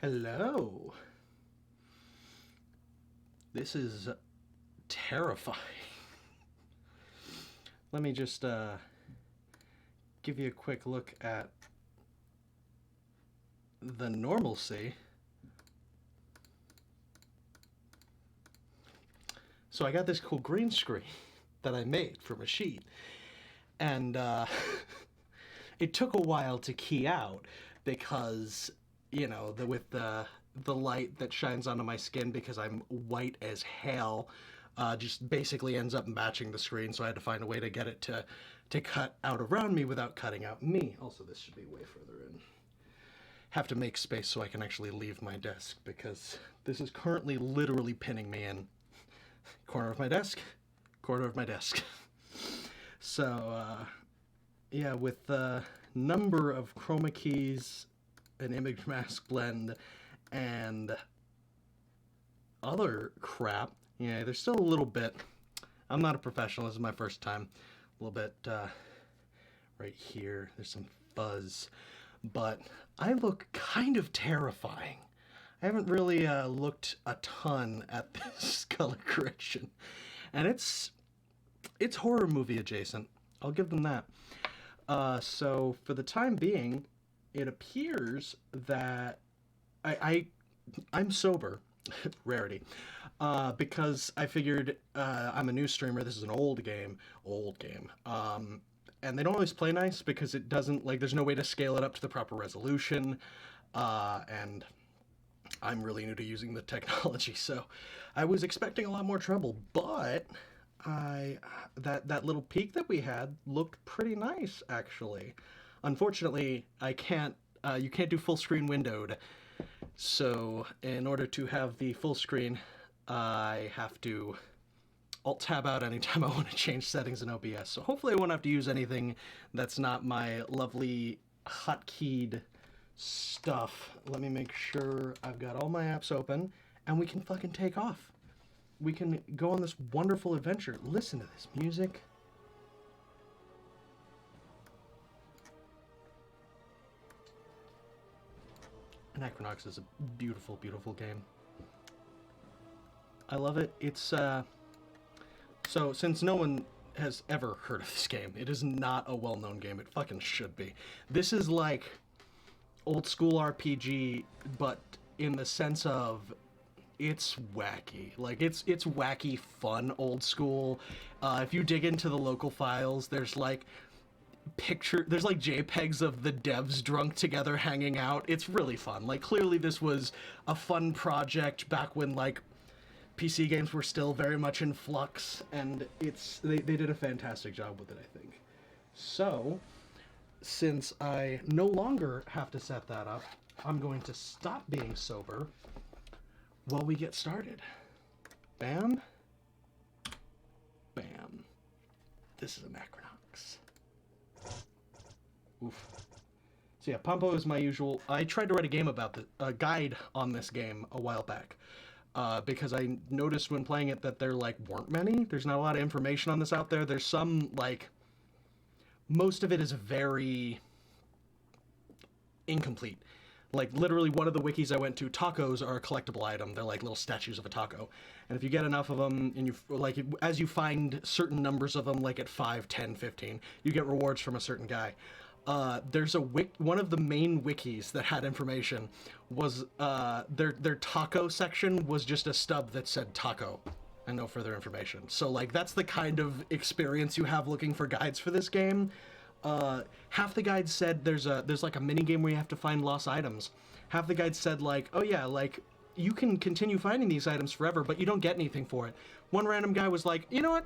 Hello. This is terrifying. Let me just give you a quick look at the normalcy. So I got this cool green screen that I made from a sheet, and it took a while to key out because with the light that shines onto my skin because I'm white as hell just basically ends up matching the screen. So I had to find a way to get it to cut out around me without cutting out me. Also, this should be way further in. Have to make space so I can actually leave my desk because this is currently literally pinning me in. Corner of my desk, corner of my desk. So, yeah, with the number of chroma keys, an image mask blend, and other crap, yeah, there's still a little bit. I'm not a professional. This is my first time. A little bit right here. There's some fuzz, but I look kind of terrifying. I haven't really looked a ton at this color correction, and it's horror movie adjacent. I'll give them that. So for the time being, it appears that I'm sober, rarity, because I figured I'm a new streamer. This is an old game, and they don't always play nice because it doesn't like. There's no way to scale it up to the proper resolution, and I'm really new to using the technology, so I was expecting a lot more trouble, but I that little peak that we had looked pretty nice actually. Unfortunately, I can't you can't do full screen windowed. So, in order to have the full screen, I have to Alt tab out anytime I want to change settings in OBS. So, hopefully, I won't have to use anything that's not my lovely hotkeyed stuff. Let me make sure I've got all my apps open and we can fucking take off. We can go on this wonderful adventure. Listen to this music. Anachronox is a beautiful, beautiful game. I love it. It's so since no one has ever heard of this game, it is not a well-known game. It fucking should be. This is like old school RPG, but in the sense of it's wacky. Like it's wacky fun old school. If you dig into the local files, there's like there's like JPEGs of the devs drunk together hanging out. It's really fun. Like clearly this was a fun project back when like PC games were still very much in flux, and they did a fantastic job with it, I think. So, since I no longer have to set that up, I'm going to stop being sober while we get started. Bam. Bam. This is Anachronox. Oof. So yeah, Pompo is my usual. I tried to write a game about a guide on this game a while back. Because I noticed when playing it that there like weren't many. There's not a lot of information on this out there. There's some like most of it is very incomplete. Like literally one of the wikis I went to, tacos are a collectible item. They're like little statues of a taco. And if you get enough of them and you like as you find certain numbers of them like at 5, 10, 15, you get rewards from a certain guy. There's one of the main wikis that had information was their taco section was just a stub that said taco and no further information. So like that's the kind of experience you have looking for guides for this game. Half the guides said there's like a mini game where you have to find lost items. Half the guides said like, oh yeah, like you can continue finding these items forever, but you don't get anything for it. One random guy was like, you know what?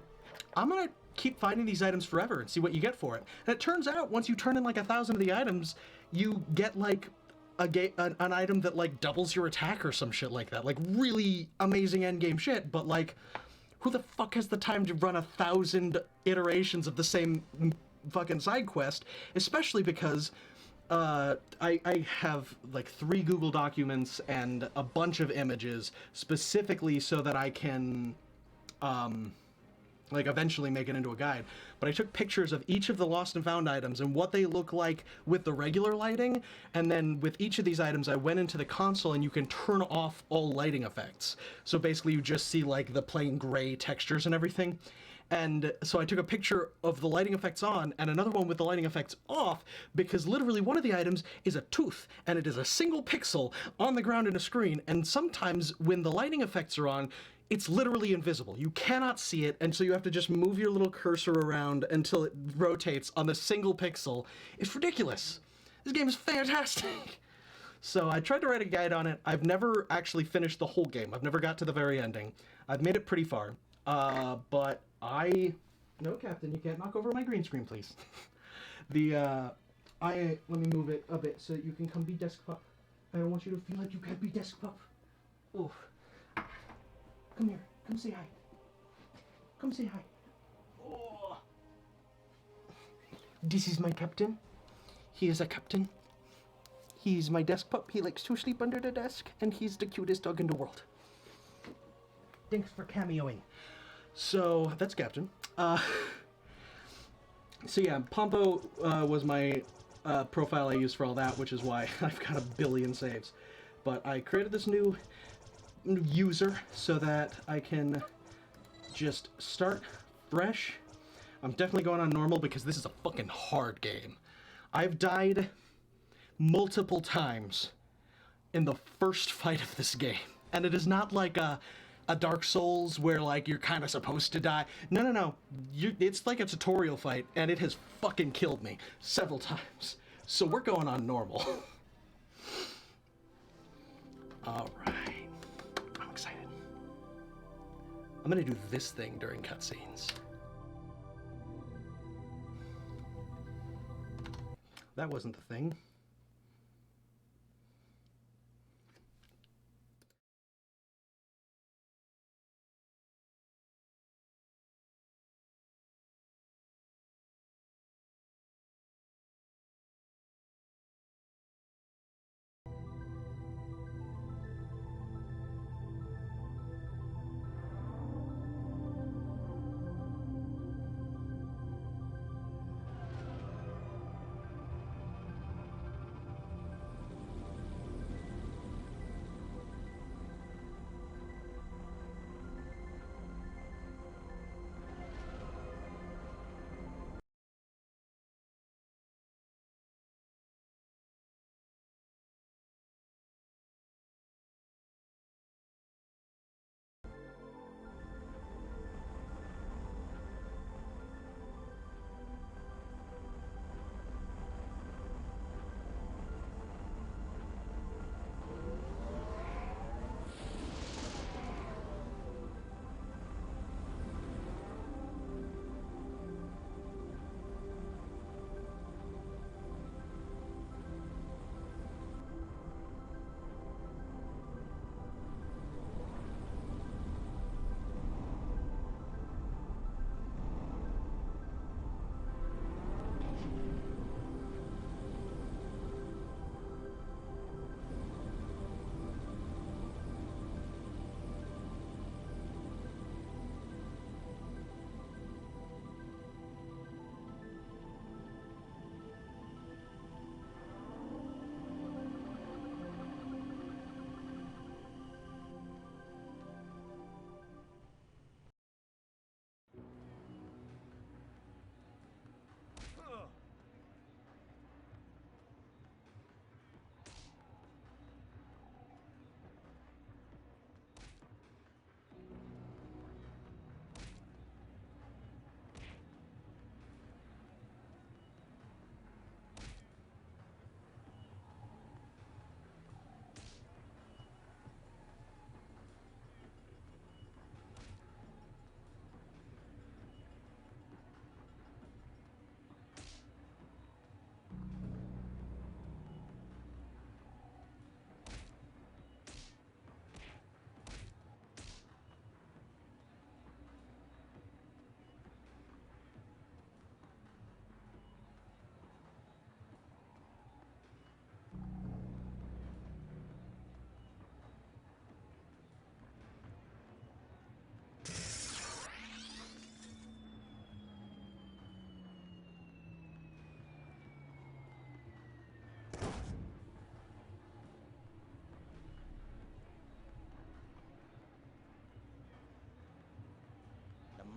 I'm gonna keep finding these items forever and see what you get for it. And it turns out once you turn in like 1,000 of the items, you get like an item that like doubles your attack or some shit like that. Like really amazing endgame shit, but like who the fuck has the time to run 1,000 iterations of the same fucking side quest? Especially because I have like 3 Google documents and a bunch of images specifically so that I can like eventually make it into a guide. But I took pictures of each of the lost and found items and what they look like with the regular lighting, and then with each of these items I went into the console and you can turn off all lighting effects. So basically you just see like the plain gray textures and everything. And so I took a picture of the lighting effects on and another one with the lighting effects off, because literally one of the items is a tooth and it is a single pixel on the ground in a screen, and sometimes when the lighting effects are on, it's literally invisible. You cannot see it, and so you have to just move your little cursor around until it rotates on the single pixel. It's ridiculous. This game is fantastic. So I tried to write a guide on it. I've never actually finished the whole game. I've never got to the very ending. I've made it pretty far. But no, Captain, you can't knock over my green screen, please. Let me move it a bit so that you can come be desk pup. I don't want you to feel like you can't be desk pup. Oof. Come here. Come say hi. Come say hi. Oh. This is my captain. He is a captain. He's my desk pup. He likes to sleep under the desk, and he's the cutest dog in the world. Thanks for cameoing. So, that's Captain. So yeah, Pompo was my profile I used for all that, which is why I've got a billion saves. But I created this new user so that I can just start fresh. I'm definitely going on normal because this is a fucking hard game. I've died multiple times in the first fight of this game, and it is not like a Dark Souls where like you're kind of supposed to die. No. It's like a tutorial fight, and it has fucking killed me several times. So we're going on normal. All right. I'm excited. I'm gonna do this thing during cutscenes. That wasn't the thing.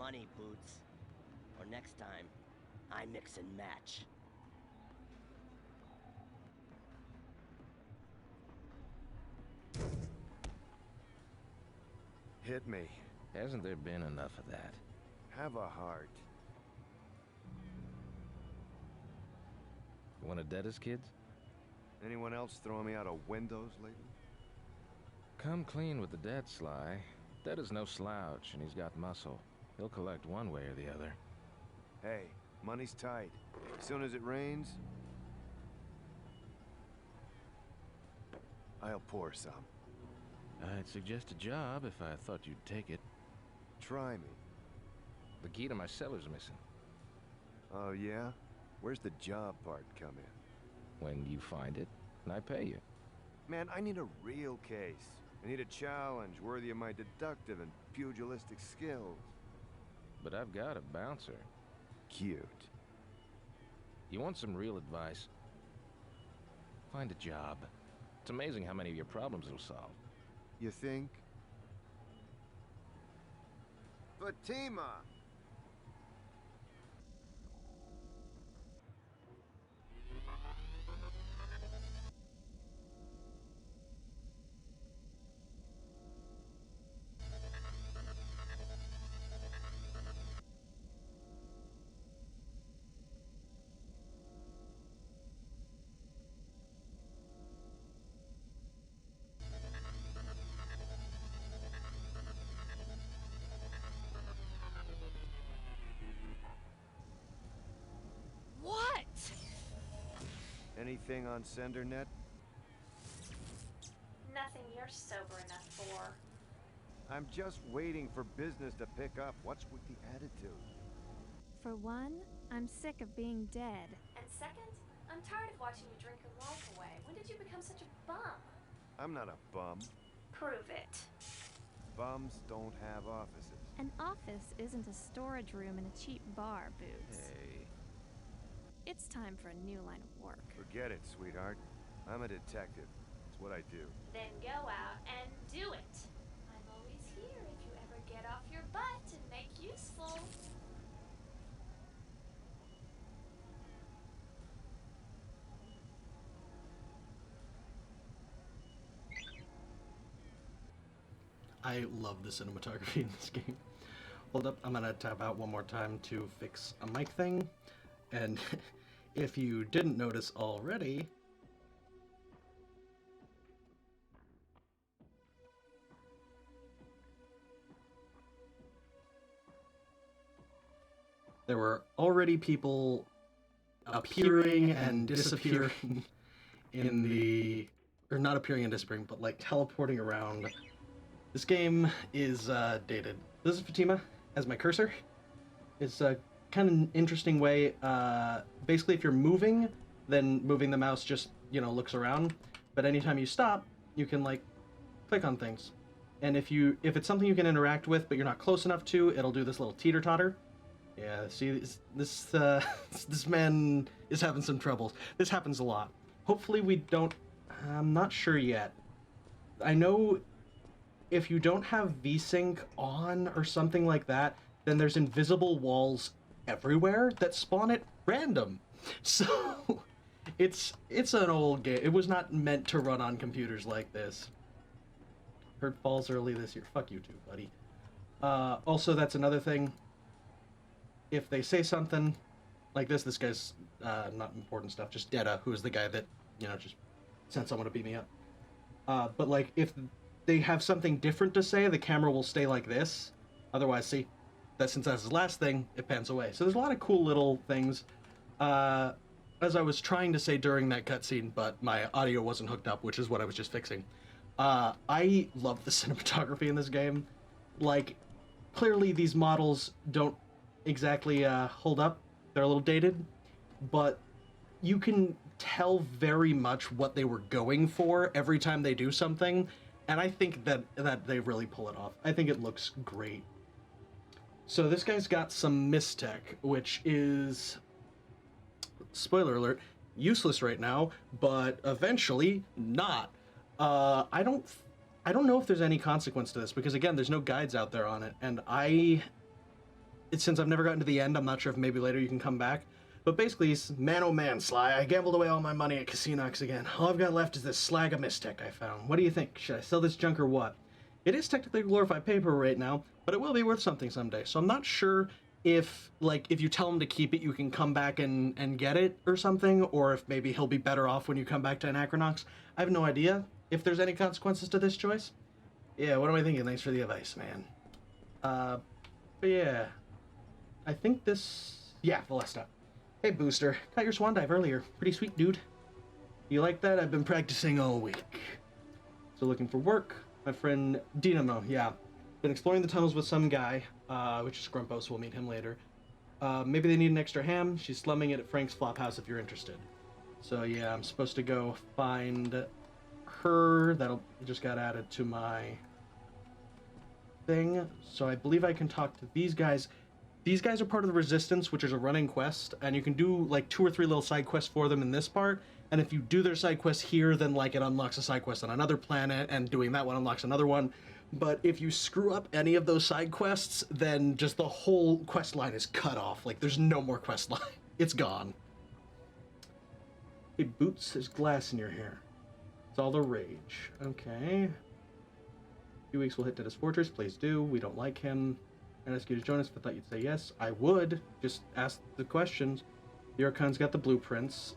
money, Boots. Or next time, I mix and match. Hit me. Hasn't there been enough of that? Have a heart. You want to dead us, kids? Anyone else throwing me out of windows lately? Come clean with the dead, Sly. Dead is no slouch, and he's got muscle. He'll collect one way or the other. Hey, money's tight. As soon as it rains, I'll pour some. I'd suggest a job if I thought you'd take it. Try me. The key to my cellar's missing. Oh, yeah? Where's the job part come in? When you find it, and I pay you. Man, I need a real case. I need a challenge worthy of my deductive and pugilistic skills. But I've got a bouncer. Cute. You want some real advice? Find a job. It's amazing how many of your problems it'll solve. You think? Fatima! What? Anything on SenderNet? Nothing you're sober enough for. I'm just waiting for business to pick up. What's with the attitude? For one, I'm sick of being dead. And second, I'm tired of watching you drink your life away. When did you become such a bum? I'm not a bum. Prove it. Bums don't have offices. An office isn't a storage room in a cheap bar, Boots. Hey. It's time for a new line of work. Forget it, sweetheart. I'm a detective. It's what I do. Then go out and do it. I'm always here if you ever get off your butt and make useful. I love the cinematography in this game. Hold up, I'm gonna tap out one more time to fix a mic thing. And if you didn't notice already, there were already people appearing and disappearing in the... or not appearing and disappearing, but like teleporting around. This game is dated. This is Fatima as my cursor. It's a kind of interesting way. Basically, if you're moving, then moving the mouse just, looks around. But anytime you stop, you can like click on things. And if it's something you can interact with, but you're not close enough to, it'll do this little teeter-totter. Yeah, see, this man is having some troubles. This happens a lot. Hopefully we don't... I'm not sure yet. I know if you don't have VSync on or something like that, then there's invisible walls everywhere that spawn at random. So it's an old game. It was not meant to run on computers like this. Heard falls early this year. Fuck you too, buddy. Also, that's another thing. If they say something like this guy's not important stuff, just Detta, who is the guy that, just sent someone to beat me up. But like, if they have something different to say, the camera will stay like this. Otherwise, see, since that's the last thing, it pans away. So there's a lot of cool little things. As I was trying to say during that cutscene, but my audio wasn't hooked up, which is what I was just fixing. I love the cinematography in this game. Like, clearly these models don't exactly hold up. They're a little dated, but you can tell very much what they were going for every time they do something, and I think that they really pull it off. I think it looks great. So this guy's got some Mistech, which is, spoiler alert, useless right now, but eventually not. I don't know if there's any consequence to this, because again, there's no guides out there on it, and I since I've never gotten to the end, I'm not sure if maybe later you can come back. But basically, he's, man oh man, Sly, I gambled away all my money at Casinox again. All I've got left is this slag of Mystic I found. What do you think? Should I sell this junk or what? It is technically glorified paper right now, but it will be worth something someday. So I'm not sure if, like, if you tell him to keep it, you can come back and get it or something, or if maybe he'll be better off when you come back to Anachronox. I have no idea if there's any consequences to this choice. Yeah, what am I thinking? Thanks for the advice, man. But yeah, I think this, yeah, Valesta. Hey, Booster, caught your swan dive earlier. Pretty sweet, dude. You like that? I've been practicing all week. So looking for work. My friend Dynamo, yeah. Been exploring the tunnels with some guy, which is Grumpos, we'll meet him later. Maybe they need an extra ham. She's slumming it at Frank's Flophouse if you're interested. So yeah, I'm supposed to go find her. That'll just got added to my thing. So I believe I can talk to these guys. These guys are part of the Resistance, which is a running quest, and you can do like 2 or 3 little side quests for them in this part. And if you do their side quest here, then like it unlocks a side quest on another planet, and doing that one unlocks another one. But if you screw up any of those side quests, then just the whole quest line is cut off. Like there's no more quest line. It's gone. Hey Boots, there's glass in your hair. It's all the rage. Okay. A few weeks we'll hit Dennis Fortress. Please do. We don't like him. And ask you to join us, but I thought you'd say yes. I would. Just ask the questions. Yurakan's got the blueprints.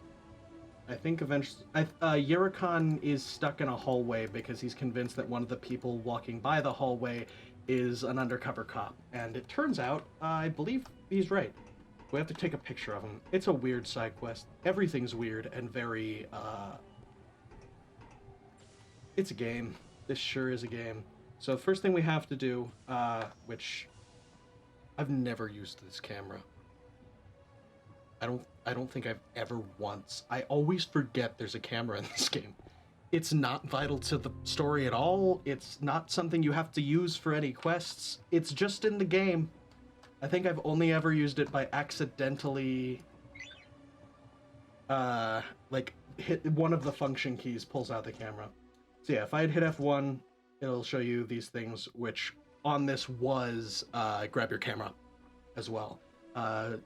I think eventually... Yurakan is stuck in a hallway because he's convinced that one of the people walking by the hallway is an undercover cop. And it turns out, I believe he's right. We have to take a picture of him. It's a weird side quest. Everything's weird and very, It's a game. This sure is a game. So first thing we have to do, which... I've never used this camera. I don't think I've ever once. I always forget there's a camera in this game. It's not vital to the story at all. It's not something you have to use for any quests. It's just in the game. I think I've only ever used it by accidentally like hit one of the function keys pulls out the camera. So yeah, if I had hit F1, it'll show you these things, which on this was grab your camera as well.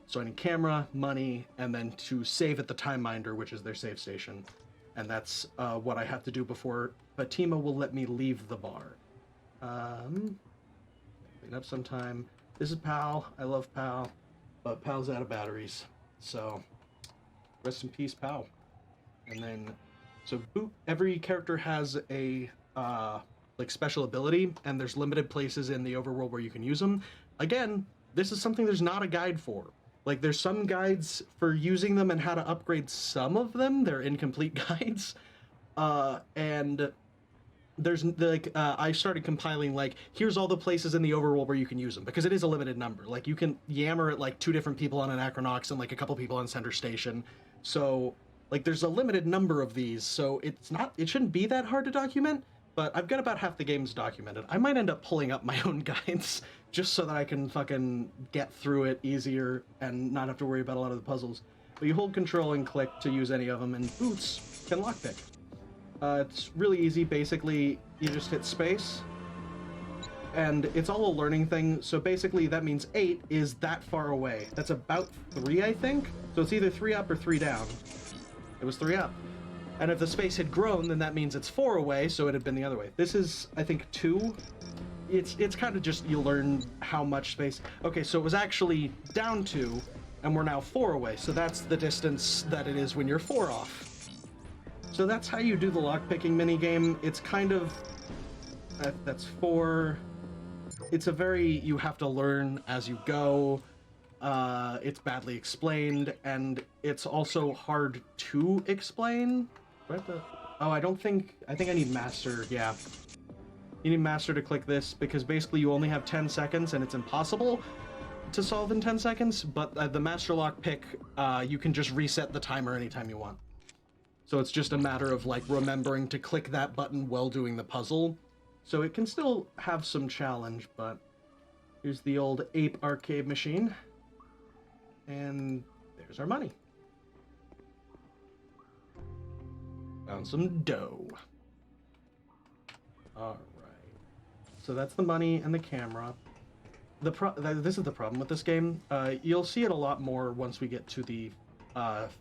So I need camera, money, and then to save at the Time Minder, which is their save station. And that's what I have to do before Fatima will let me leave the bar. Clean up sometime. This is Pal. I love Pal. But Pal's out of batteries. So rest in peace, Pal. And then, so every character has a like special ability, and there's limited places in the overworld where you can use them. Again, this is something there's not a guide for. Like, there's some guides for using them and how to upgrade some of them. They're incomplete guides. And there's, like, I started compiling, like, here's all the places in the overworld where you can use them, because it is a limited number. Like, you can yammer at, like, 2 different people on Anachronox and, like, a couple people on Center Station. So, like, there's a limited number of these, so it shouldn't be that hard to document. But I've got about half the games documented. I might end up pulling up my own guides just so that I can fucking get through it easier and not have to worry about a lot of the puzzles. But you hold control and click to use any of them, and Boots can lockpick. It's really easy. Basically, you just hit space, and it's all a learning thing. So basically, that means 8 is that far away. That's about 3, I think? So it's either 3 up or 3 down. It was 3 up. And if the space had grown, then that means it's 4 away, so it had been the other way. This is, I think, 2. It's kind of just, you learn how much space... Okay, so it was actually down 2, and we're now 4 away, so that's the distance that it is when you're 4 off. So that's how you do the lockpicking minigame. It's kind of... that's 4... It's a very... You have to learn as you go. It's badly explained, and it's also hard to explain. Do I have to... Oh, I think I need Master, yeah. You need Master to click this, because basically you only have 10 seconds, and it's impossible to solve in 10 seconds, but the Master Lockpick, you can just reset the timer anytime you want. So it's just a matter of, like, remembering to click that button while doing the puzzle. So it can still have some challenge, but... Here's the old Ape arcade machine. And there's our money. Found some dough. Alright. So that's the money and the camera. This is the problem with this game. You'll see it a lot more once we get to the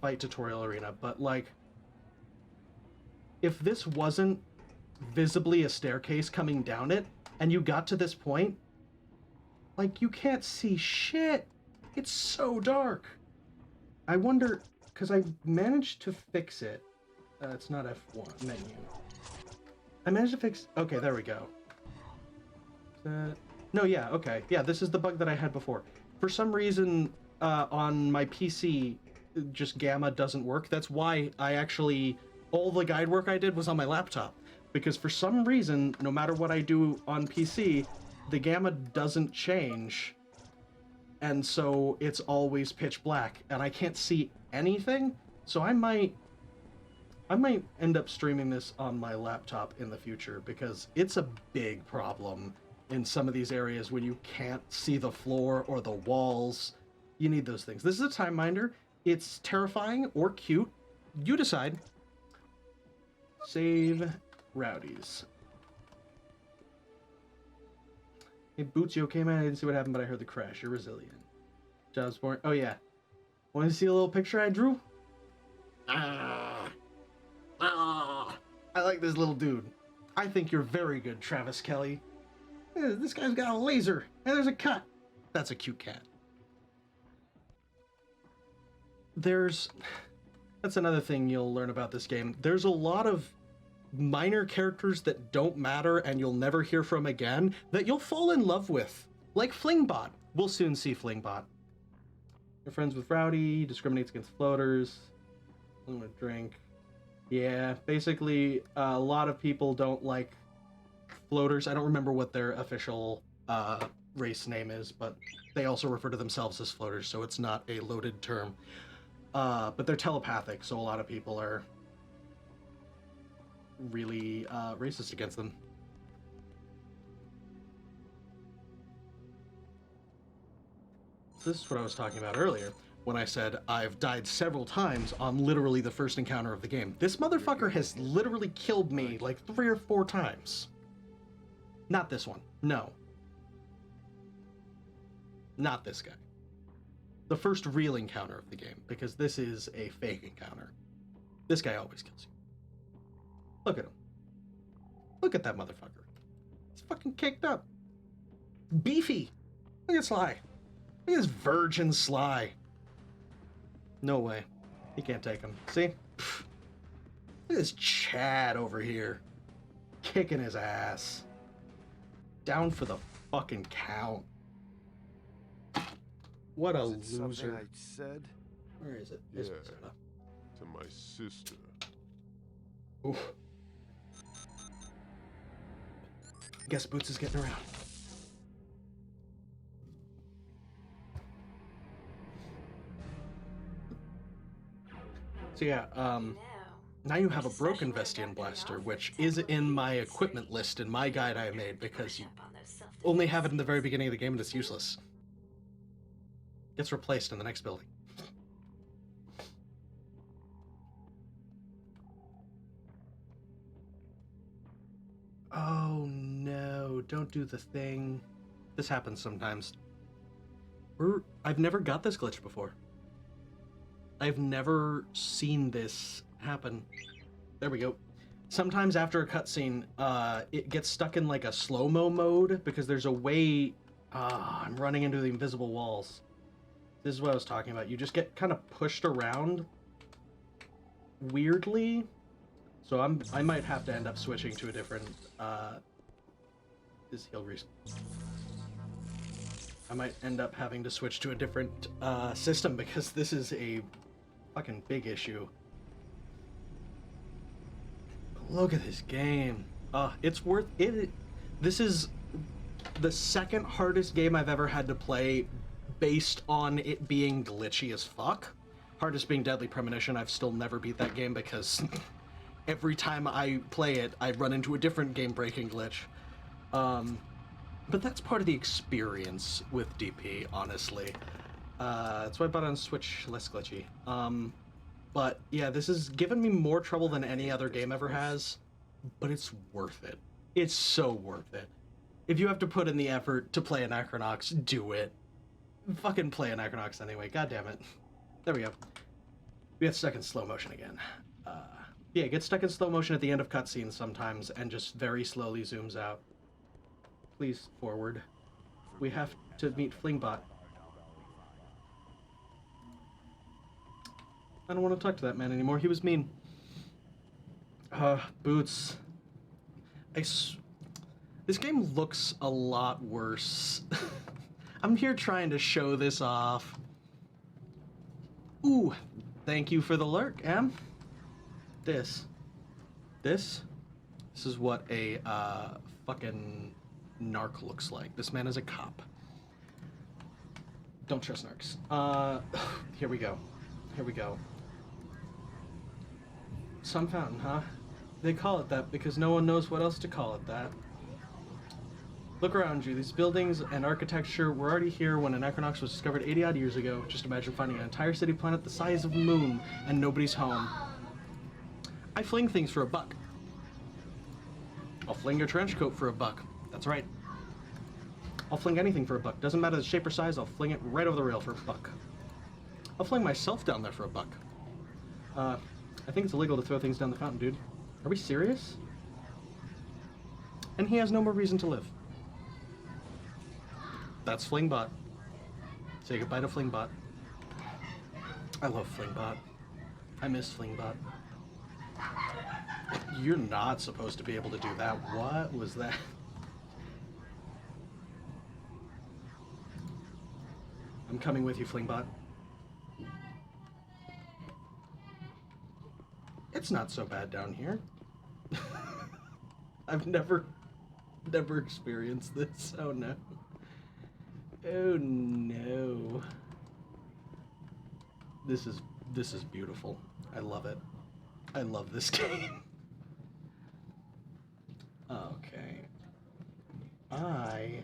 fight tutorial arena, but like, if this wasn't visibly a staircase coming down it, and you got to this point, like, you can't see shit. It's so dark. I wonder, because I managed to fix it. It's not F1 menu. I managed to fix... Okay, there we go. No, yeah, okay. Yeah, this is the bug that I had before. For some reason, on my PC, just Gamma doesn't work. That's why I actually... All the guide work I did was on my laptop. Because for some reason, no matter what I do on PC, the Gamma doesn't change. And so it's always pitch black. And I can't see anything. So I might end up streaming this on my laptop in the future, because it's a big problem in some of these areas when you can't see the floor or the walls. You need those things. This is a time minder. It's terrifying or cute. You decide. Save Rowdies. Hey, Boots, you okay, man? I didn't see what happened, but I heard the crash. You're resilient. Jobs born. Oh, yeah. Want to see a little picture I drew? I like this little dude. I think you're very good, Travis Kelly. This guy's got a laser, and there's a cut. That's a cute cat. That's another thing you'll learn about this game. There's a lot of minor characters that don't matter and you'll never hear from again that you'll fall in love with. Like Flingbot. We'll soon see Flingbot. You're friends with Rowdy, discriminates against floaters. I'm gonna drink. Yeah, basically, a lot of people don't like floaters. I don't remember what their official race name is, but they also refer to themselves as floaters, so it's not a loaded term. But they're telepathic, so a lot of people are really racist against them. This is what I was talking about earlier when I said I've died several times on literally the first encounter of the game. This motherfucker has literally killed me like 3 or 4 times. Not this one. No. Not this guy. The first real encounter of the game, because this is a fake encounter. This guy always kills you. Look at him. Look at that motherfucker. He's fucking caked up. Beefy. Look at Sly. Look at this virgin Sly. No way. He can't take him. See? Pfft. Look at this Chad over here. Kicking his ass. Down for the fucking count. What a loser. I said? Where is it? Yeah, to my sister. Oof. Guess Boots is getting around. So yeah, now you have a broken Vestian blaster, which is in my equipment list in my guide I made, because you only have it in the very beginning of the game and it's useless. Gets replaced in the next building. Oh no, don't do the thing. This happens sometimes. I've never got this glitch before. I've never seen this happen. There we go. Sometimes after a cutscene, it gets stuck in like a slow-mo mode because there's a way... I'm running into the invisible walls. This is what I was talking about. You just get kind of pushed around weirdly. So I might have to end up switching to a different... This heal respawn. I might end up having to switch to a different system because this is a fucking big issue. Look at this game. It's worth it. This is the second hardest game I've ever had to play based on it being glitchy as fuck. Hardest being Deadly Premonition. I've still never beat that game because every time I play it, I run into a different game-breaking glitch. But that's part of the experience with DP, honestly. That's why I bought it on Switch, less glitchy. But yeah, this has given me more trouble than any other game ever has, but it's worth it. It's so worth it. If you have to put in the effort to play Anachronox, do it. Fucking play Anachronox anyway. God damn it. There we go. We get stuck in slow motion again. Yeah, it gets stuck in slow motion at the end of cutscenes sometimes and just very slowly zooms out. Please, forward. We have to meet Flingbot. I don't want to talk to that man anymore. He was mean. Boots. This game looks a lot worse. I'm here trying to show this off. Ooh, thank you for the lurk, Em. This is what a fucking narc looks like. This man is a cop. Don't trust narcs. Here we go. Here we go. Sun Fountain, huh? They call it that because no one knows what else to call it that. Look around you. These buildings and architecture were already here when Anachronox was discovered 80-odd years ago. Just imagine finding an entire city planet the size of the moon and nobody's home. I fling things for $1. I'll fling your trench coat for $1. That's right. I'll fling anything for $1. Doesn't matter the shape or size, I'll fling it right over the rail for $1. I'll fling myself down there for $1. I think it's illegal to throw things down the fountain, dude. Are we serious? And he has no more reason to live. That's Flingbot. Say goodbye to Flingbot. I love Flingbot. I miss Flingbot. You're not supposed to be able to do that. What was that? I'm coming with you, Flingbot. It's not so bad down here. I've never experienced this. Oh no. Oh no. This is beautiful. I love it. I love this game. Okay. I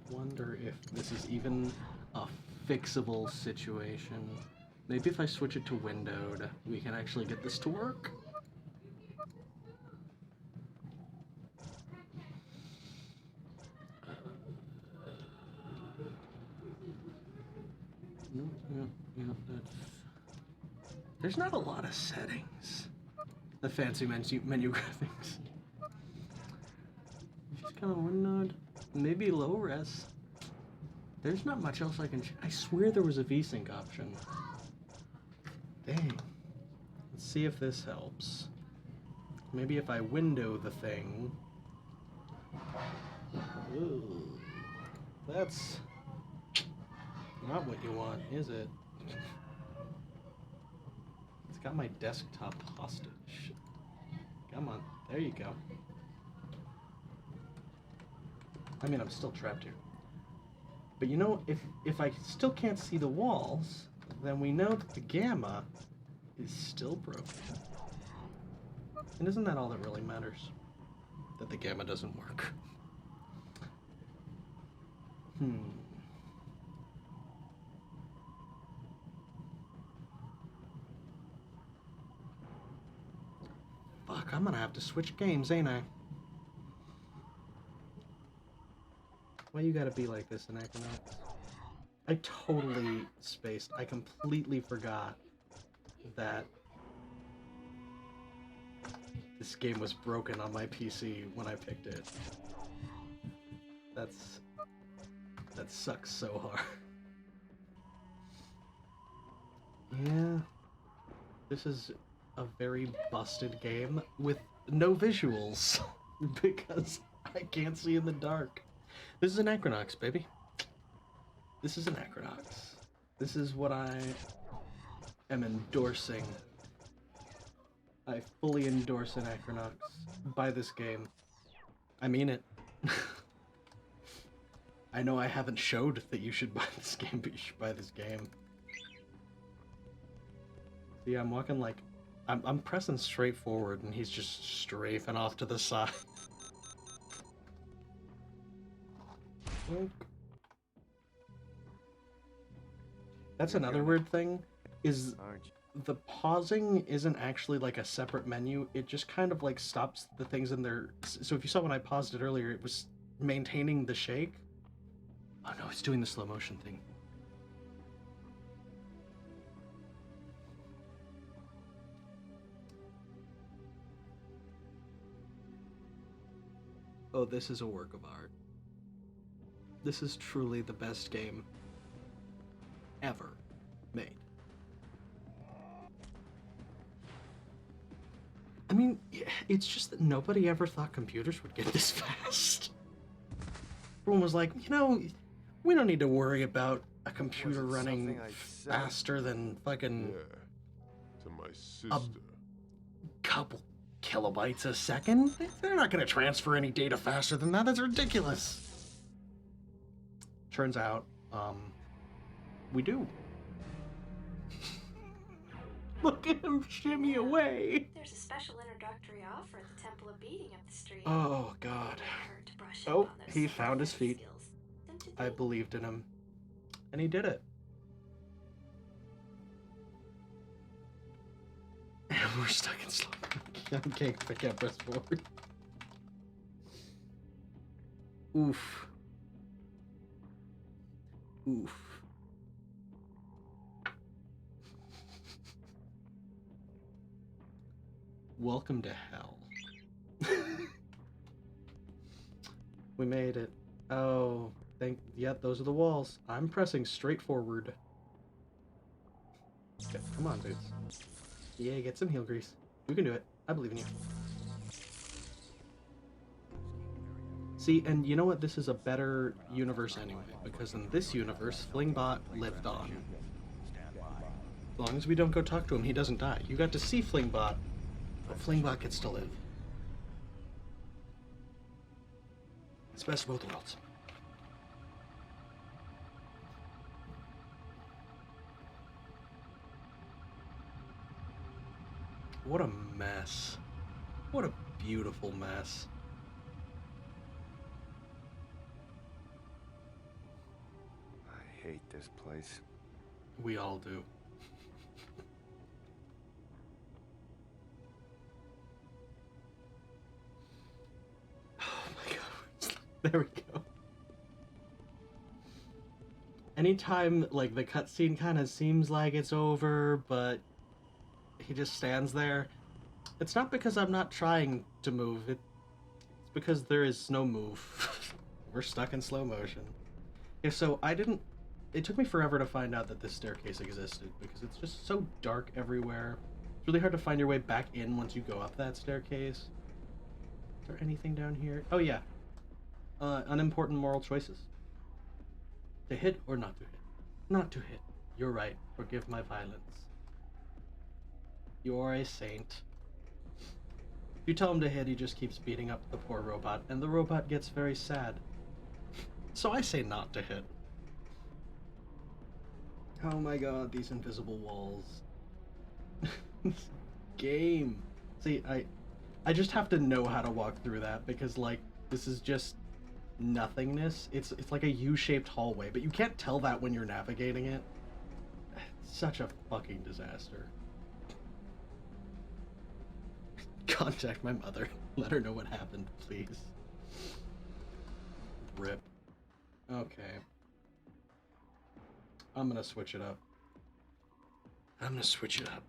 wonder if this is even a fixable situation. Maybe if I switch it to windowed, we can actually get this to work. Yeah, that's... There's not a lot of settings. The fancy menu graphics. Just kind of windowed. Maybe low res. There's not much else I can... I swear there was a VSync option. Dang. Let's see if this helps. Maybe if I window the thing... Ooh. That's... not what you want, is it? It's got my desktop hostage. Come on, there you go. I mean, I'm still trapped here. But you know, if I still can't see the walls, then we know that the gamma is still broken. And isn't that all that really matters? That the gamma doesn't work. Fuck, I'm gonna have to switch games, ain't I? Why you gotta be like this, Anachronox? I totally spaced. I completely forgot that this game was broken on my PC when I picked it. That sucks so hard. Yeah. This is a very busted game with no visuals because I can't see in the dark. This is Anachronox, baby. This is Anachronox. This is what I am endorsing. I fully endorse Anachronox. Buy this game. I mean it. I know I haven't showed that you should buy this game, but you should buy this game. See, I'm walking like... I'm pressing straight forward and he's just strafing off to the side. That's another weird thing, is the pausing isn't actually like a separate menu. It just kind of like stops the things in there. So if you saw when I paused it earlier, it was maintaining the shake. Oh no, it's doing the slow motion thing. Oh, this is a work of art. This is truly the best game ever made. I mean, it's just that nobody ever thought computers would get this fast. Everyone was like, you know, we don't need to worry about a computer Was it running something I said? faster than fucking Yeah. To my sister. couple kilobytes a second. They're not going to transfer any data faster than that. That's ridiculous. Turns out, we do. Look at him shimmy away. There's a special introductory offer at the Temple of Beating up the street. Oh, God. Hurt to brush up Oh, on those he found his feet. skills, don't you I think? believed in him. And he did it. And we're stuck in slow motion. Okay, I can't press forward. Oof. Oof. Welcome to hell. We made it. Oh, yep, those are the walls. I'm pressing straight forward. Okay, come on, dudes. Yeah, get some heel grease. You can do it. I believe in you. See, and you know what? This is a better universe anyway, because in this universe, Flingbot lived on. As long as we don't go talk to him, he doesn't die. You got to see Flingbot, but Flingbot gets to live. It's best of both worlds. What a mess. What a beautiful mess. I hate this place. We all do. Oh my god. There we go. Anytime, like, the cutscene kind of seems like it's over, but he just stands there, it's not because I'm not trying to move. It's because there is no move. We're stuck in slow motion. Yeah, so it took me forever to find out that this staircase existed, because it's just so dark everywhere. It's really hard to find your way back in once you go up that staircase. Is there anything down here? Oh yeah. Unimportant moral choices. To hit or not to hit? Not to hit. You're right. Forgive my violence. You're a saint. If you tell him to hit, he just keeps beating up the poor robot, and the robot gets very sad. So I say not to hit. Oh my god, these invisible walls. This game. See, I just have to know how to walk through that, because, like, this is just nothingness. It's like a U-shaped hallway, but you can't tell that when you're navigating it. It's such a fucking disaster. Contact my mother. Let her know what happened, please. Rip. Okay. I'm gonna switch it up. I'm gonna switch it up.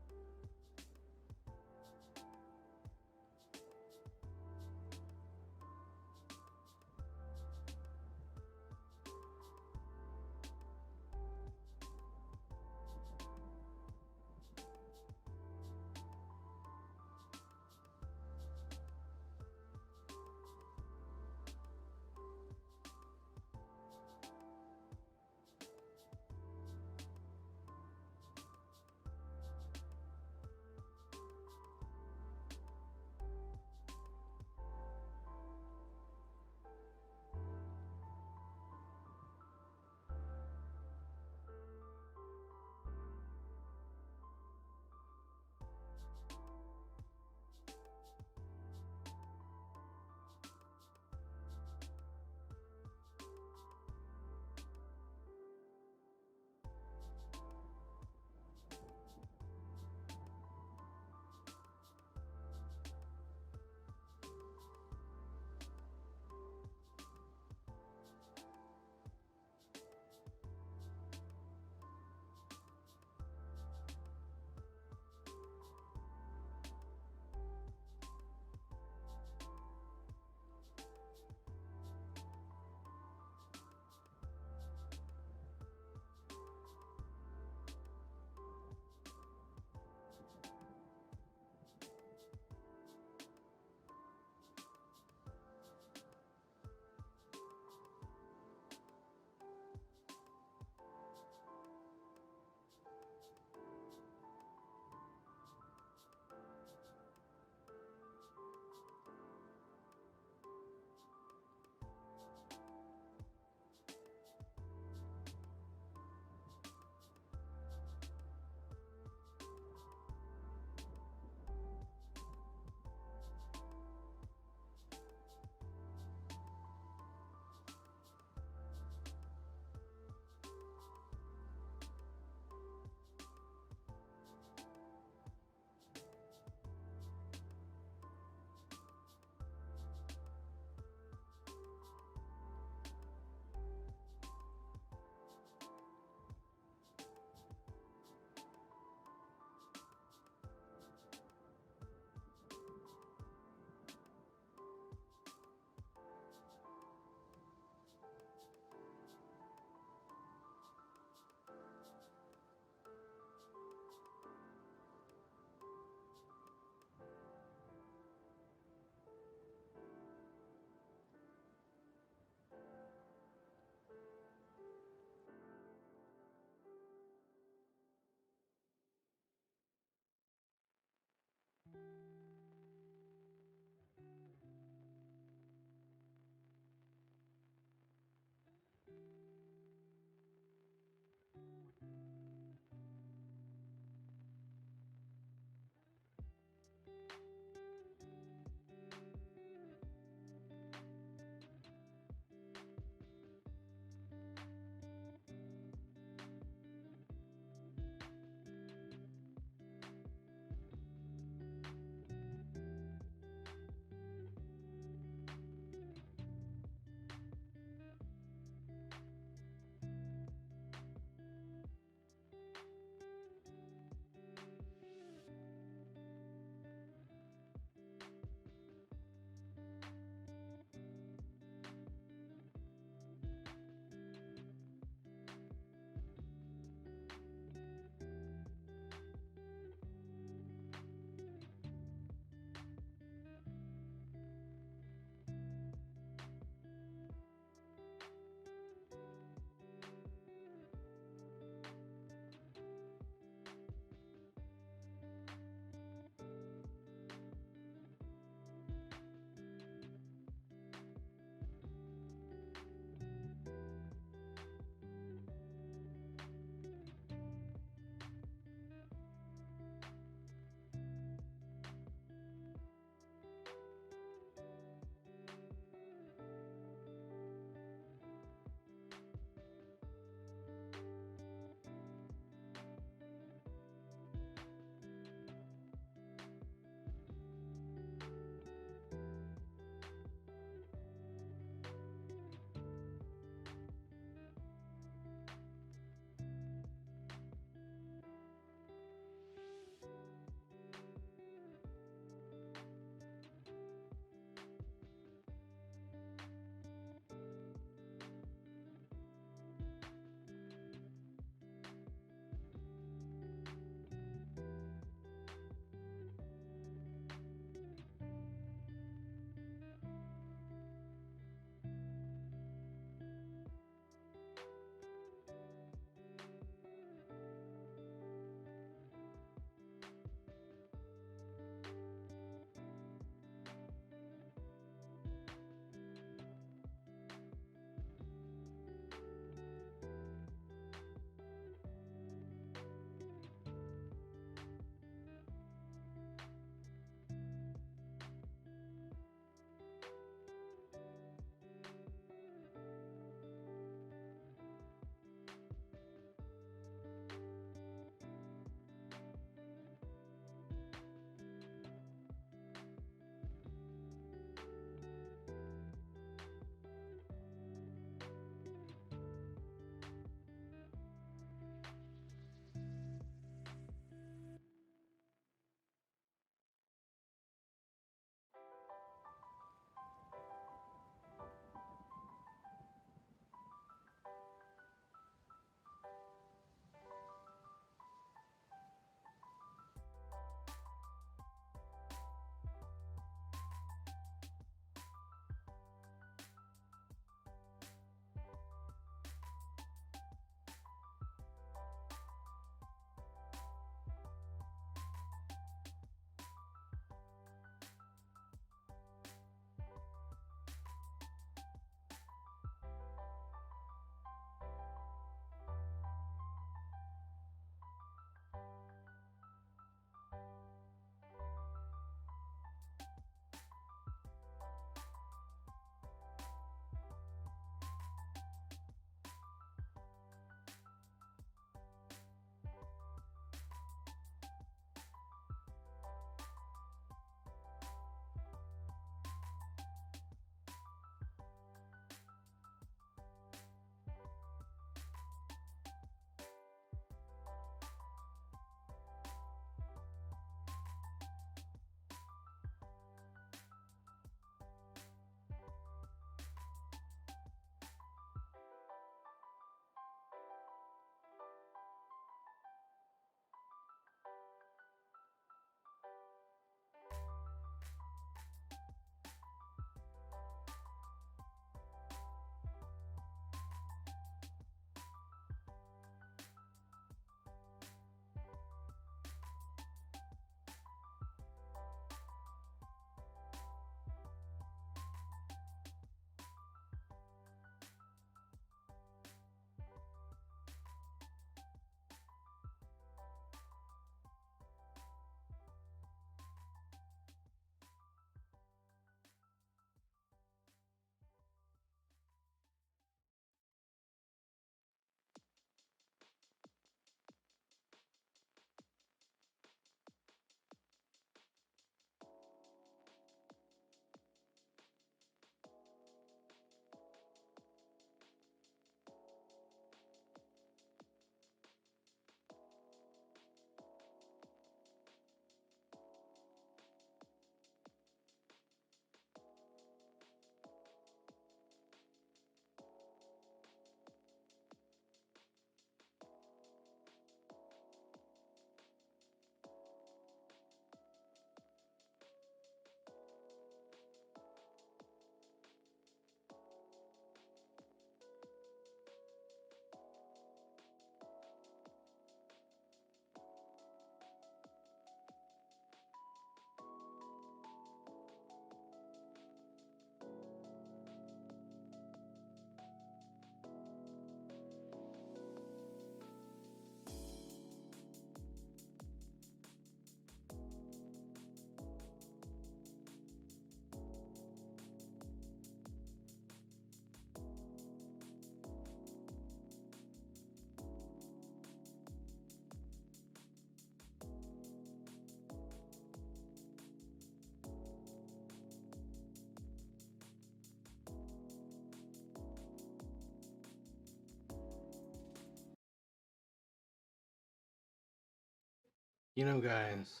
You know, guys,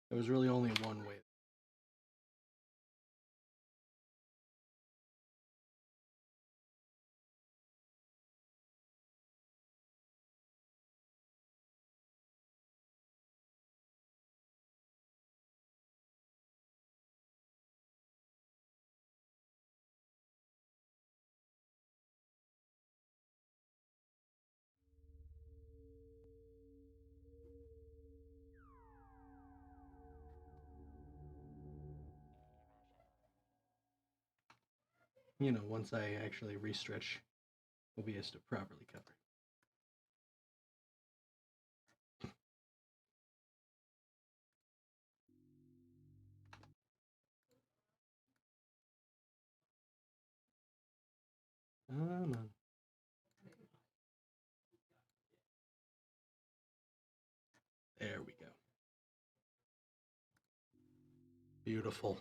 there was really only one way. You know, once I actually restretch OBS to properly cover. Come on. There we go. Beautiful.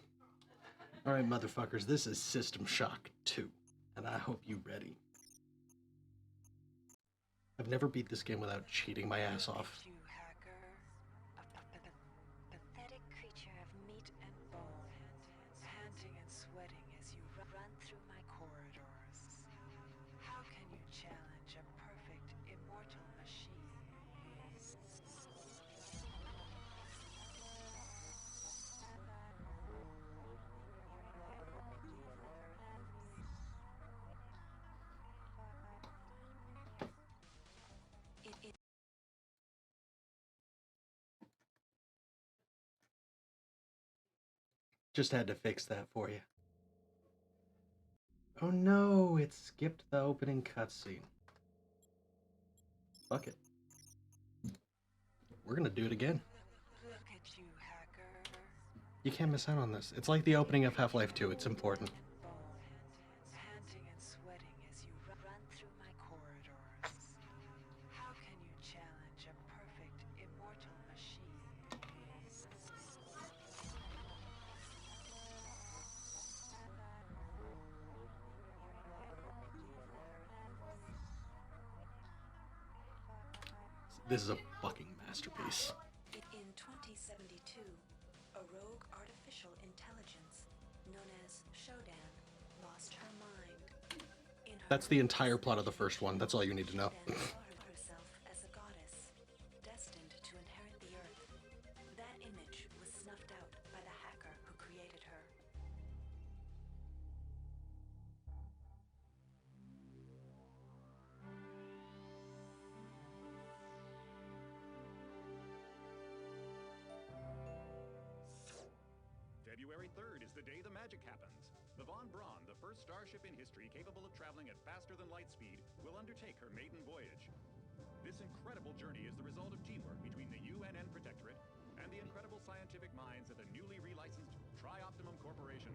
Alright, motherfuckers, this is System Shock 2, and I hope you're ready. I've never beat this game without cheating my ass off. You hacker, a pathetic creature of meat and bone, panting and sweating as you run through my corridors. How can you challenge a perfect, immortal machine? Just had to fix that for you. Oh no, it skipped the opening cutscene. Fuck it. We're gonna do it again. Look at you, hacker. You can't miss out on this. It's like the opening of Half-Life 2, it's important. Panting and sweating as you run through my corridors. How can you challenge a perfect, immortal machine? This is a fucking masterpiece. In 2072, a rogue artificial intelligence known as Shodan lost her mind. That's the entire plot of the first one. That's all you need to know. Shodan saw herself as a goddess, destined to inherit the earth. That image was snuffed out by the hacker who created her. February 3rd is the day the magic happens. The Von Braun, the first starship in history capable of traveling at faster than light speed, will undertake her maiden voyage. This incredible journey is the result of teamwork between the UNN Protectorate and the incredible scientific minds at the newly relicensed Tri-Optimum Corporation.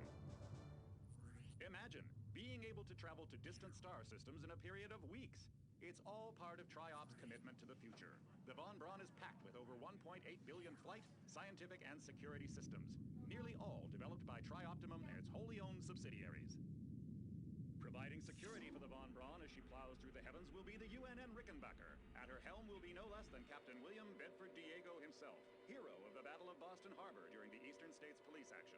Imagine being able to travel to distant star systems in a period of weeks. It's all part of Tri-Op's commitment to the future. The Von Braun is packed with over 1.8 billion flight, scientific, and security systems, nearly all developed by Tri-Optimum and its wholly owned subsidiaries. Providing security for the Von Braun as she plows through the heavens will be the UNN Rickenbacker. At her helm will be no less than Captain William Bedford Diego himself, hero of the Battle of Boston Harbor during the Eastern States Police action.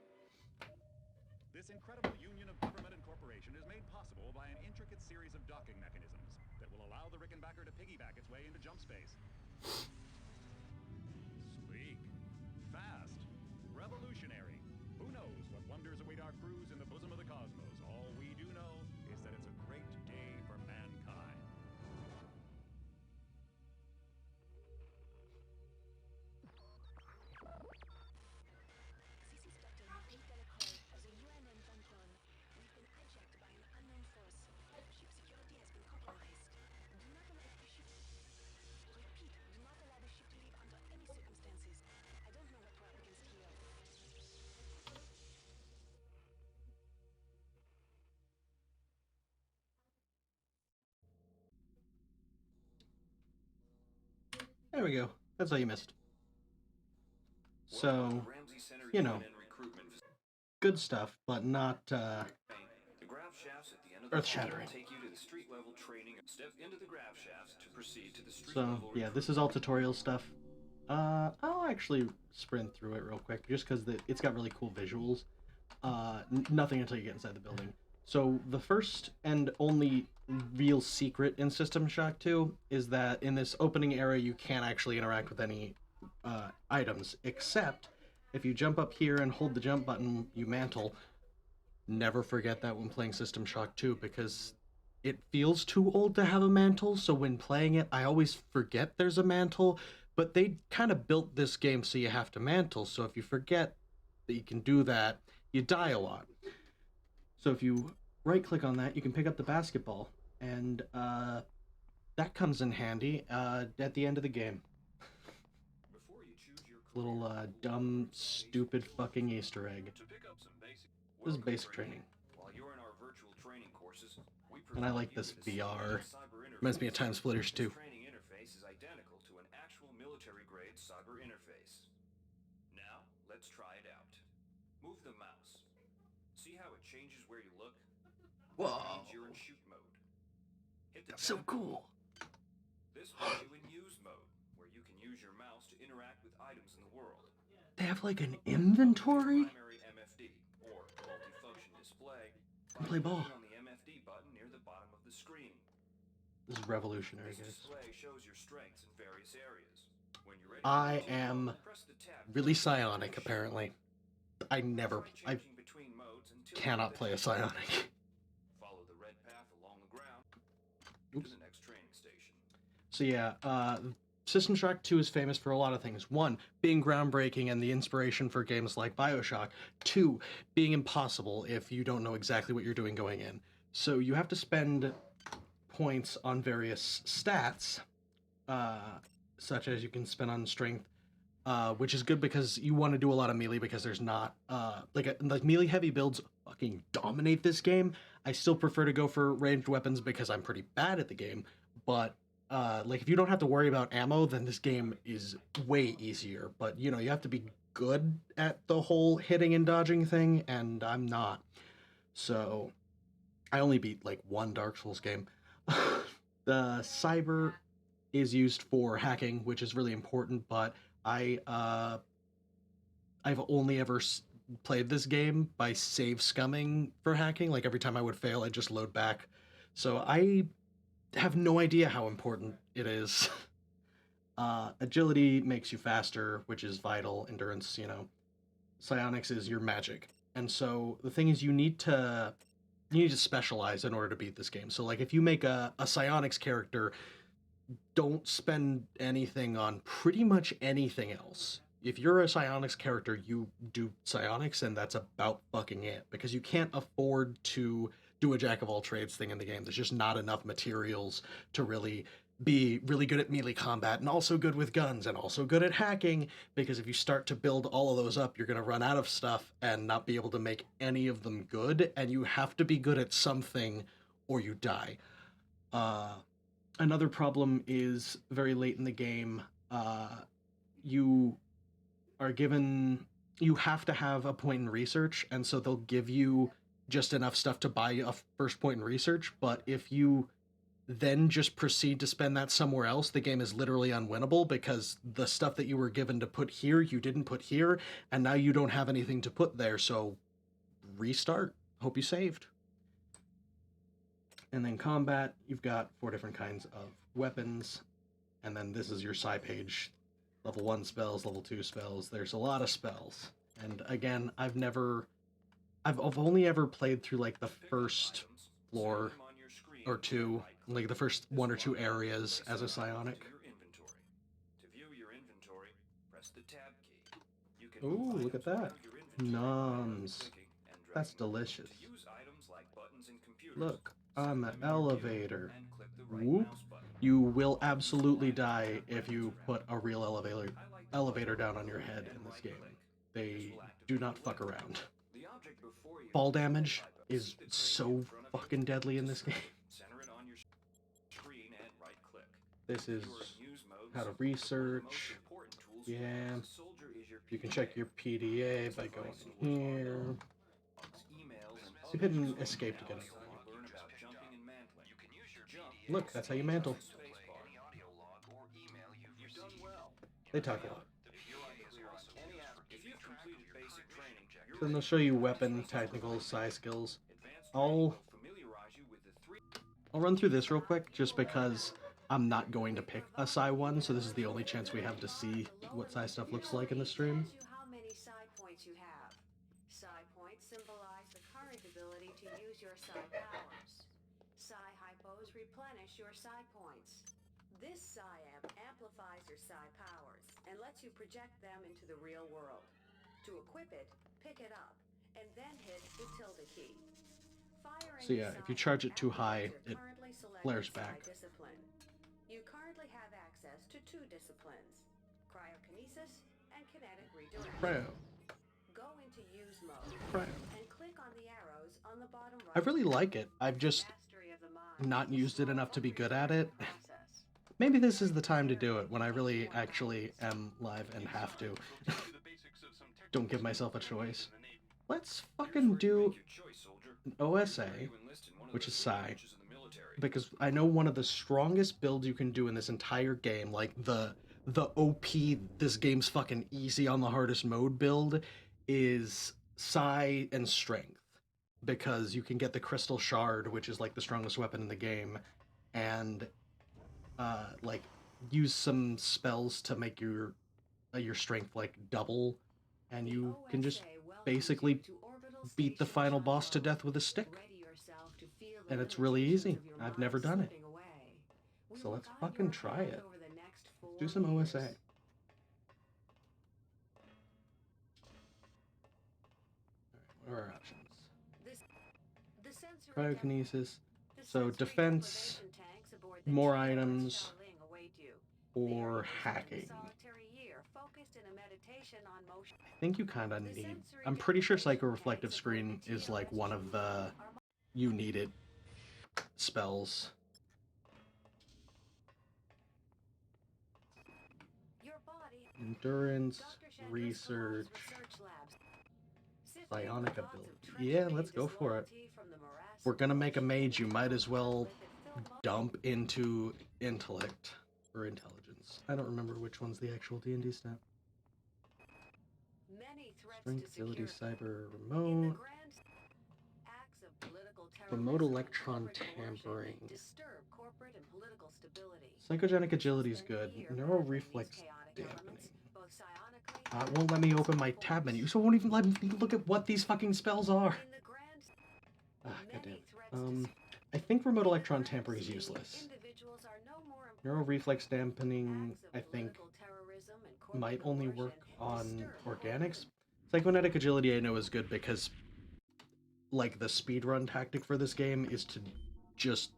This incredible union of government and corporation is made possible by an intricate series of docking mechanisms that will allow the Rickenbacker to piggyback its way into jump space. Sleek, fast, revolutionary. Who knows what wonders await our crews in the bosom of the cosmos? All we do know is that it's a great day for mankind. This is Dr. Marie Delacroix of the UNN Von Braun. We've been hijacked by an unknown force. Ship security has been compromised. Do not allow the ship... Repeat, do not allow the ship to leave under any circumstances. I don't know what we're up against here. There we go. That's all you missed. So, you know, good stuff, but not earth-shattering. So, yeah, this is all tutorial stuff. I'll actually sprint through it real quick, just because it's got really cool visuals. Nothing until you get inside the building. So the first and only real secret in System Shock 2 is that in this opening area you can't actually interact with any items, except if you jump up here and hold the jump button, you mantle. Never forget that when playing System Shock 2, because it feels too old to have a mantle, so when playing it, I always forget there's a mantle, but they kind of built this game so you have to mantle, so if you forget that you can do that, you die a lot. So if you right-click on that, you can pick up the basketball, and that comes in handy at the end of the game. Little dumb, stupid fucking Easter egg. This is basic training. And I like this VR. Reminds me of Time Splitters too. Training interface is identical to an actual military-grade cyber interface. Now, let's try it out. Move the mouse. See how it changes where you look? Whoa. That means you're in shoot mode. Hit the So tab. cool. This puts you in use mode, where you can use your mouse to interact with items in the world. They have like an inventory? Primary MFD, or multifunction display. Play ball. Clicking on the MFD button near the bottom of the screen. This is revolutionary, This guys. display shows your strengths in various areas. When you're ready I to am press the tab really key. psionic, apparently. I Try changing between modes until you cannot hit play the a psionic. Follow the red path along the ground Oops. to the next training station. So yeah, System Shock 2 is famous for a lot of things. 1, being groundbreaking and the inspiration for games like BioShock. 2, being impossible if you don't know exactly what you're doing going in. So you have to spend points on various stats, such as you can spend on strength, which is good because you want to do a lot of melee, because there's not like melee heavy builds fucking dominate this game. I still prefer to go for ranged weapons because I'm pretty bad at the game, but like if you don't have to worry about ammo, then this game is way easier. But you know, you have to be good at the whole hitting and dodging thing, and I'm not. So I only beat like one Dark Souls game. The cyber is used for hacking, which is really important, but I've only ever played this game by save scumming for hacking. Like every time I would fail, I'd just load back. So I have no idea how important it is. Agility makes you faster, which is vital. Endurance, you know. Psionics is your magic. And so the thing is, you need to specialize in order to beat this game. So like if you make a psionics character, don't spend anything on pretty much anything else. If you're a psionics character, you do psionics, and that's about fucking it, because you can't afford to do a jack of all trades thing in the game. There's just not enough materials to really be really good at melee combat, and also good with guns, and also good at hacking, because if you start to build all of those up, you're going to run out of stuff and not be able to make any of them good, and you have to be good at something or you die. Another problem is very late in the game, you have to have a point in research, and so they'll give you just enough stuff to buy a first point in research, but if you then just proceed to spend that somewhere else, the game is literally unwinnable, because the stuff that you were given to put here, you didn't put here, and now you don't have anything to put there, so restart. Hope you saved. And then combat, you've got 4 different kinds of weapons, and then this is your psi page. Level 1 spells, level 2 spells. There's a lot of spells. And again, I've only ever played through like the first floor or 2, like the first 1 or 2 areas as a psionic. To view your inventory, press the tab key. You can Ooh, move look at items that. around your inventory by Nums. clicking and That's dragging. delicious. To use items like buttons and computers, Look, select on the them in your view elevator. and click the right Whoop. mouse button. You will absolutely die if you put a real elevator down on your head in this game. They do not fuck around. The object before you Fall damage is sits right so in front of you. fucking deadly in this game. Center it on your screen and right click. This is You are in use mode, how to so one of the most research. important tools you Yeah. have as a soldier is your You can PDA. check your PDA by going here. Emails and So you hit an other escape to get useful it. emails. Learn about jumping and mantling. Jump Look, that's how you mantle. Spacebar. You've done well. They talk a lot. If you've completed basic training, Then they'll show you weapon, tactical, psi skills. I'll run through this real quick, just because I'm not going to pick a psi one, so this is the only chance we have to see what psi stuff looks like in the stream. How many psi points you have? Psi points symbolize the current ability to use your psi powers. Psi hypos replenish your psi points. This psi amp amplifies your psi powers and lets you project them into the real world. To equip it, pick it up, and then hit the tilde key. Firing So yeah, if you charge it too high, it flares back. Discipline. You currently have access to 2 disciplines, cryokinesis and kinetic redirection. Cryo. Go into use mode Cryo. and click on the arrows on the bottom right. I really like it. I've just not used it enough to be good at it. Maybe this is the time to do it, when I really actually am live and have to. Don't give myself a choice. Let's fucking do an OSA, which is psi, because I know one of the strongest builds you can do in this entire game, like the OP, this game's fucking easy on the hardest mode build, is psi and strength, because you can get the crystal shard, which is like the strongest weapon in the game, and like use some spells to make your strength like double, and you can just basically beat the final boss to death with a stick. And it's really easy. I've never done it. So let's fucking try it. Let's do some OSA. What are our options? Cryokinesis. So defense, more items, or hacking. I think you kind of need... I'm pretty sure Psycho-Reflective Screen is like one of the you needed spells. Endurance, research, psionic ability. Yeah, let's go for it. If we're gonna make a mage, you might as well dump into intellect or intelligence. I don't remember which one's the actual D&D stat. Strength, agility, cyber, remote electron tampering. Psychogenic agility is good. Neural reflex dampening. It won't let me open my tab menu, so it won't even let me look at what these fucking spells are. Goddamn. I think remote electron tampering is useless. Neural reflex dampening, I think, might only work on organics. Psychonetic agility I know is good because, like, the speedrun tactic for this game is to just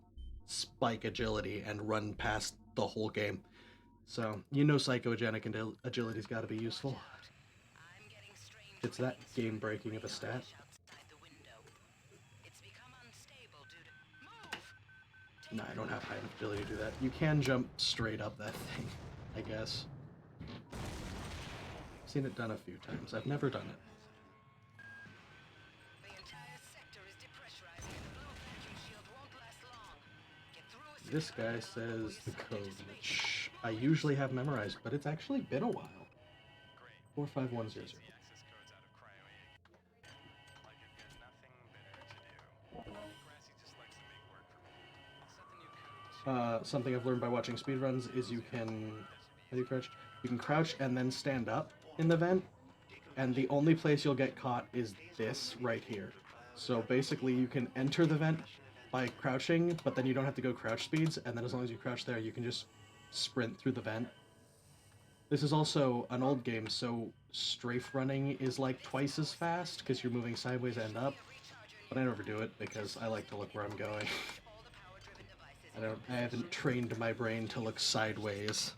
spike agility and run past the whole game. So, you know psychogenic agility's gotta be useful. It's that game-breaking of a stat. No, I don't have high enough agility to do that. You can jump straight up that thing, I guess. I've seen it done a few times. I've never done it. This guy says the code, which I usually have memorized, but it's actually been a while. 45100. Something I've learned by watching speedruns is you can... How do you crouch? You can crouch and then stand up in the vent, and the only place you'll get caught is this right here. So basically you can enter the vent by crouching, but then you don't have to go crouch speeds, and then as long as you crouch there, you can just sprint through the vent. This is also an old game, so strafe running is like twice as fast, because you're moving sideways and up, but I never do it, because I like to look where I'm going. I haven't trained my brain to look sideways.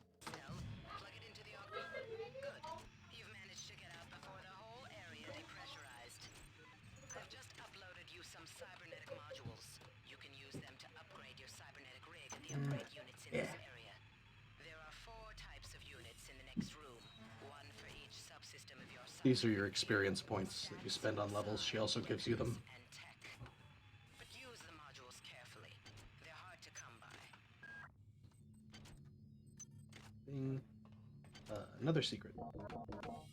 Yeah. These are your experience points that you spend on levels. She also gives you them. Another secret. Can somebody let me out? I can't find my card.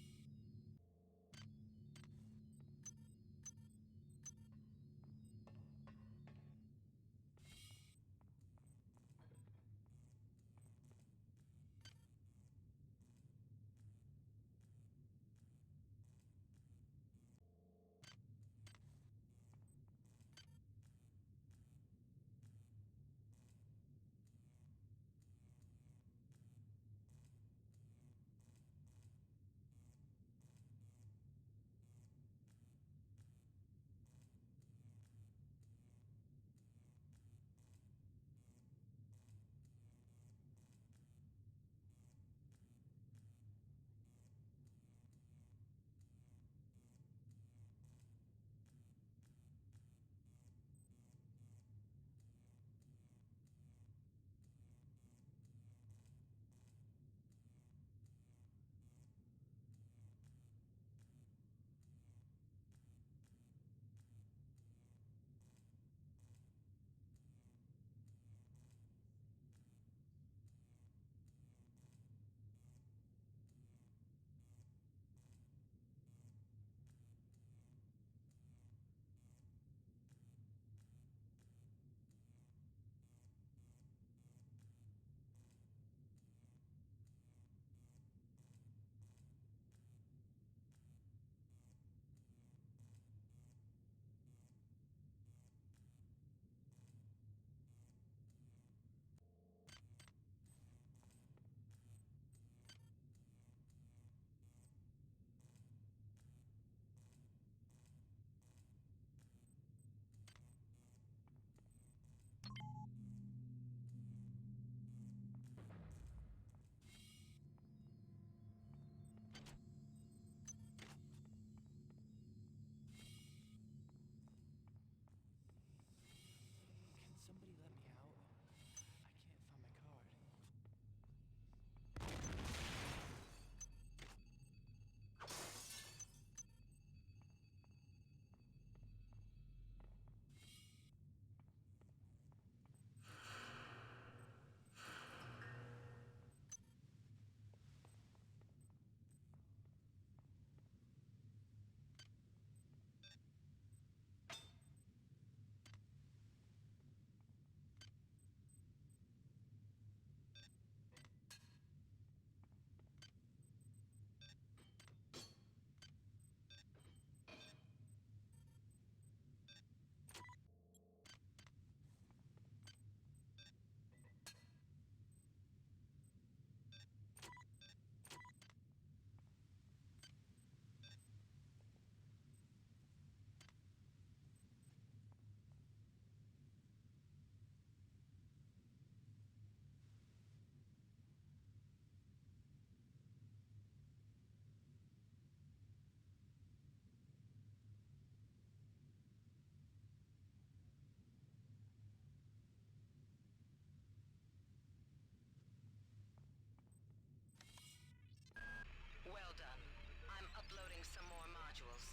Well done. I'm uploading some more modules.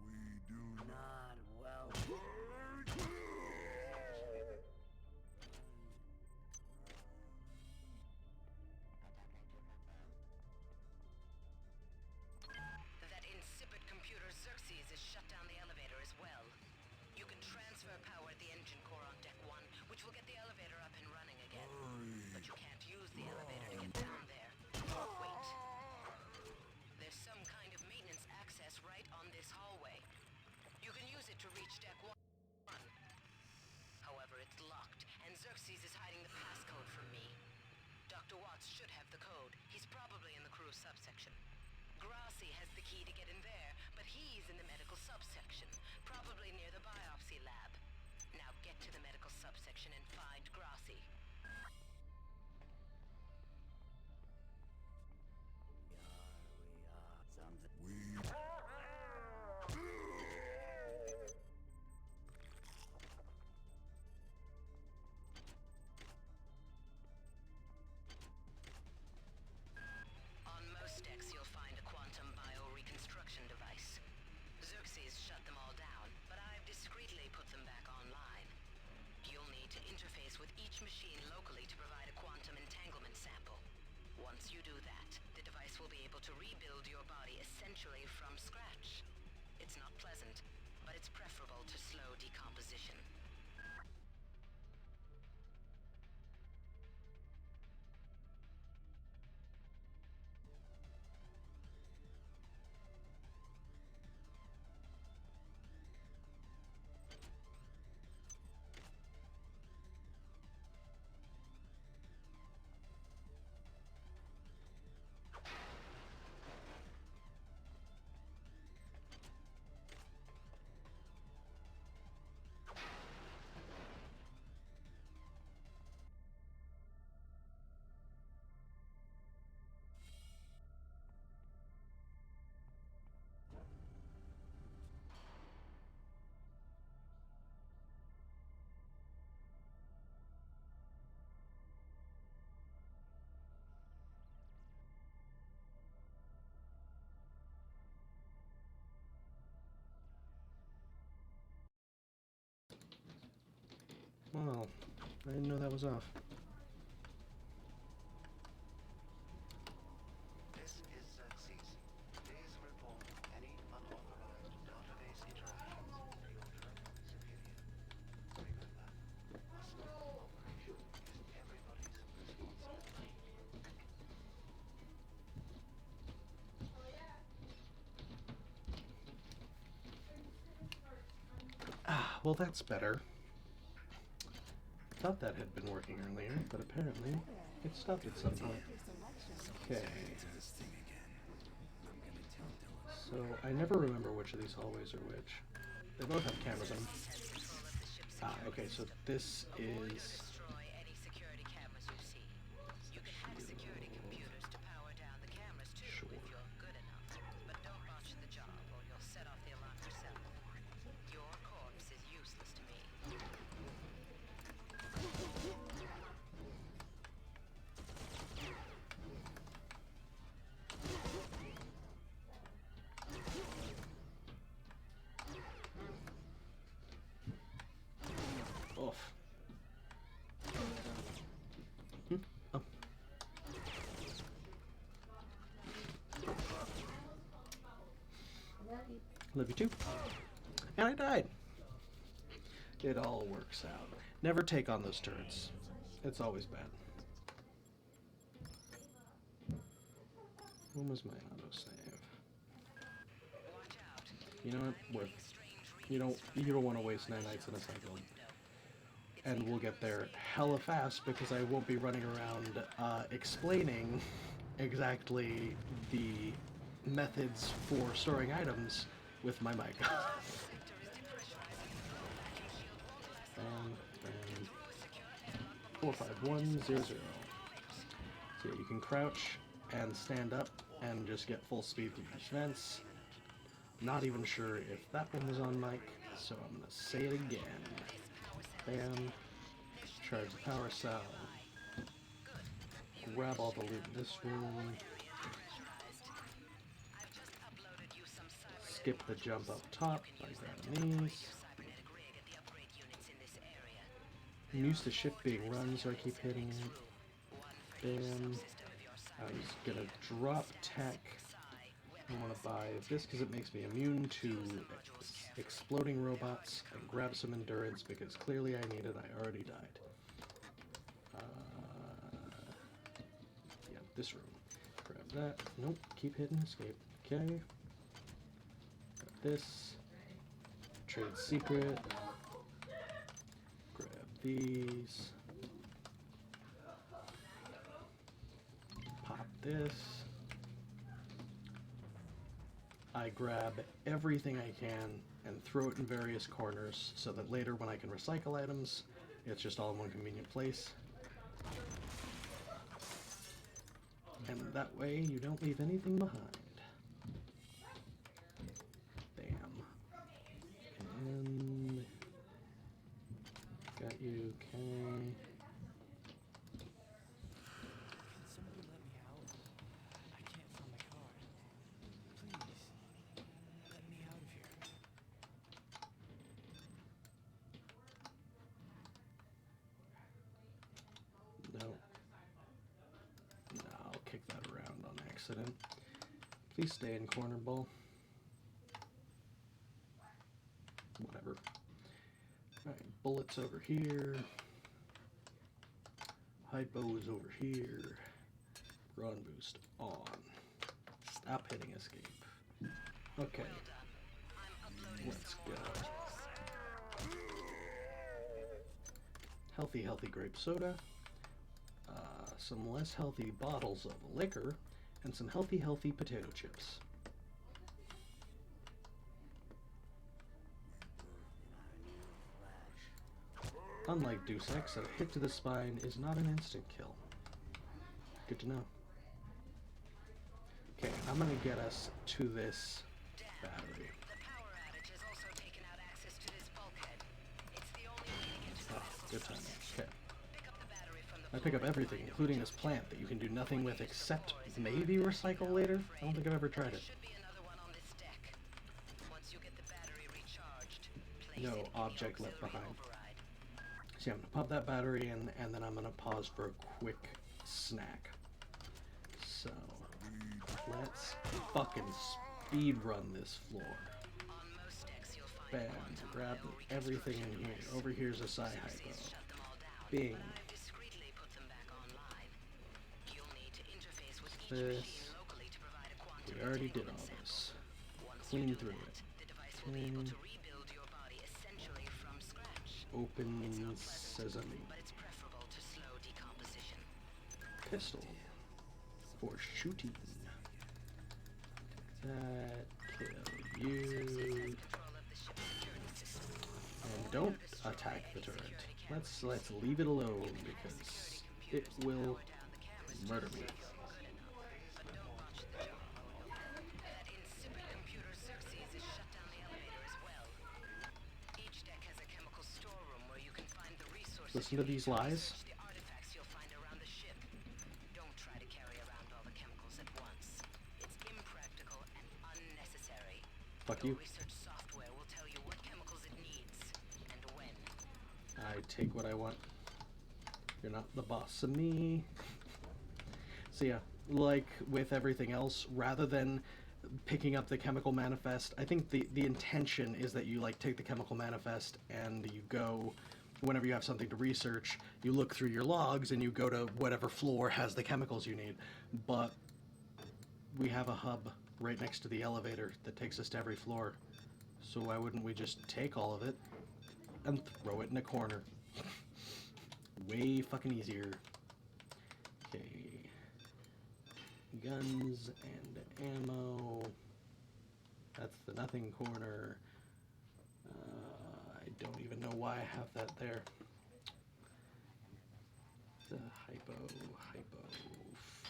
We do Not well. That insipid computer Xerxes has shut down the elevator as well. You can transfer power at the engine core on deck 1, which will get the elevator up and running again. But you can't use the elevator to get down there. Wait. There's some kind of maintenance access right on this hallway. You can use it to reach deck 1. However, it's locked, and Xerxes is hiding the passcode from me. Dr. Watts should have the code. He's probably in the crew subsection. Grassi has the key to get in there, but he's in the medical subsection, probably near the biopsy lab. Now get to the medical subsection and find Grassi. On most decks you'll find a quantum bioreconstruction device. Xerxes shut them all down, but I've discreetly put them back online. interface with each machine locally to provide a quantum entanglement sample. Once you do that, the device will be able to rebuild your body essentially from scratch. It's not pleasant, but it's preferable to slow decomposition. Wow, I didn't know that was off. This is ZCC. Please report any unauthorized database interactions to your terminal superior. Remember, hostile operation is everybody's responsibility. Ah, well that's better. Thought that had been working earlier, but apparently it stopped at some point. Okay. So I never remember which of these hallways are which. They both have cameras on them. Ah, okay, so this is... Destroy any security cameras you see. You can hack security computers to power down the cameras too, Sure. if you're good enough. But don't botch the job or you'll set off the alarm yourself. Your corpse is useless to me. Off. Oh. Love you too. And I died. It all works out. Never take on those turrets. It's always bad. When was my autosave? You know what? You don't want to waste 9 nights in a cycle. And we'll get there hella fast because I won't be running around explaining exactly the methods for storing items with my mic. and 45100. So yeah, you can crouch and stand up and just get full speed through these vents. Not even sure if that one was on mic, so I'm gonna say it again. Bam. Charge the power cell. Grab all the loot in this room. Skip the jump up top by grabbing these. I'm used to shift being run, so I keep hitting it. Bam. I was gonna drop tech. I want to buy this because it makes me immune to exploding robots, and grab some endurance because clearly I need it. I already died. Yeah, this room. Grab that. Nope. Keep hitting escape. Okay. Grab this. Trade secret. Grab these. Pop this. I grab everything I can and throw it in various corners so that later when I can recycle items, it's just all in one convenient place. And that way you don't leave anything behind. Bam. And got you, okay. Somebody let me out. I can't find my card. Please, let me out of here. accident. Please stay in corner, ball. Whatever. Alright, bullets over here. Hypo is over here. Run boost on. Stop hitting escape. Okay. Let's go. Healthy grape soda. Some less healthy bottles of liquor. And some healthy potato chips. Unlike Deus Ex, a hit to the spine is not an instant kill. Good to know. Okay, I'm gonna get us to this battery. Oh, good timing. Okay. I pick up everything, including this plant that you can do nothing with except maybe recycle later? I don't think I've ever tried it. No object left behind. See, I'm gonna pop that battery in, and then I'm gonna pause for a quick snack. So, let's fucking speed run this floor. Bam, grab everything in here. Over here's a Psi-Hypo. Bing. This. We already did all this. Clean through it. Clean. Open sesame. Pistol. For shooting. That. Kill you. And don't attack the turret. Let's leave it alone because it will murder me. Listen to these lies. Don't try to carry around all the chemicals at once. It's impractical and unnecessary. Fuck you. Research software will tell you what chemicals it needs and when. I take what I want. You're not the boss of me. So yeah, like with everything else, rather than picking up the chemical manifest, I think the intention is that you like take the chemical manifest and you go, whenever you have something to research, you look through your logs and you go to whatever floor has the chemicals you need. But we have a hub right next to the elevator that takes us to every floor. So why wouldn't we just take all of it and throw it in a corner? Way fucking easier. Okay. Guns and ammo. That's the nothing corner. I don't even know why I have that there. The hypo.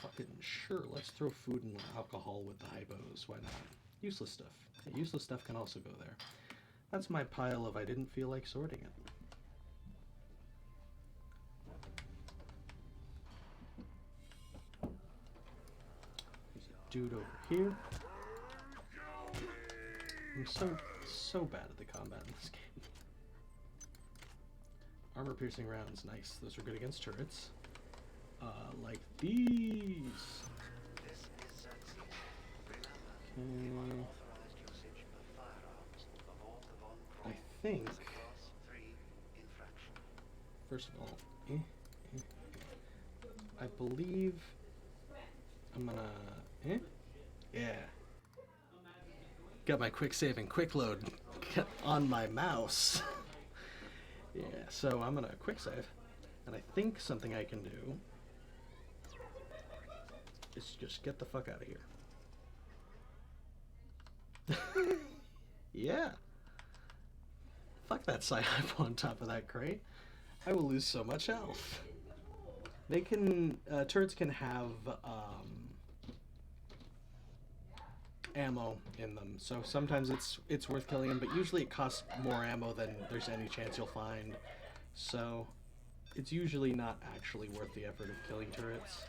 Fucking sure, let's throw food and alcohol with the hypos. Why not? Useless stuff. Yeah, useless stuff can also go there. That's my pile of I didn't feel like sorting it. There's a dude over here. I'm so bad at the combat in this game. Armor piercing rounds, nice. Those are good against turrets. Like these. Okay. I think. First of all, I believe I'm gonna. Yeah. Got my quick save and quick load on my mouse. Yeah, so I'm gonna quick save, and I think something I can do is just get the fuck out of here. Yeah. Fuck that Psi-Hypo on top of that crate. I will lose so much health. They can, turrets can have, ammo in them, so sometimes it's worth killing them, but usually it costs more ammo than there's any chance you'll find, so it's usually not actually worth the effort of killing turrets.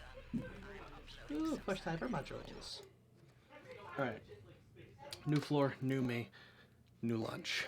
Ooh, push cyber modules. Alright. New floor, new me, new lunch.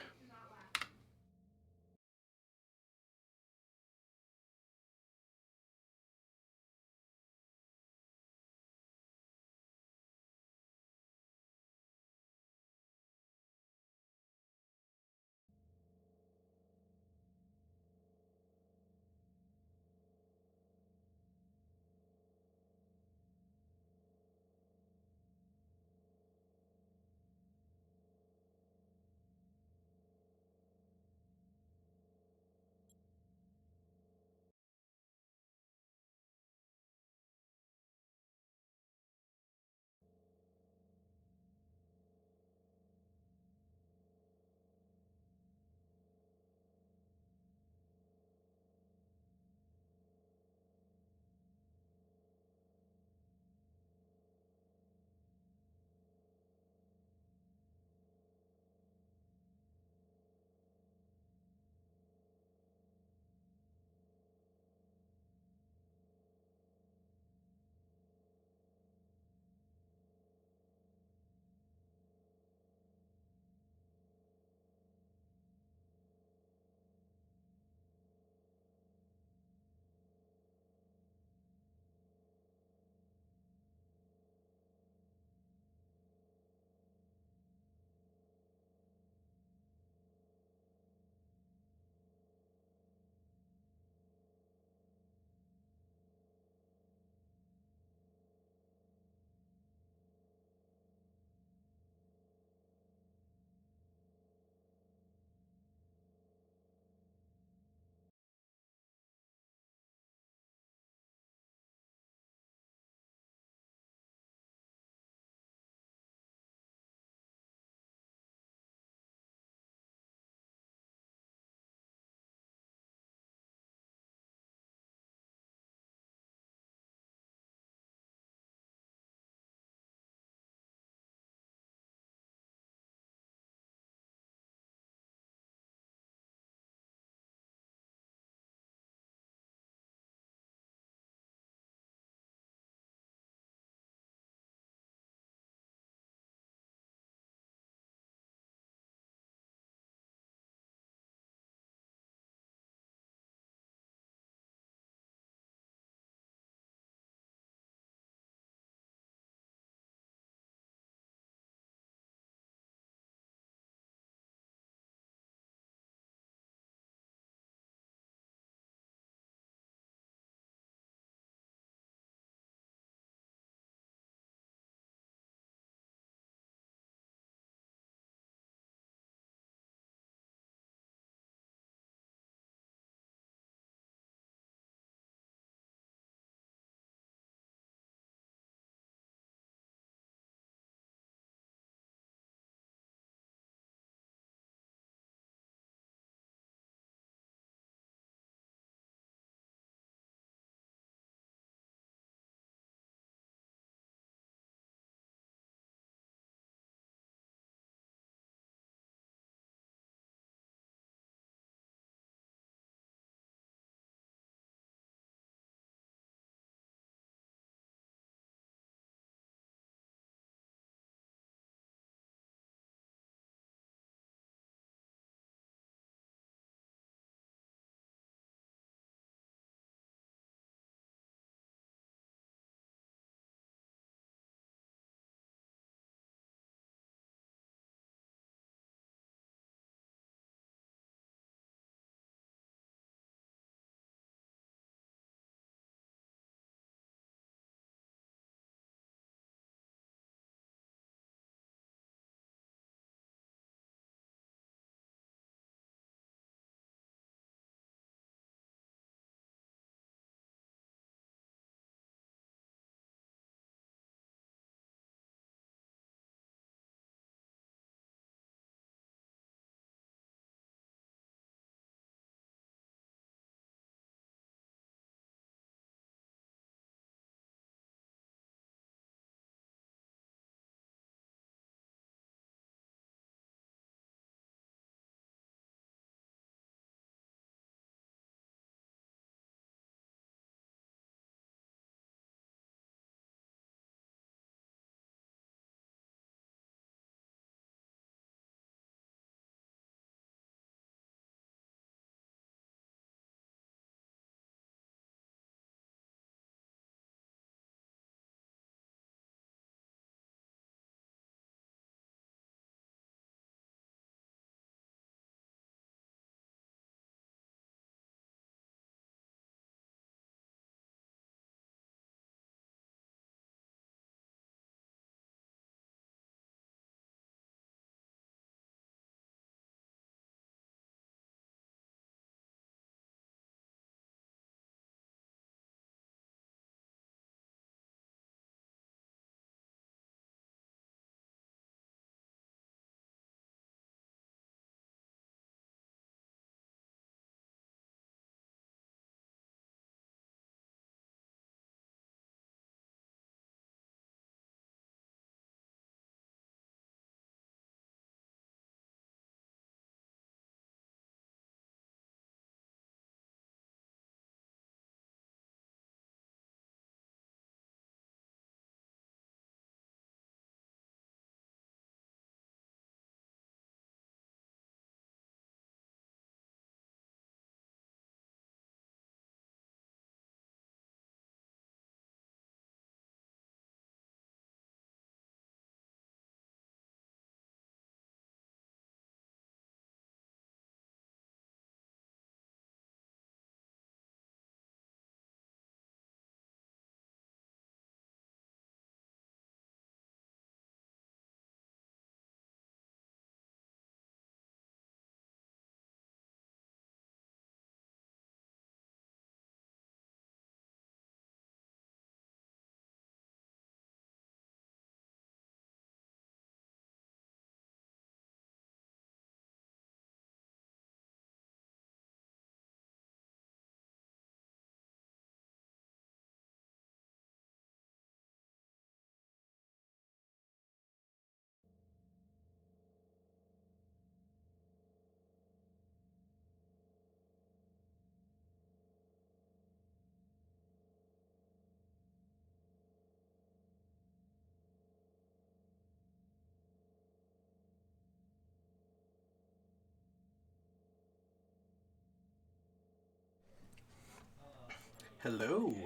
Hello.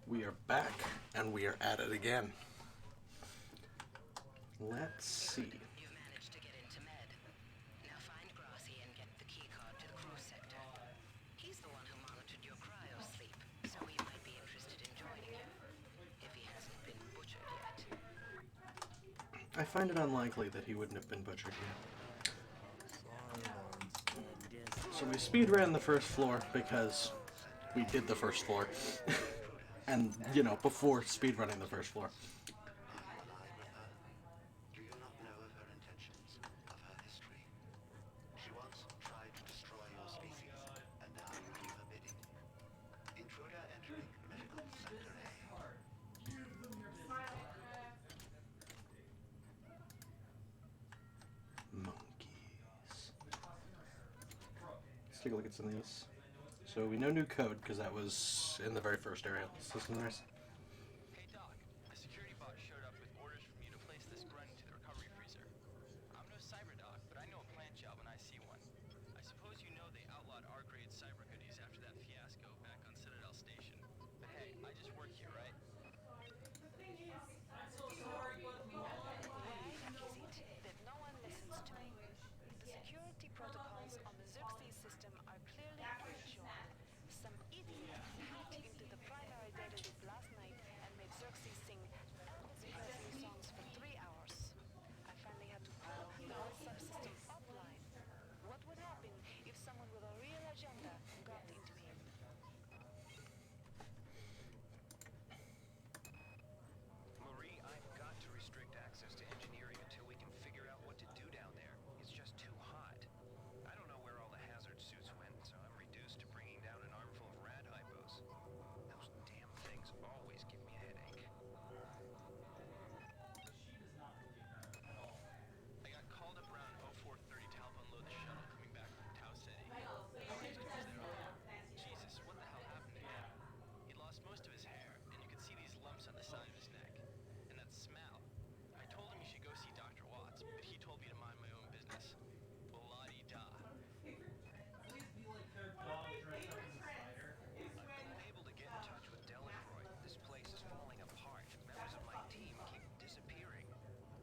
We are back, and we are at it again. Let's see. You've managed to get into Med. Now find Grassi and get the keycard to the crew sector. He's the one who monitored your cryo sleep, so he might be interested in joining you, if he hasn't been butchered yet. I find it unlikely that he wouldn't have been butchered yet. So we speed ran the first floor because we did the first floor. And, you know, before speed running the first floor. Do you not know of her intentions, of her history? She once tried to destroy your species, and now you do her bidding. Intruder entering medical sector A. Monkeys. Let's take a look at some of these. So we know new code because that was in the very first area. Listeners. Hey Doc, a security bot showed up with orders from you to place this grunt into the recovery freezer. I'm no cyber doc, but I know a plant job when I see one. I suppose you know they outlawed R-grade cyber goodies after that fiasco back on Citadel Station. But hey, I just work here, right? That no one listens to me. The security protocols on the Xerxes system are clearly unsure. Some idiot hacked into the primary data loop last night and made Xerxes sing Elvis Presley songs for 3 hours. I finally had to pull the whole subsystem offline. What would happen if someone with a real agenda got into him? Marie, I've got to restrict access to engineering until we can figure out what to do down there. It's just too hot. I don't know where all the hazard suits went, so I'm reduced to bringing down an armful of rad hypos. Those damn things always give me a headache. I got called up around 0430 to help unload the shuttle coming back from Tau City. Houston was there alone. Jesus, what the hell happened to him? He'd lost most of his hair, and you could see these lumps on the side of his neck. And that smell. I told him he should go see Dr. Watts, but he told me to mind my own business. Blah-dee-da. Unable to get in touch with Delacroix. This place is falling apart. Members of my team keep disappearing.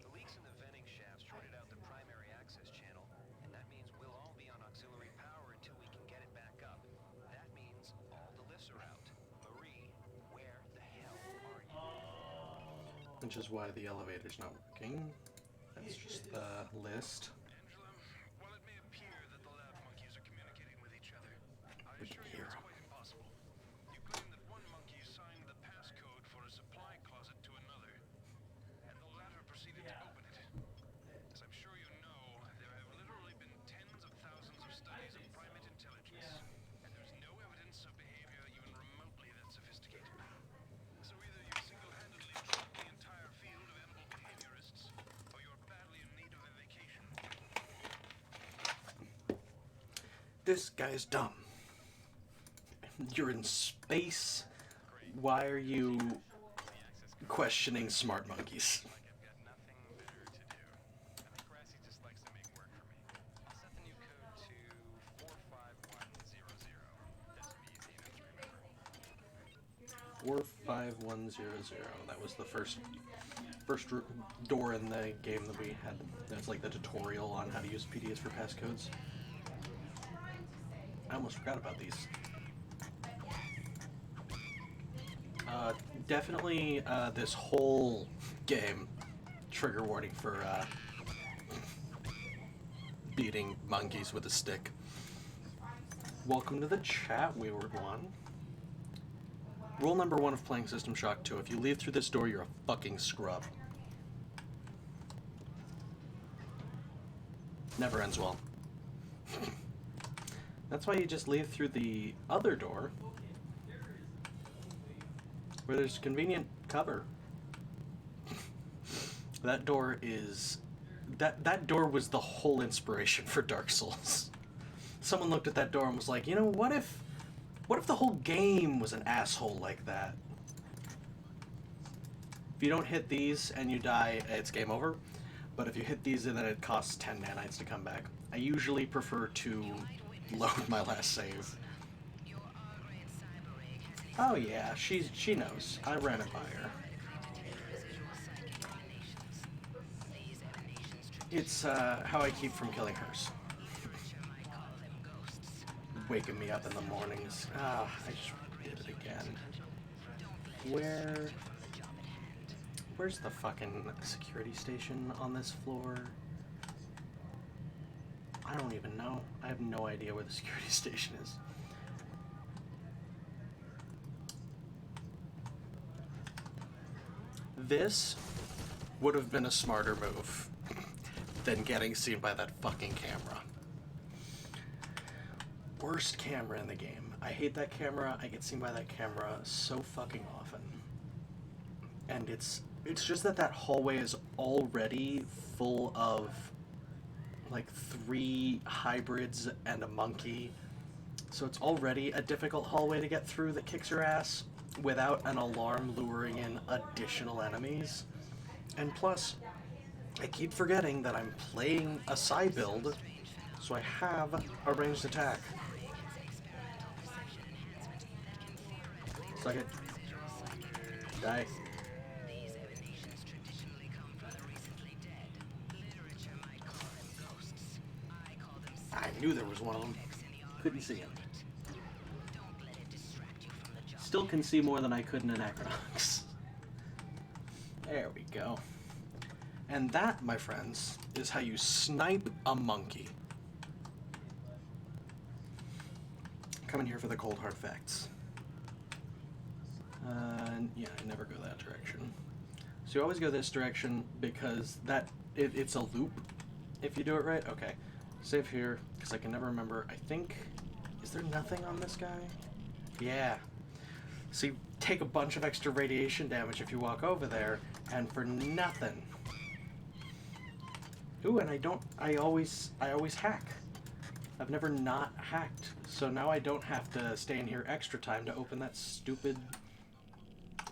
The leaks in the venting shaft shorted out the primary access channel, and that means we'll all be on auxiliary power until we can get it back up. That means all the lifts are out. Marie, where the hell are you? Which is why the elevator's not working. That's just the list. Angela, while it may appear that the lab monkeys are communicating with each other, I We assure can you hear it's 'em. quite impossible. You claim that one monkey signed the passcode for a supply closet to another, and the latter proceeded to open it. As I'm sure you know, there have literally been tens of thousands of studies of primate intelligence, and there's no evidence of behavior even remotely that sophisticated. So either you single-handedly trapped the entire field of animal behaviorists, or you're badly in need of a vacation. This guy's dumb. You're in space. Why are you questioning smart monkeys? Like I've got nothing better to do. I think Grassi just likes to make work for me. I'll set the new code to 45100. That's easy enough to remember. 45100. That was the first door in the game that we had. That's like the tutorial on how to use PDAs for passcodes. I almost forgot about these. Definitely this whole game, trigger warning for beating monkeys with a stick. Welcome to the chat, Wayward One. Rule number 1 of playing System Shock 2, if you leave through this door, you're a fucking scrub. Never ends well. That's why you just leave through the other door, where there's convenient cover. That door is... That door was the whole inspiration for Dark Souls. Someone looked at that door and was like, you know, what if the whole game was an asshole like that? If you don't hit these and you die, it's game over. But if you hit these and then it costs 10 nanites to come back. I usually prefer to load my last save. Your R-grade Oh yeah, she knows. I ran it by her. It's how I keep from killing hers. Waking me up in the mornings. Ah, I just did it again. Where's the fucking security station on this floor? I don't even know. I have no idea where the security station is. This would have been a smarter move than getting seen by that fucking camera. Worst camera in the game. I hate that camera. I get seen by that camera so fucking often. And it's just that hallway is already full of like 3 hybrids and a monkey. So it's already a difficult hallway to get through that kicks your ass without an alarm luring in additional enemies. And plus, I keep forgetting that I'm playing a Psy build, so I have a ranged attack. Suck it. Die. I knew there was one of them. Couldn't see him. Still can see more than I could in an Equinox. There we go. And that, my friends, is how you snipe a monkey. Come in here for the cold hard facts. Yeah, I never go that direction. So you always go this direction because it's a loop if you do it right. Okay. Save here, because I can never remember. I think... Is there nothing on this guy? Yeah. So you take a bunch of extra radiation damage if you walk over there, and for nothing. Ooh, and I always hack. I've never not hacked, so now I don't have to stay in here extra time to open that stupid...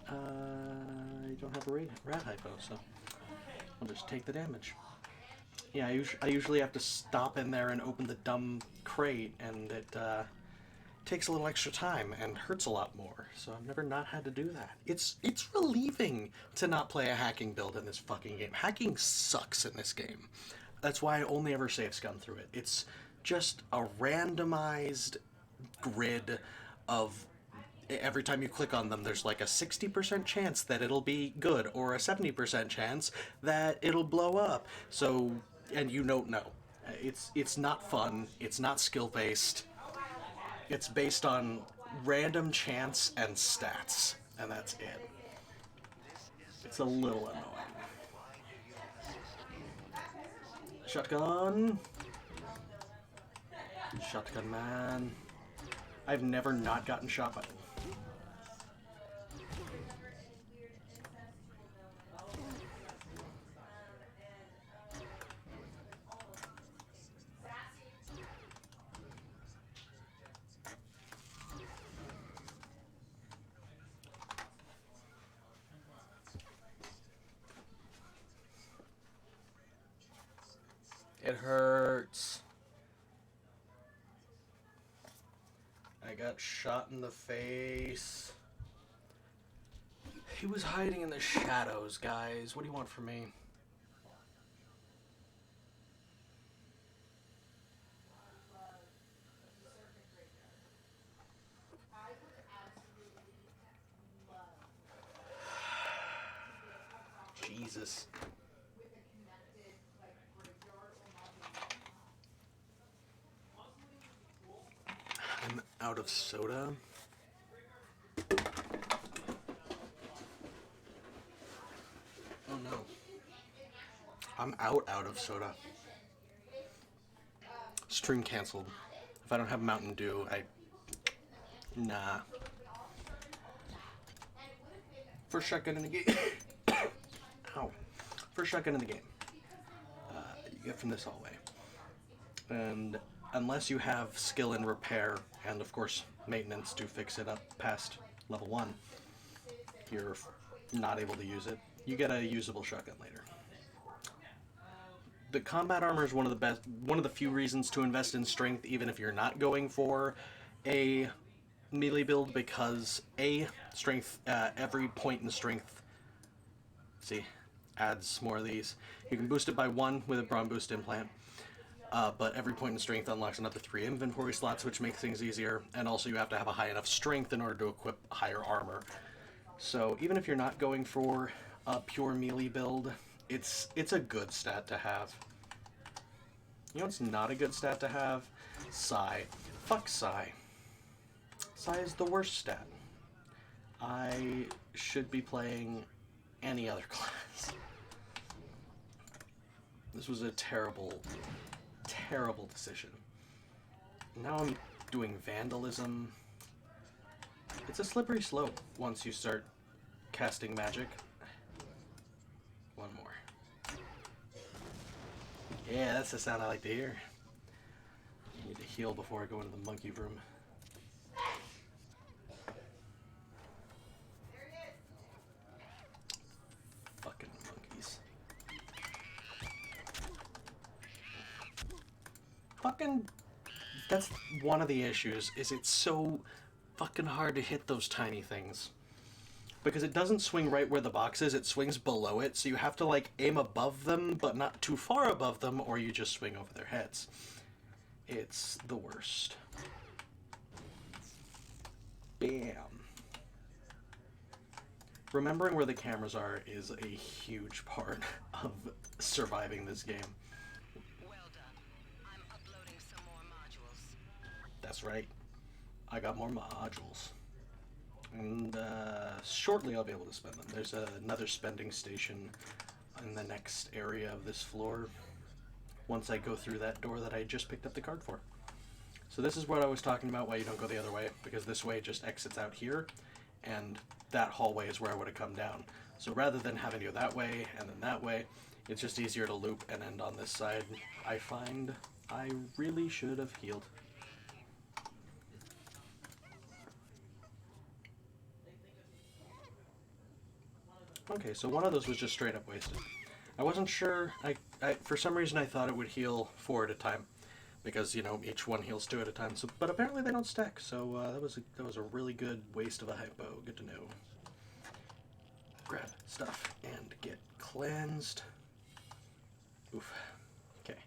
I don't have a rat hypo, so I'll just take the damage. Yeah, I usually have to stop in there and open the dumb crate, and it takes a little extra time and hurts a lot more. So I've never not had to do that. It's relieving to not play a hacking build in this fucking game. Hacking sucks in this game. That's why I only ever save scum through it. It's just a randomized grid of every time you click on them, there's like a 60% chance that it'll be good or a 70% chance that it'll blow up. So, and you don't know. It's not fun. It's not skill-based. It's based on random chance and stats, and that's it. It's a little annoying. Shotgun. Shotgun man. I've never not gotten shot by them. It hurts. I got shot in the face. He was hiding in the shadows, guys. What do you want from me? Jesus. I'm out of soda. Oh no. I'm out of soda. Stream canceled. If I don't have Mountain Dew, nah. First shotgun in the game. Ow. First shotgun in the game. You get from this hallway. And unless you have skill in repair, and of course maintenance to fix it up past level 1, you're not able to use it. You get a usable shotgun later. The combat armor is one of the few reasons to invest in strength, even if you're not going for a melee build because strength, every point in strength, see, adds more of these. You can boost it by 1 with a Brawn Boost implant, but every point in strength unlocks another 3 inventory slots, which makes things easier, and also you have to have a high enough strength in order to equip higher armor. So even if you're not going for a pure melee build, it's a good stat to have. You know what's not a good stat to have? Psi. Fuck Psi. Psi is the worst stat. I should be playing any other class. This was a terrible, terrible decision. Now I'm doing Vandalism. It's a slippery slope once you start casting magic. One more. Yeah, that's the sound I like to hear. I need to heal before I go into the monkey room. Fucking monkeys. Fucking... That's one of the issues, is it's so fucking hard to hit those tiny things. Because it doesn't swing right where the box is, it swings below it, so you have to like aim above them, but not too far above them, or you just swing over their heads. It's the worst. Bam. Remembering where the cameras are is a huge part of surviving this game. Well done. I'm uploading some more modules. That's right. I got more modules. And shortly I'll be able to spend them. There's another spending station in the next area of this floor once I go through that door that I just picked up the card for. So this is what I was talking about, why you don't go the other way, because this way just exits out here, and that hallway is where I would have come down. So rather than having to go that way and then that way, it's just easier to loop and end on this side. I find I really should have healed. Okay, so one of those was just straight up wasted. I wasn't sure, for some reason I thought it would heal 4 at a time, because, you know, each one heals 2 at a time, so, but apparently they don't stack, so that was a really good waste of a hypo. Good to know. Grab stuff and get cleansed. Oof. Okay,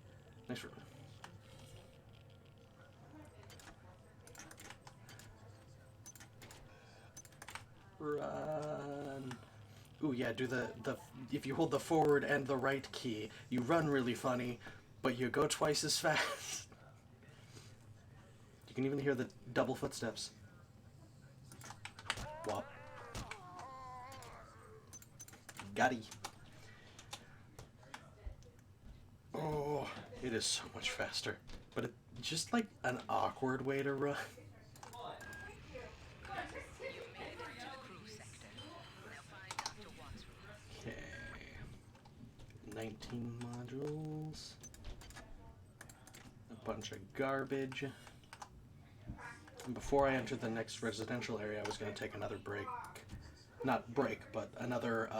nice room. Run. Ooh, yeah, do the if you hold the forward and the right key, you run really funny, but you go twice as fast. You can even hear the double footsteps. Wop. Gotti. Oh, it is so much faster, but it's just like an awkward way to run. Okay, 19 modules, a bunch of garbage. And before I entered the next residential area, I was going to take another break. Not break, but another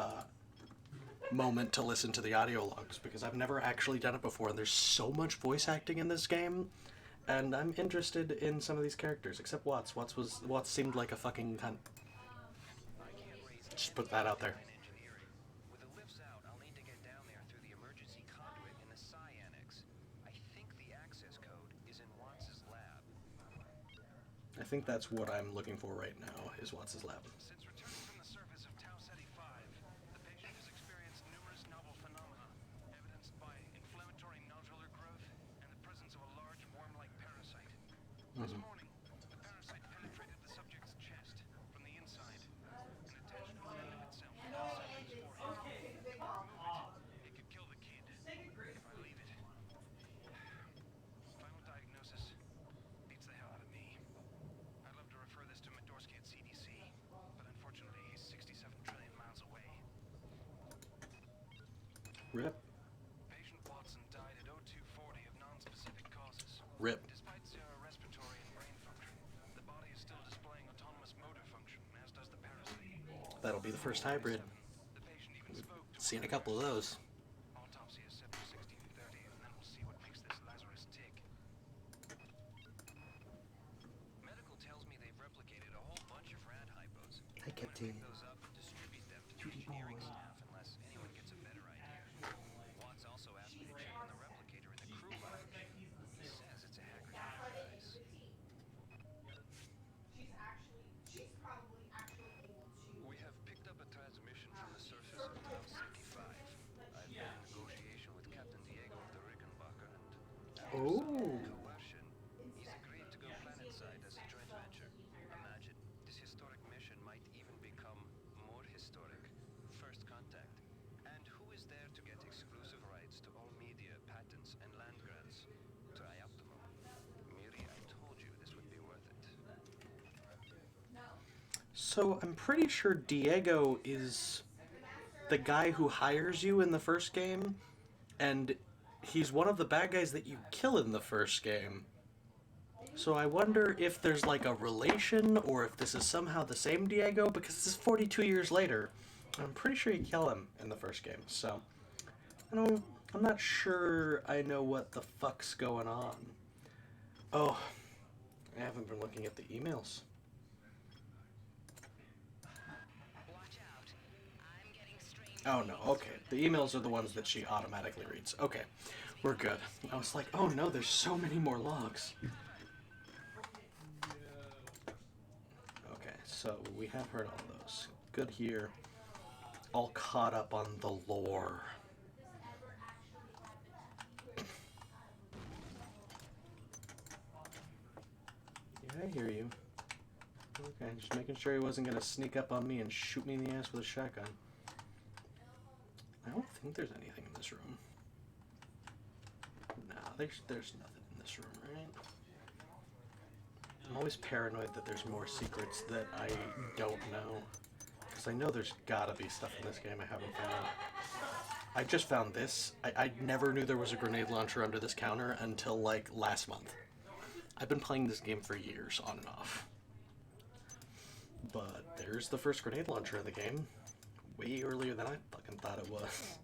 moment to listen to the audio logs, because I've never actually done it before, and there's so much voice acting in this game, and I'm interested in some of these characters, except Watts. Watts seemed like a fucking cunt. Just put that out there. With the lifts out, I'll need to get down there through the emergency conduit in the Psi Annex. I think the access code is in Watts' lab. I think that's what I'm looking for right now, is Watts' lab. Since returning from the surface of Tau Ceti 5, the patient has experienced numerous novel phenomena, evidenced by inflammatory nodular growth and the presence of a large worm-like parasite. This morning, the parasite penetrated the subject's chest from the inside and attached to the end of itself inside his forehead. It could kill the kid if I leave it. Final diagnosis beats the hell out of me. I'd love to refer this to Medorsky at CDC, but unfortunately he's 67 trillion miles away. Rip. Patient Watson died at 0240 of non-specific causes. Rip. Despite zero respiratory and brain function, the body is still displaying autonomous motor function, as does the parasite. That'll be the first hybrid. The patient even spoke to Seen a couple of those. autopsy is set for 1630, and then we'll see what makes this Lazarus tick. Medical tells me they've replicated So I'm pretty sure Diego is the guy who hires you in the first game, and he's one of the bad guys that you kill in the first game. So I wonder if there's like a relation, or if this is somehow the same Diego, because this is 42 years later. I'm pretty sure you kill him in the first game, so I'm not sure I know what the fuck's going on. Oh, I haven't been looking at the emails. Oh no, okay. The emails are the ones that she automatically reads. Okay, we're good. I was like, oh no, there's so many more logs. Okay, so we have heard all those. Good here. All caught up on the lore. Yeah, I hear you. Okay, just making sure he wasn't gonna sneak up on me and shoot me in the ass with a shotgun. I don't think there's anything in this room. No, there's nothing in this room, right? I'm always paranoid that there's more secrets that I don't know. Because I know there's gotta be stuff in this game I haven't found. I just found this. I never knew there was a grenade launcher under this counter until, like, last month. I've been playing this game for years, on and off. But there's the first grenade launcher in the game. Way earlier than I fucking thought it was.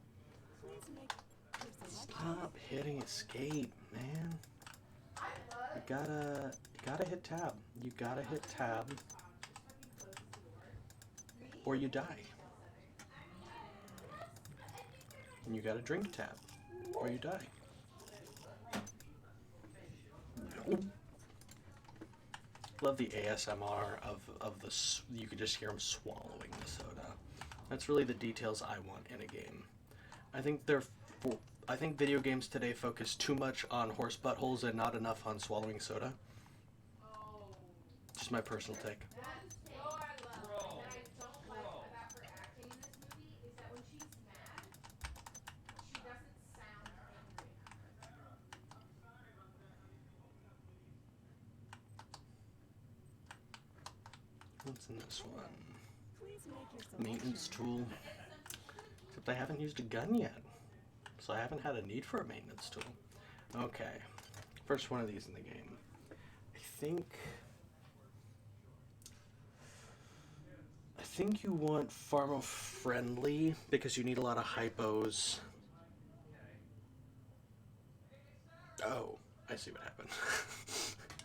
Stop hitting escape, man. You gotta hit tab. You gotta hit tab. Or you die. And you gotta drink tab. Or you die. Love the ASMR of the, you could just hear him swallowing the soda. That's really the details I want in a game. I think video games today focus too much on horse buttholes and not enough on swallowing soda. Just my personal take. What's in this one? Maintenance tool. Except I haven't used a gun yet. So I haven't had a need for a maintenance tool. Okay. First one of these in the game. I think you want pharma-friendly because you need a lot of hypos. Oh, I see what happened.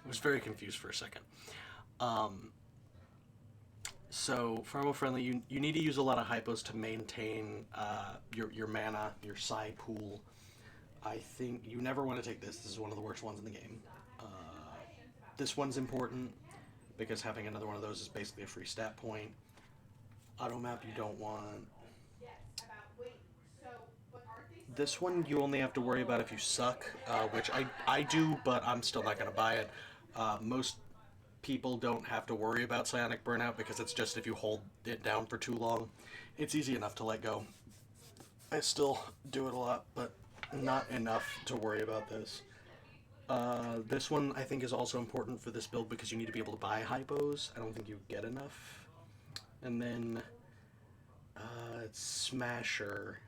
I was very confused for a second. So, pharma-friendly, you need to use a lot of hypos to maintain your mana, your psi pool. I think you never want to take this. This is one of the worst ones in the game. This one's important because having another one of those is basically a free stat point. Auto map you don't want. This one you only have to worry about if you suck, which I do, but I'm still not going to buy it. Most people don't have to worry about psionic burnout because it's just if you hold it down for too long. It's easy enough to let go. I still do it a lot, but not enough to worry about this. This one I think is also important for this build because you need to be able to buy hypos. I don't think you get enough. And then Smasher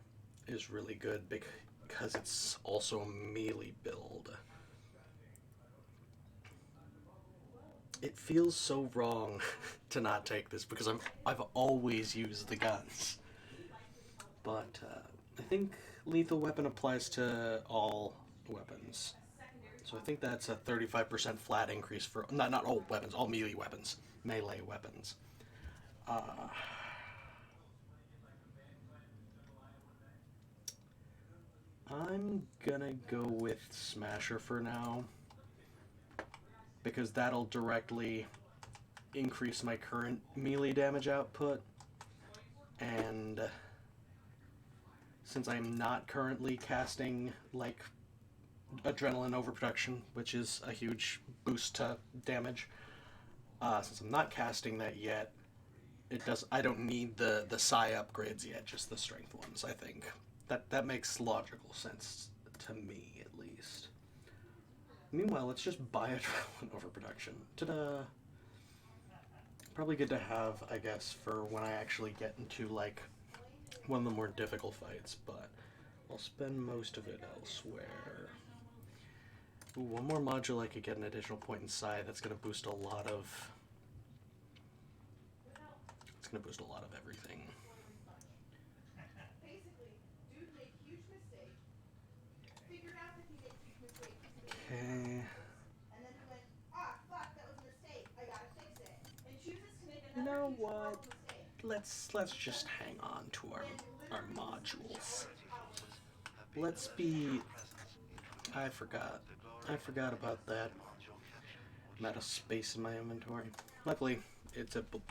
is really good because it's also a melee build. It feels so wrong to not take this because I've always used the guns. But I think lethal weapon applies to all weapons. So I think that's a 35% flat increase for, not all weapons, all melee weapons, melee weapons. I'm gonna go with Smasher for now, because that'll directly increase my current melee damage output, and since I'm not currently casting like adrenaline overproduction, which is a huge boost to damage, since I'm not casting that yet, I don't need the psi upgrades yet, just the strength ones. I think that makes logical sense to me, at least. Meanwhile, let's just buy adrenaline overproduction. Ta-da! Probably good to have, I guess, for when I actually get into, like, one of the more difficult fights, but I'll spend most of it elsewhere. Ooh, one more module I could get an additional point inside. That's going to boost a lot of... It's going to boost a lot of everything. Okay. You know what? Let's just hang on to our modules. Let's be... I forgot about that. I'm out of space in my inventory. Luckily,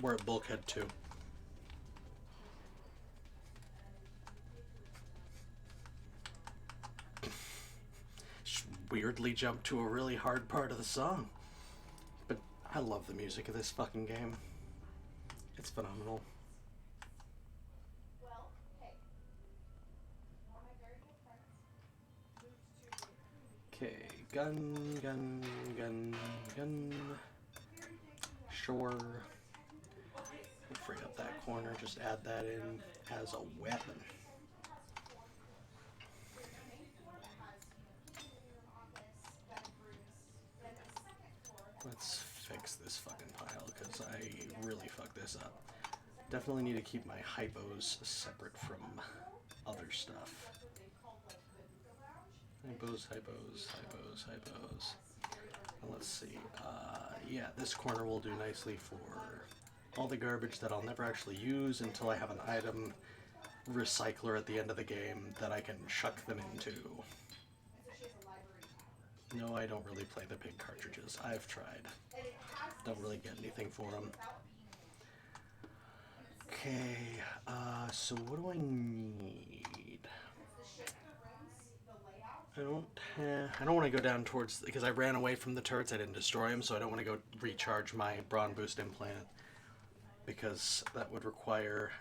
we're at Bulkhead 2. Just weirdly jumped to a really hard part of the song. But I love the music of this fucking game. It's phenomenal. Okay, gun. Sure. We'll free up that corner, just add that in as a weapon. Let's fix this fucking pile, because I really fucked this up. Definitely need to keep my hypos separate from other stuff. Hypos. Let's see. Yeah, this corner will do nicely for all the garbage that I'll never actually use until I have an item recycler at the end of the game that I can chuck them into. No, I don't really play the big cartridges. I've tried. Don't really get anything for them. Okay, so what do I need? I don't want to go down towards, because I ran away from the turrets. I didn't destroy them, so I don't want to go recharge my Brawn Boost implant, because that would require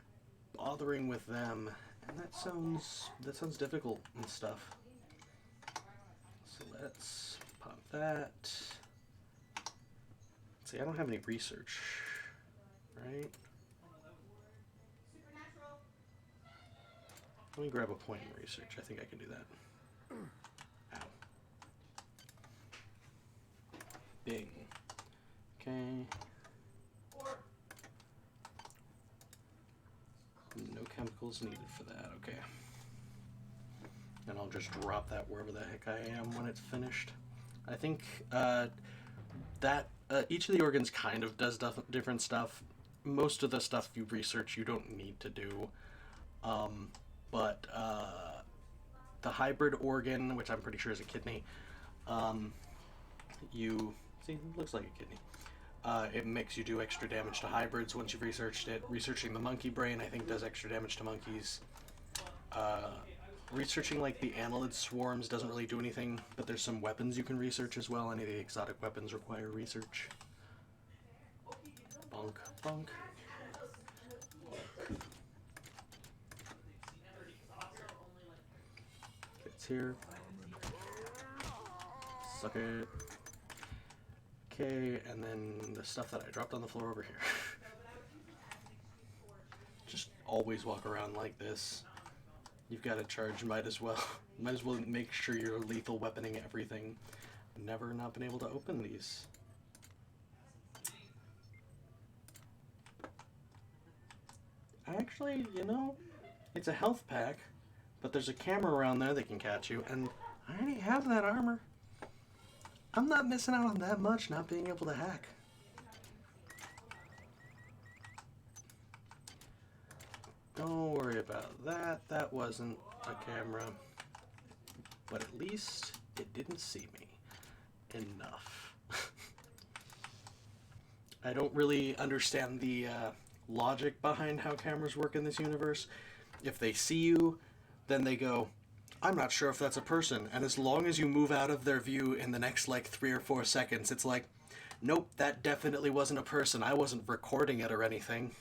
bothering with them, and that sounds difficult and stuff. So let's pop that. See, I don't have any research, right? Let me grab a point in research. I think I can do that. Ow. Bing. Okay. No chemicals needed for that. Okay. And I'll just drop that wherever the heck I am when it's finished. I think each of the organs kind of does different stuff. Most of the stuff you research you don't need to do. But the hybrid organ, which I'm pretty sure is a kidney, you see, it looks like a kidney. It makes you do extra damage to hybrids once you've researched it. Researching the monkey brain, I think, does extra damage to monkeys. Researching like the annelid swarms doesn't really do anything, but there's some weapons you can research as well. Any of the exotic weapons require research. Bonk, bonk. It's here. Suck it. Okay, and then the stuff that I dropped on the floor over here. Just always walk around like this. You've got to charge, might as well make sure you're lethal weaponing everything. Never not been able to open these. Actually, you know, it's a health pack, but there's a camera around there that can catch you, and I already have that armor. I'm not missing out on that much not being able to hack. Don't worry about that. That wasn't a camera. But at least it didn't see me. Enough. I don't really understand the logic behind how cameras work in this universe. If they see you, then they go, I'm not sure if that's a person. And as long as you move out of their view in the next like 3 or 4 seconds, it's like, nope, that definitely wasn't a person. I wasn't recording it or anything.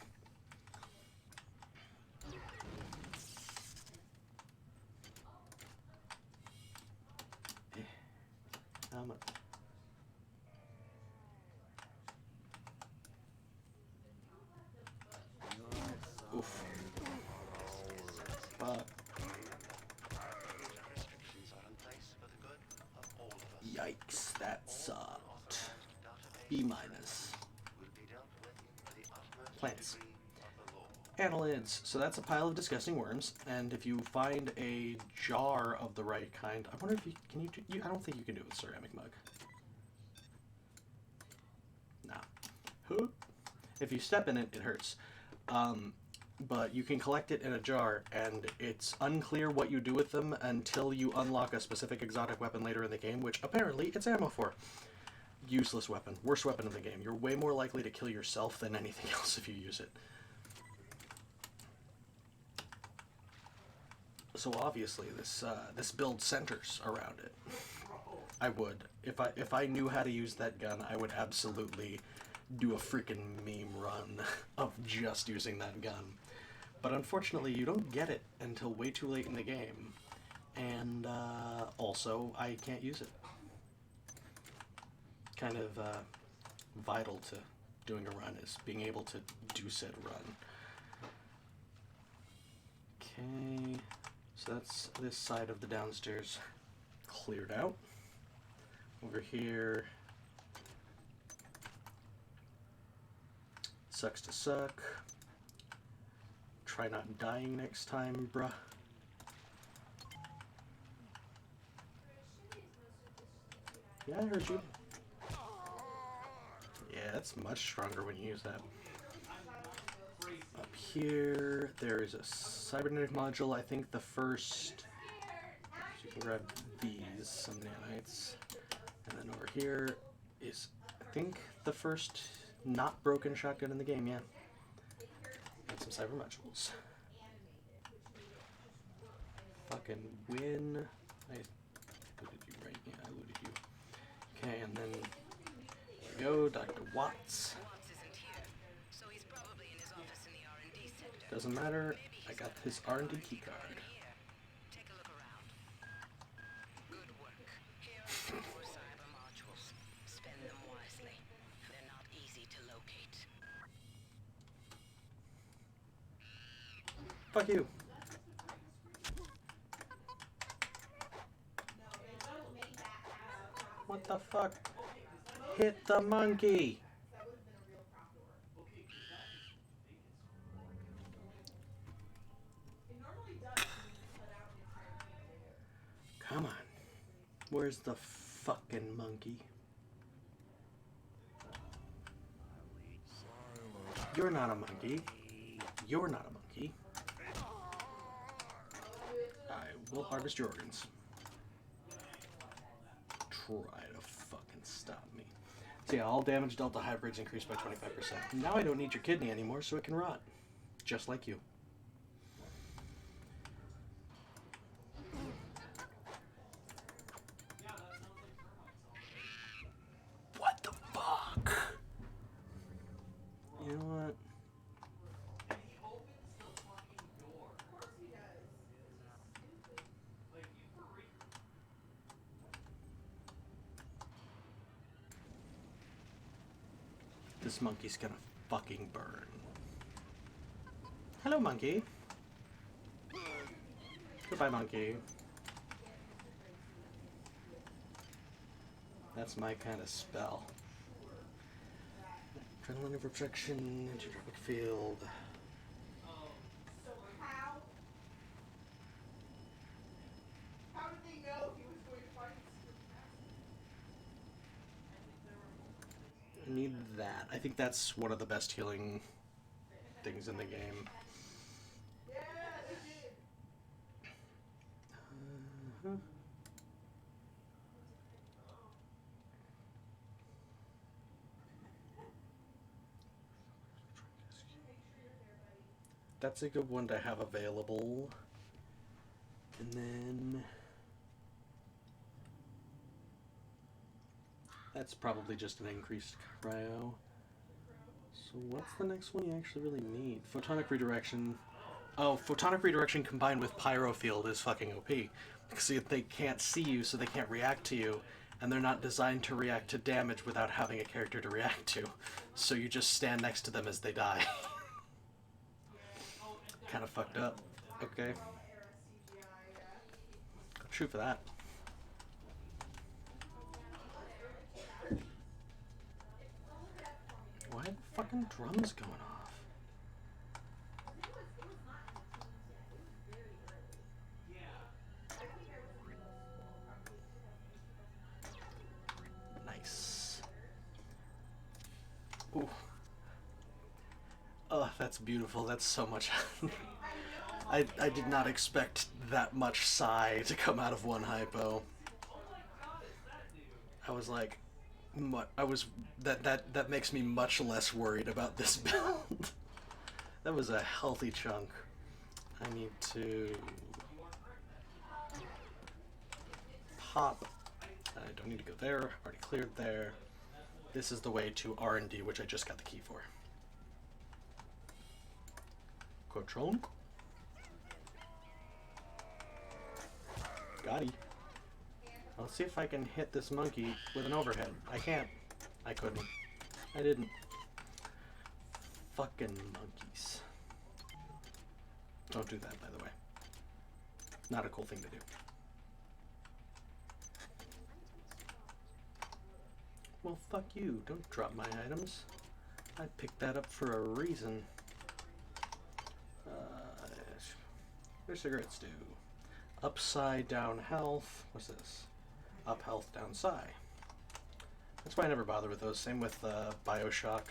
fuck. Restrictions are in place for the good of all of us. Yikes, that sucked. B minus. Will be dealt with the utmost Plants. degree of the law. Annelids. So that's a pile of disgusting worms, and if you find a jar of the right kind, I wonder if you can you I don't think you can do it with ceramic mug. Nah. Who? If you step in it, it hurts. But you can collect it in a jar, and it's unclear what you do with them until you unlock a specific exotic weapon later in the game, which apparently it's ammo for. Useless weapon. Worst weapon in the game. You're way more likely to kill yourself than anything else if you use it. So obviously this build centers around it. I would. If I knew how to use that gun, I would absolutely do a freaking meme run of just using that gun. But unfortunately, you don't get it until way too late in the game. And also, I can't use it. Kind of vital to doing a run is being able to do said run. Okay, so that's this side of the downstairs cleared out. Over here, sucks to suck. Try not dying next time, bruh. Yeah, I heard you. Yeah, it's much stronger when you use that. Up here, there is a cybernetic module. I think the first... So you can grab these, some nanites. And then over here is, I think, the first not broken shotgun in the game, yeah. And some cyber modules. Fucking win. I looted you, right? Yeah, I looted you. Okay, and then there we go, Dr. Watts. Doesn't matter, I got his R&D keycard. Fuck you. What the fuck? Hit the monkey! Come on. Where's the fucking monkey? You're not a monkey. You're not a monkey. I will harvest your organs. Try to fucking stop me. So yeah, all damage dealt to hybrids increased by 25%. Now I don't need your kidney anymore, so it can rot. Just like you. What the fuck? You know what? This monkey's gonna fucking burn. Hello, monkey. Goodbye, monkey. That's my kind of spell. Adrenaline of projection, anti-tropic field. Need that. I think that's one of the best healing things in the game. That's a good one to have available. And then that's probably just an increased cryo. So what's the next one you actually really need? Photonic redirection. Oh, photonic redirection combined with pyro field is fucking OP. Because they can't see you, so they can't react to you. And they're not designed to react to damage without having a character to react to. So you just stand next to them as they die. Kind of fucked up. Okay. True for that. Why are the fucking drums going off? Nice. Ooh. Oh, that's beautiful. That's so much. I did not expect that much Psy to come out of one hypo. I was like, that makes me much less worried about this build. That was a healthy chunk. I need to pop. I don't need to go there. Already cleared there. This is the way to R&D, which I just got the key for. Cochon. Got-y. Let's see if I can hit this monkey with an overhead. I can't. I couldn't. I didn't. Fucking monkeys. Don't do that, by the way. Not a cool thing to do. Well, fuck you. Don't drop my items. I picked that up for a reason. What do cigarettes do? Upside down health. What's this? Up health, down Psy. That's why I never bother with those. Same with Bioshock.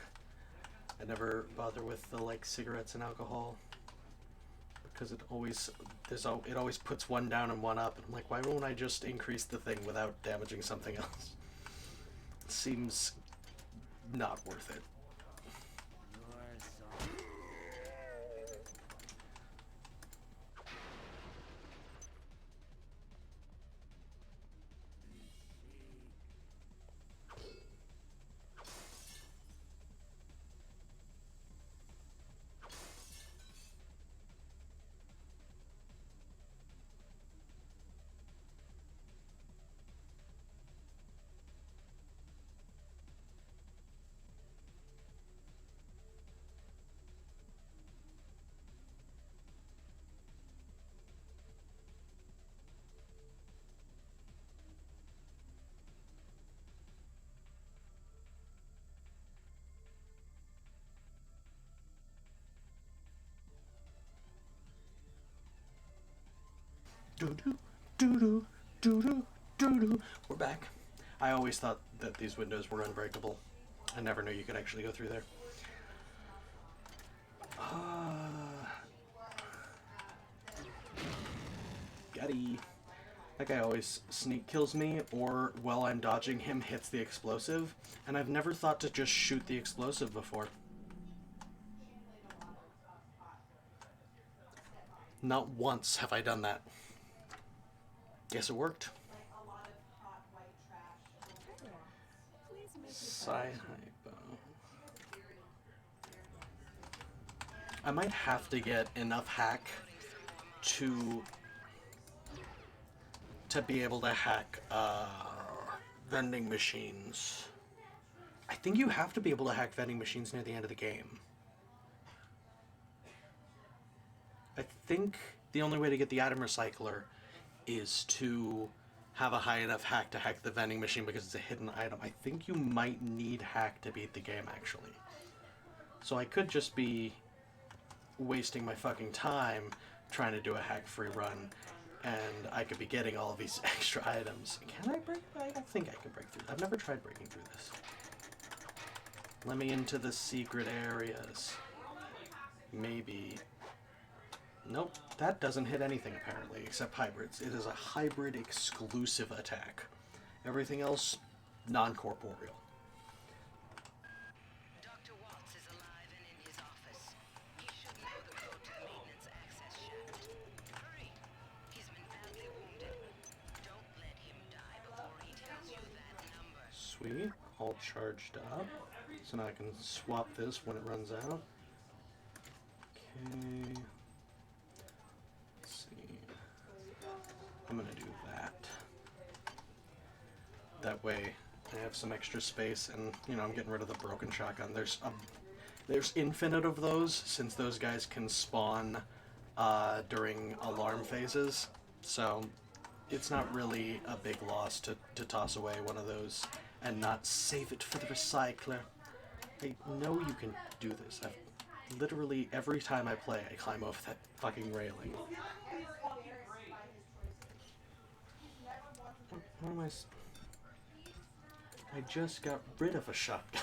I never bother with the like cigarettes and alcohol because it always puts one down and one up. And I'm like, why won't I just increase the thing without damaging something else? It seems not worth it. We're back. I always thought that these windows were unbreakable. I never knew you could actually go through there. Got-y. That guy always sneak kills me, or while I'm dodging him hits the explosive, and I've never thought to just shoot the explosive before. Not once have I done that. Guess it worked. Psy-hypo. I might have to get enough hack to be able to hack vending machines. I think you have to be able to hack vending machines near the end of the game. I think the only way to get the item recycler is to have a high enough hack to hack the vending machine because it's a hidden item. I think you might need hack to beat the game, actually. So I could just be wasting my fucking time trying to do a hack-free run, and I could be getting all of these extra items. Can I break? I think I can break through. I've never tried breaking through this. Let me into the secret areas. Maybe. Nope, that doesn't hit anything apparently, except hybrids. It is a hybrid exclusive attack. Everything else, non-corporeal. Dr. Watts is alive and in his office. He should know the code to the maintenance access shaft. Hurry! He's been badly wounded. Don't let him die before he tells you that number. Sweet, all charged up. So now I can swap this when it runs out. Okay. I'm gonna do that. That way I have some extra space, and you know, I'm getting rid of the broken shotgun. There's infinite of those, since those guys can spawn during alarm phases. So it's not really a big loss to toss away one of those and not save it for the recycler. I know you can do this. Literally every time I play, I climb over that fucking railing. What am I just got rid of a shotgun.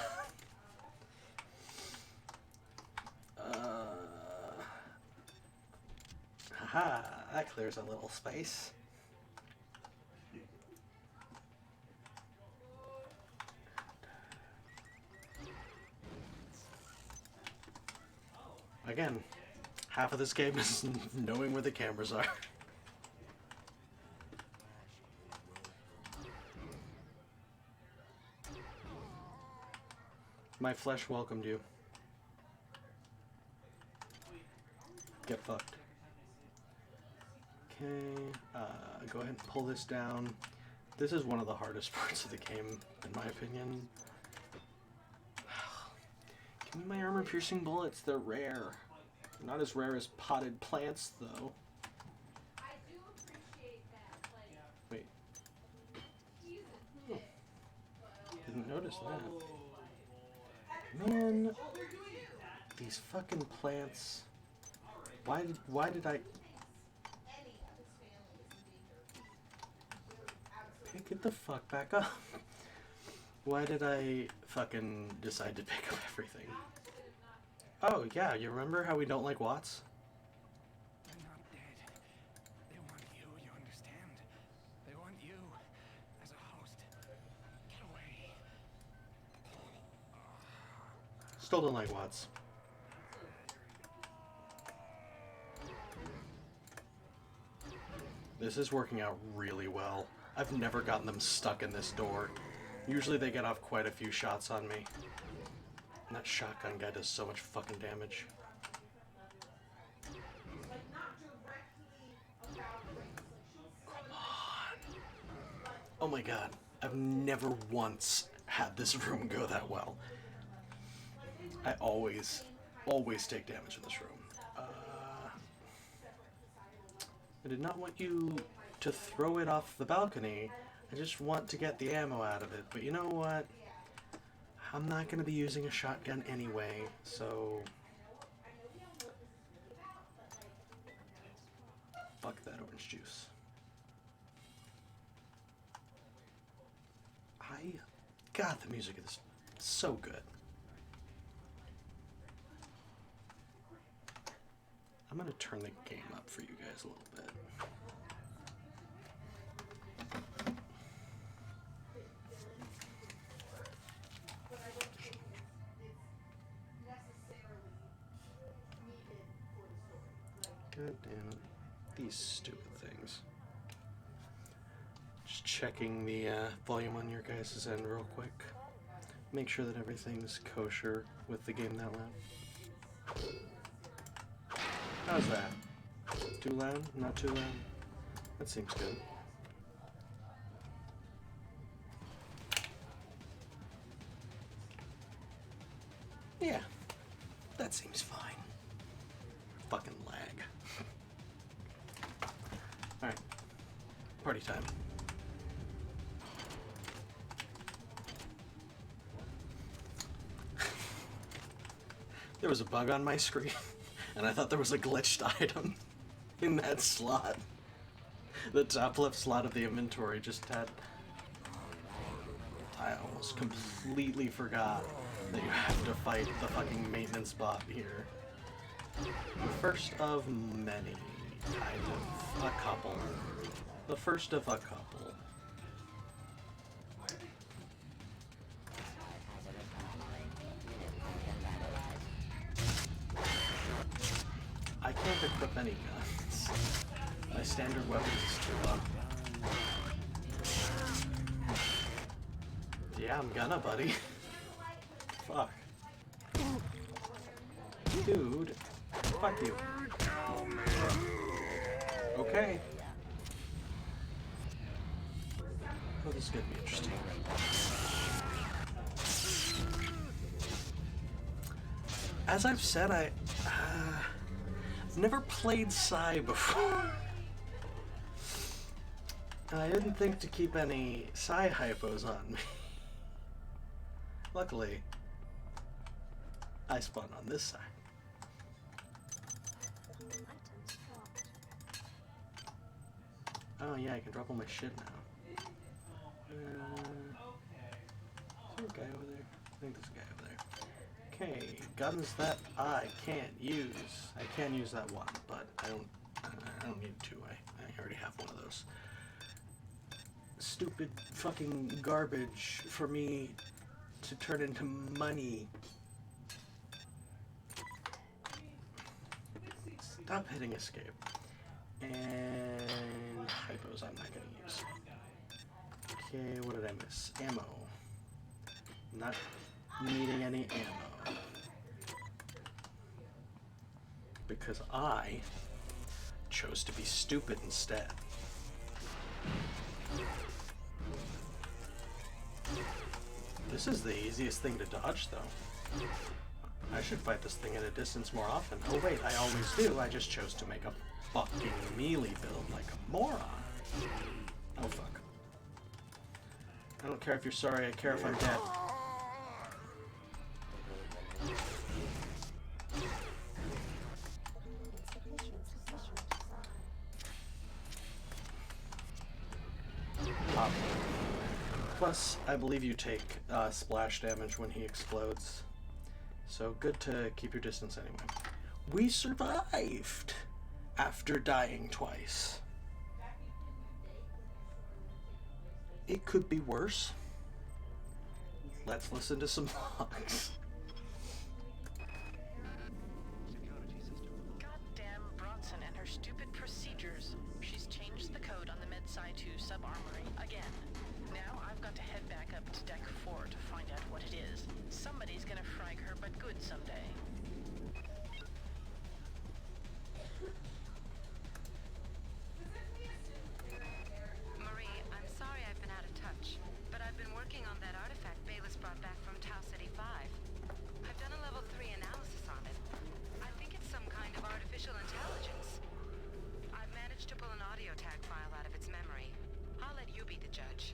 Haha, that clears a little space. Again, half of this game is knowing where the cameras are. My flesh welcomed you. Get fucked. Okay, go ahead and pull this down. This is one of the hardest parts of the game, in my opinion. Give me my armor-piercing bullets, they're rare. Not as rare as potted plants, though. Wait. Oh. Didn't notice that. Man, these fucking plants. Why did I... Okay, get the fuck back up. Why did I fucking decide to pick up everything? Oh, yeah, you remember how we don't like Watts? They're not dead. They want you, you understand? They want you as a host. Get away. Still don't like Watts. This is working out really well. I've never gotten them stuck in this door. Usually they get off quite a few shots on me. And that shotgun guy does so much fucking damage. Come on. Oh my god. I've never once had this room go that well. I always take damage in this room. I did not want you to throw it off the balcony. I just want to get the ammo out of it. But you know what? I'm not going to be using a shotgun anyway, so... Fuck that orange juice. God, the music is so good. I'm going to turn the game up for you guys a little bit. God damn it. These stupid things. Just checking the volume on your guys' end real quick. Make sure that everything's kosher with the game that loud. How's that? Too loud? Not too loud? That seems good. Yeah, that seems fine. Fucking lag. Alright, party time. There was a bug on my screen, and I thought there was a glitched item in that slot. The top left slot of the inventory just had... I almost completely forgot that you have to fight the fucking maintenance bot here. The first of many, kind of. A couple. The first of a couple. I can't equip any guns. My standard weapon is too low. Yeah, I'm gonna, buddy. Fuck. Dude. Fuck you. Okay. Oh, this is gonna be interesting. As I've said, I've never played Psy before. I didn't think to keep any psi hypos on me. Luckily, I spawned on this side. Oh yeah, I can drop all my shit now. Is there a guy over there? I think there's a guy over there. Okay, guns that I can't use. I can use that one, but I don't need two. I already have one of those. Stupid fucking garbage for me to turn into money. Stop hitting escape. And hypos I'm not gonna use. Okay, what did I miss? Ammo. Not needing any ammo. Because I chose to be stupid instead. This is the easiest thing to dodge, though. I should fight this thing at a distance more often. Oh wait, I always do. I just chose to make a fucking melee build like a moron. Oh fuck. I don't care if you're sorry, I care if I'm dead. Plus, I believe you take splash damage when he explodes. So good to keep your distance anyway. We survived after dying twice. It could be worse. Let's listen to some logs. Goddamn Bronson and her stupid procedures. She's changed the code on the MedSci 2 sub-armory again. Now I've got to head back up to Deck 4 to find out what it is. Somebody's gonna frag her, but good someday. Marie, I'm sorry I've been out of touch, but I've been working on that artifact Bayless brought back from Tau City 5. I've done a level 3 analysis on it. I think it's some kind of artificial intelligence. I've managed to pull an audio tag file out of its memory. I'll let you be the judge.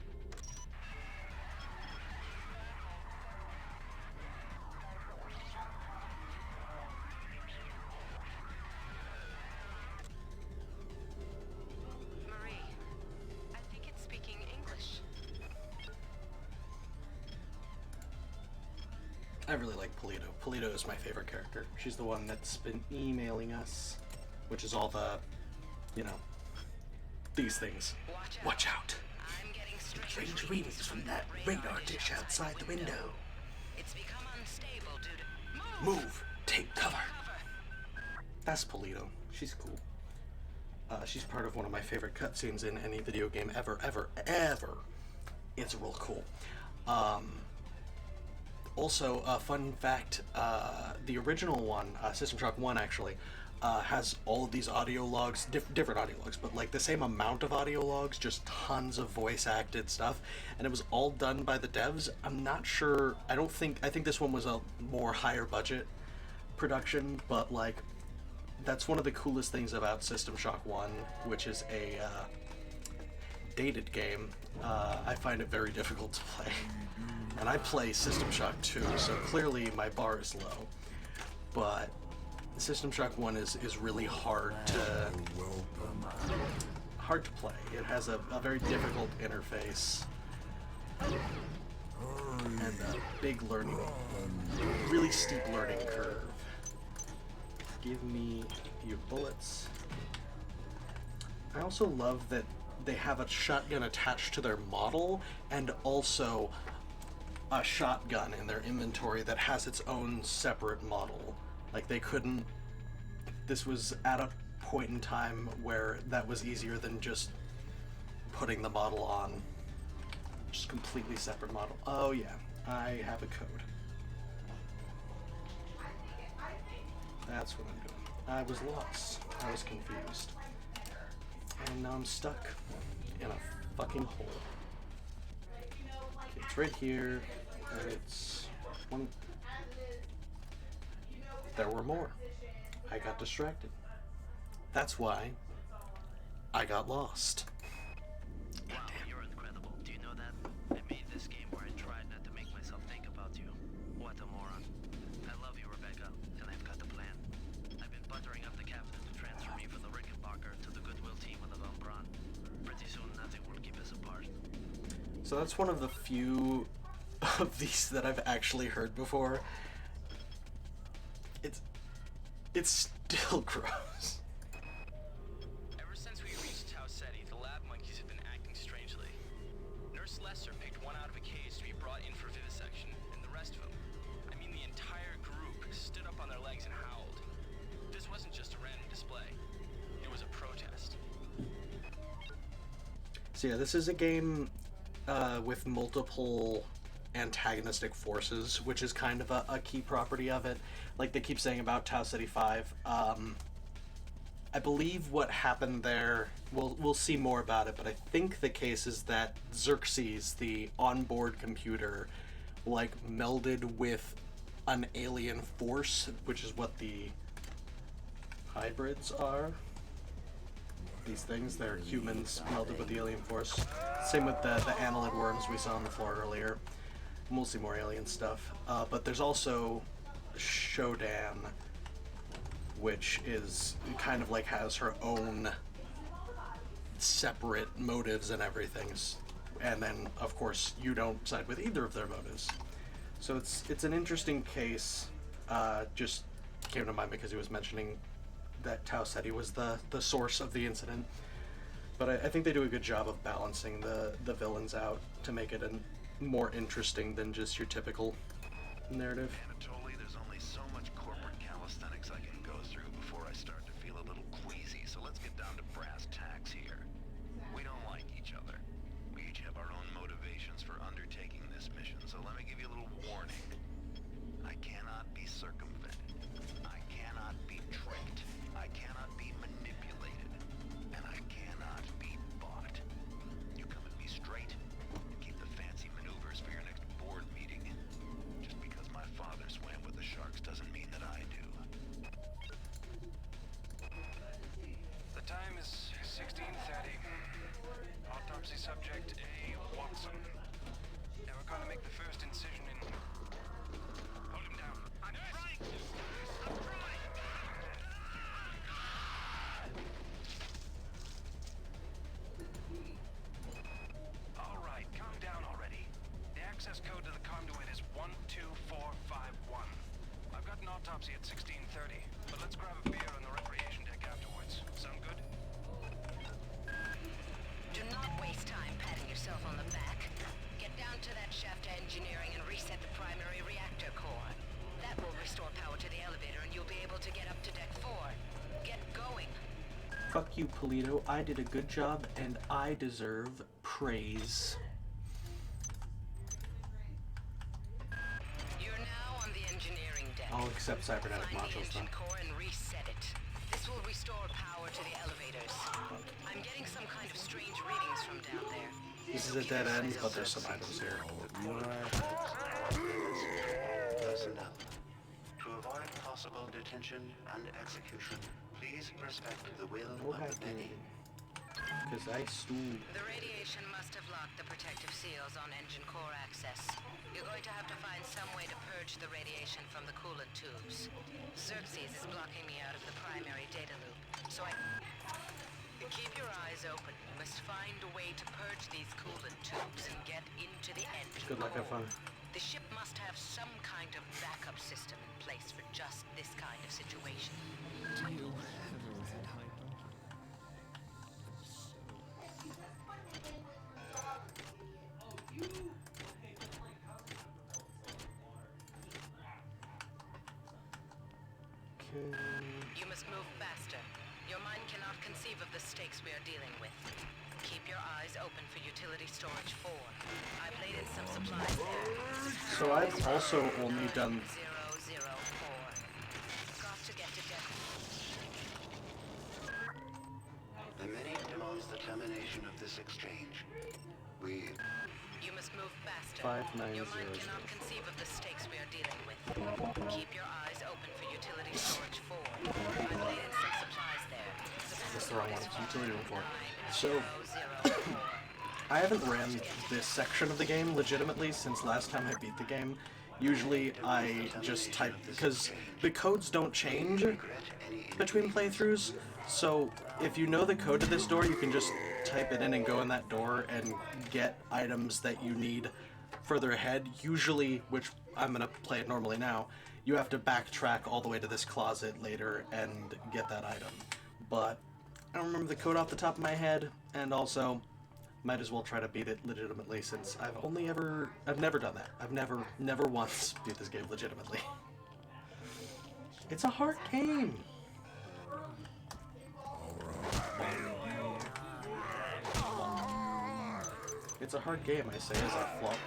Marie, I think it's speaking English. I really like Polito. Polito is my favorite character. She's the one that's been emailing us, which is all the, you know, these things. Watch out. Strange readings from that radar dish outside the window. It's become unstable due to... Move! Take cover! That's Polito. She's cool. She's part of one of my favorite cutscenes in any video game ever. It's real cool. Also, fun fact, the original one, System Shock 1 actually, has all of these audio logs, different audio logs, but like the same amount of audio logs, just tons of voice acted stuff, and it was all done by the devs. I'm not sure, I think this one was a more higher budget production, but like, that's one of the coolest things about System Shock 1, which is a dated game. I find it very difficult to play. And I play System Shock 2, so clearly my bar is low. But System Shock 1 is really hard to play. It has a very difficult interface. And a big really steep learning curve. Give me your bullets. I also love that they have a shotgun attached to their model and also a shotgun in their inventory that has its own separate model. Like they couldn't, this was at a point in time where that was easier than just putting the model on. Just completely separate model. Oh yeah, I have a code. That's what I'm doing. I was lost. I was confused. And now I'm stuck in a fucking hole. Okay, it's right here. And it's one. There were more. I got distracted. That's why I got lost. what a moron. I love you, Rebecca, and I've got the plan. I've been buttering up the captain to transfer me from the Rickenbacker to the Goodwill team of the Von Braun. Pretty soon, nothing will keep us apart. So that's one of the few of these that I've actually heard before. It's still gross. Ever since we reached Tau Ceti, the lab monkeys have been acting strangely. Nurse Lesser picked one out of a cage to be brought in for vivisection, and the rest of them, I mean the entire group, stood up on their legs and howled. This wasn't just a random display. It was a protest. So yeah, this is a game with multiple antagonistic forces, which is kind of a key property of it. Like they keep saying about Tau Ceti 5. I believe what happened there, we'll see more about it, but I think the case is that Xerxes, the onboard computer, like melded with an alien force, which is what the hybrids are. These things, they're humans melded with the alien force. Same with the annelid worms we saw on the floor earlier. And we'll see more alien stuff. But there's also Shodan, which is kind of like has her own separate motives and everything. And then, of course, you don't side with either of their motives. So it's an interesting case. Just came to mind because he was mentioning that Tau Ceti was the source of the incident. But I think they do a good job of balancing the villains out to make it more interesting than just your typical narrative. Anatoly, there's only so much corporate calisthenics I can go through before I start to feel a little queasy, so let's get down to brass tacks here. We don't like each other. We each have our own motivations for undertaking this mission, so let me give you a little warning. I cannot be circumvented. I cannot be tricked. I cannot be manipulated. And I cannot be bought. You come at me straight, and keep the fancy maneuvers for your next board meeting. Just because my father swam with the sharks doesn't mean that I do. The time is 16:30. Autopsy subject A. Watson. Now we're going to make the first incision in... Hold him down. I'm trying to! I'm trying! All right, calm down already. The access code to the conduit is 12451. I've got an autopsy at 16:30, but let's grab a beer on the recreation deck afterwards. Sound good? Do not waste time patting yourself on the back. Get down to that shaft to engineering and reset the primary reactor core. That will restore power to the elevator and you'll be able to get up to deck 4. Get going. Fuck you, Polito. I did a good job and I deserve praise. You're now on the engineering deck. I'll accept cybernetic Find the modules engine now. core and reset it. This will restore power to the elevators. I'm getting some kind of strange readings from down there. This is a dead end, but there's some items here. Personnel. To avoid possible detention and execution, please respect the will of the many. Because I stood. The radiation must have locked the protective seals on engine core access. You're going to have to find some way to purge the radiation from the coolant tubes. Xerxes is blocking me out of the primary data loop, so keep your eyes open. You must find a way to purge these coolant tubes and get into the engine Good luck, have fun. The ship must have some kind of backup system in place for just this kind of situation. You must move faster. Your mind cannot conceive of the stakes we are dealing with. Keep your eyes open for utility storage 4. I've laid in some supplies there. So I've also only done 004. Got to get to deck. The many demands the termination of this exchange. You must move faster. 5900. Your mind cannot conceive of the stakes we are dealing with. Keep your eyes open for utility storage 4. I've laid in some supplies there. That's the wrong one. Utility room 4. So I haven't ran this section of the game legitimately since last time I beat the game, Usually I just type, because the codes don't change between playthroughs, so if you know the code to this door, you can just type it in and go in that door and get items that you need further ahead. Usually, which I'm going to play it normally now, you have to backtrack all the way to this closet later and get that item. But I don't remember the code off the top of my head, and also might as well try to beat it legitimately, since I've never done that. I've never once beat this game legitimately. It's a hard game. It's a hard game, I say, as I flop.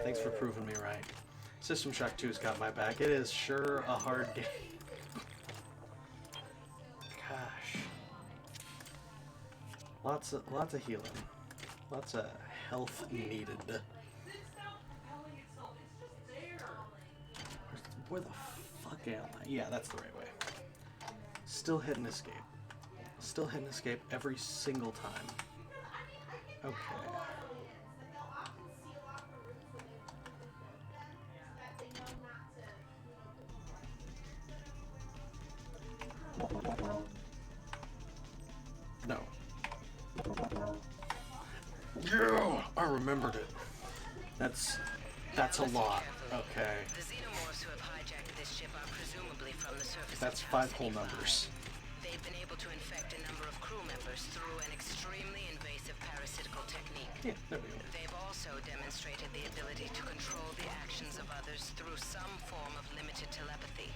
Thanks for proving me right. System Shock 2's got my back. It is sure a hard game. Gosh. Lots of healing. Lots of health needed. Where the fuck am I? Yeah, that's the right way. Still hit and escape. Still hit and escape every single time. Okay. No. Yeah, I remembered it. That's a lot. Okay. The xenomorphs who have hijacked this ship are presumably from the surface. That's 5 whole numbers. They've been able to infect a number of crew members through an extremely invasive parasitical technique. Yeah, there we go. They've also demonstrated the ability to control the actions of others through some form of limited telepathy.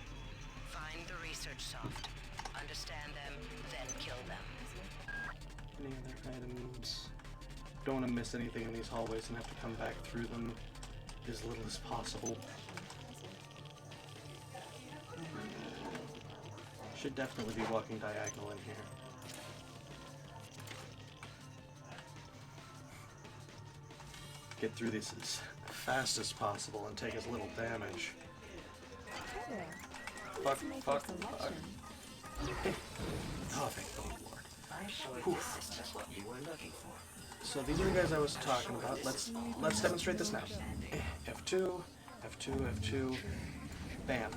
Find the research soft, understand them, then kill them. Any other items? Don't want to miss anything in these hallways and have to come back through them as little as possible. Should definitely be walking diagonal in here. Get through these as fast as possible and take as little damage. Fuck. Oh, thank the Lord. Whew. So these are the guys I was talking about. Let's demonstrate this now. F2, F2, F2. Bam.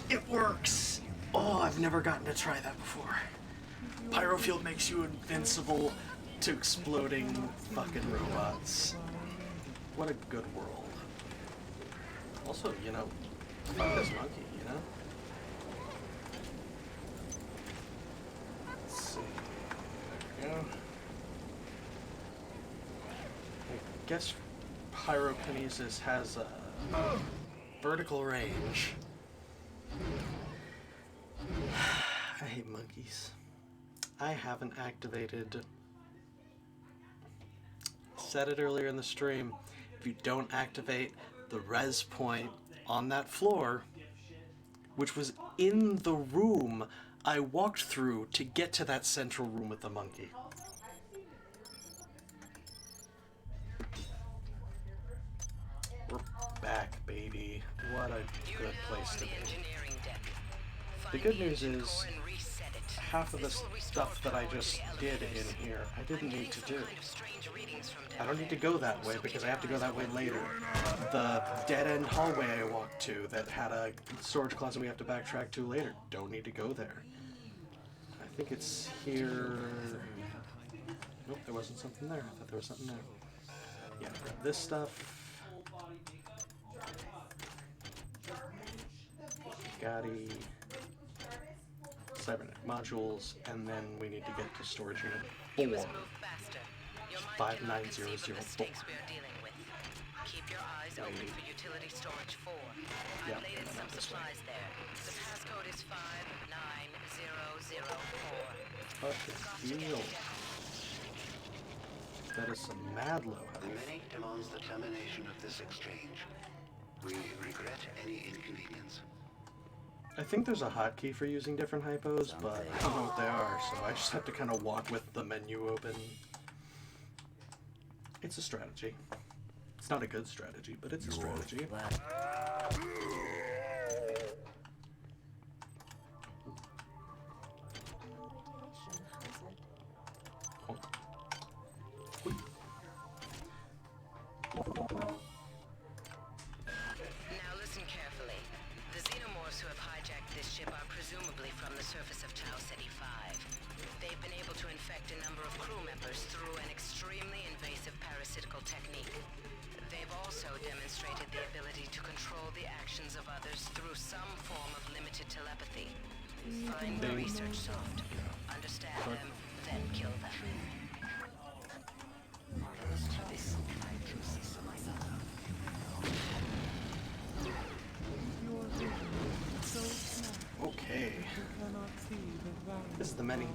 It works! Oh, I've never gotten to try that before. Pyrofield makes you invincible to exploding fucking robots. What a good world. Also, you know, fuck this monkey, you know? Let's see. There we go. I guess pyrokinesis has a vertical range. I hate monkeys. I haven't activated. Said it earlier in the stream. If you don't activate the res point on that floor, which was in the room I walked through to get to that central room with the monkey. We're back, baby. What a good place to be. The good news is, half of the stuff that I just did in here, I didn't need to do. I don't need to go that way because I have to go that way later. The dead-end hallway I walked to that had a storage closet we have to backtrack to later, don't need to go there. I think it's here. Nope, there wasn't something there. I thought there was something there. Yeah, grab this stuff. Gotti. Cybernetic modules, and then we need to get to storage unit 4. 59004. Keep your eyes open for utility storage 4. I've laid in some supplies there. The passcode is 59004. Fucking deal. That is some mad low. The Many demands the termination of this exchange. We regret any inconvenience. I think there's a hotkey for using different hypos, but I don't know what they are, so I just have to kind of walk with the menu open. It's a strategy. It's not a good strategy, but it's a strategy. presumably from the surface of Tau Ceti 5. They've been able to infect a number of crew members through an extremely invasive parasitical technique. They've also demonstrated the ability to control the actions of others through some form of limited telepathy. Find the research soft. Understand them, then kill them. Okay. This is the menu.